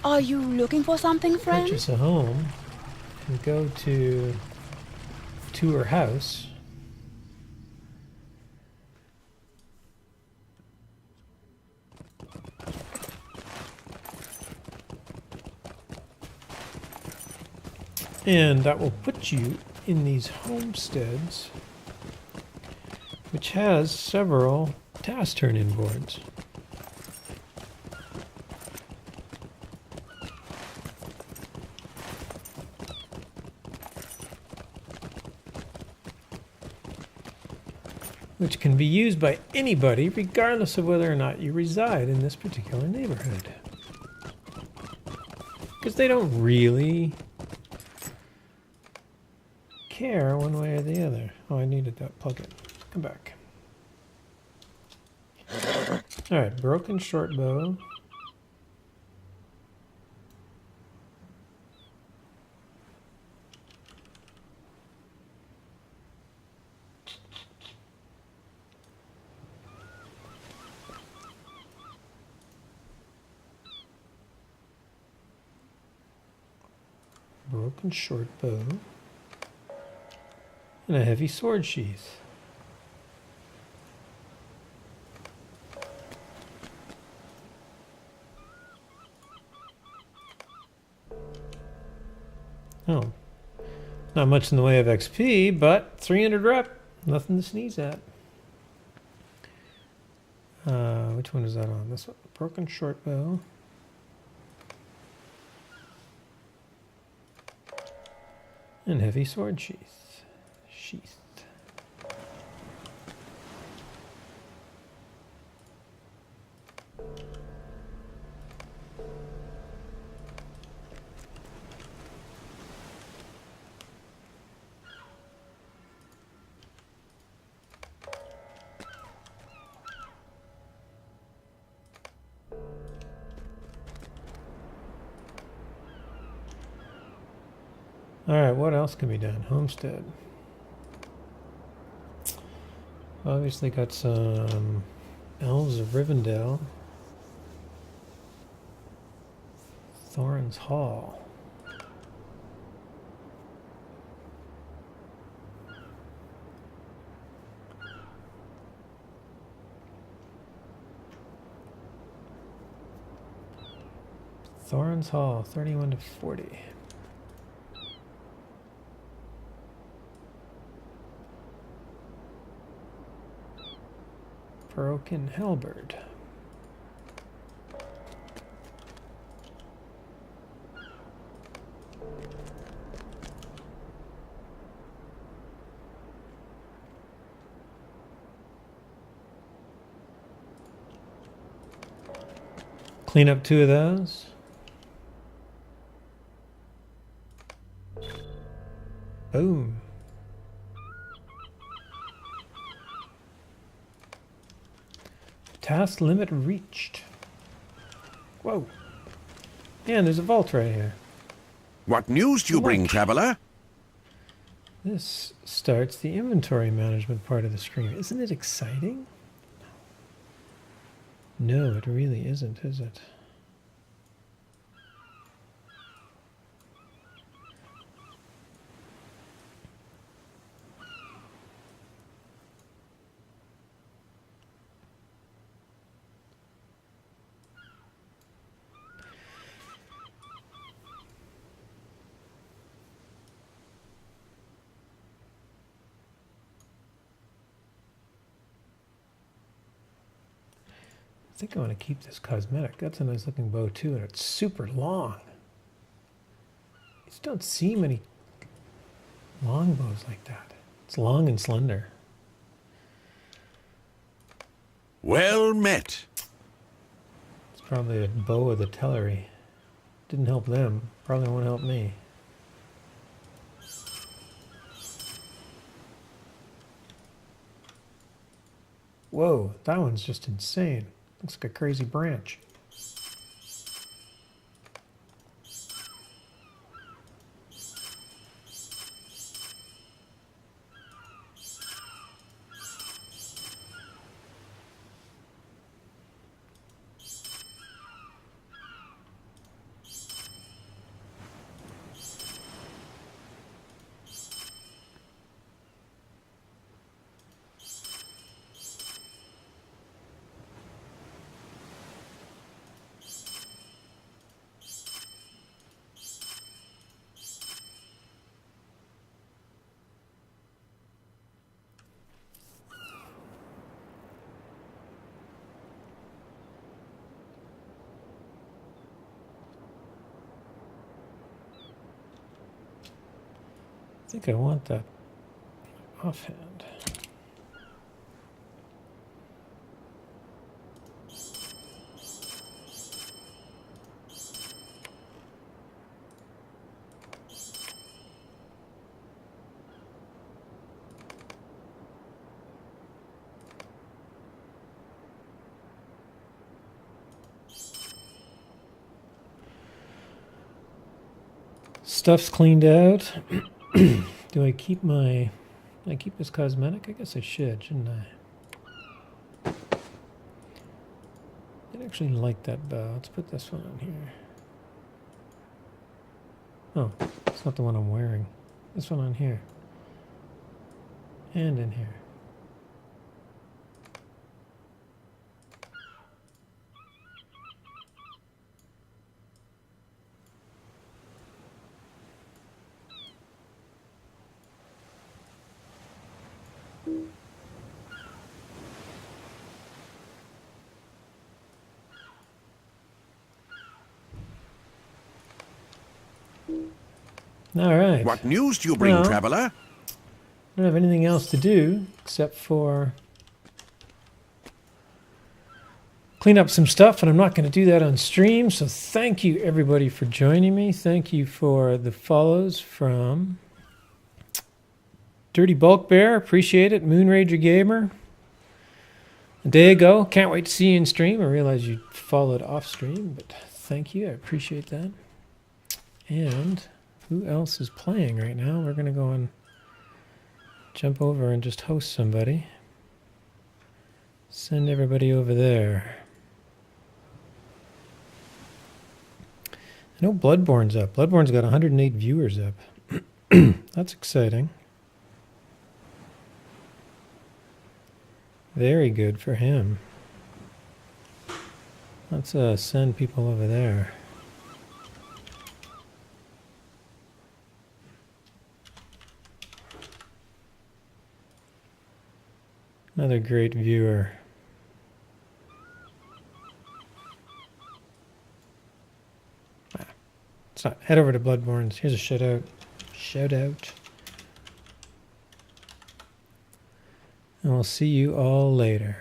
Are you looking for something, friend? Purchase a home and go to tour house. And that will put you in these homesteads, which has several task turn-in boards. Which can be used by anybody regardless of whether or not you reside in this particular neighborhood. Because they don't really care one way or the other. Oh, I needed that plug-in. Come back. Alright, broken short bow. Broken short bow. And a heavy sword sheath. Oh. Not much in the way of XP, but 300 rep. Nothing to sneeze at. Which one is that on? This one. Broken short bow. And heavy sword sheath. Sheath. Alright, what else can be done? Homestead. Obviously got some Elves of Rivendell. Thorin's Hall. Thorin's Hall, 31 to 40. Broken halberd. Clean up 2 of those. Boom. Task limit reached. Whoa. And there's a vault right here. What news do you bring, traveler? This starts the inventory management part of the stream. Isn't it exciting? No, it really isn't, is it? I think I want to keep this cosmetic. That's a nice looking bow too, and it's super long. You just don't see many long bows like that. It's long and slender. Well met. It's probably a bow of the Tellery. Didn't help them. Probably won't help me. Whoa, that one's just insane. Looks like a crazy branch. I think I want that offhand. Stuff's cleaned out. Do I keep this cosmetic? I guess I should, shouldn't I? I actually like that bow. Let's put this one on here. Oh, it's not the one I'm wearing. This one on here. And in here. All right. What news do you bring, traveler? I don't have anything else to do except for clean up some stuff, and I'm not going to do that on stream. So thank you, everybody, for joining me. Thank you for the follows from Dirty Bulk Bear. Appreciate it. Moonrager Gamer. A day ago. Can't wait to see you in stream. I realize you followed off stream, but thank you. I appreciate that. And who else is playing right now? We're going to go and jump over and just host somebody. Send everybody over there. I know Bloodborne's up. Bloodborne's got 108 viewers up. That's exciting. Very good for him. Let's send people over there. Another great viewer. It's not. Head over to Bloodborne's. Here's a shout out. Shout out. And we'll see you all later.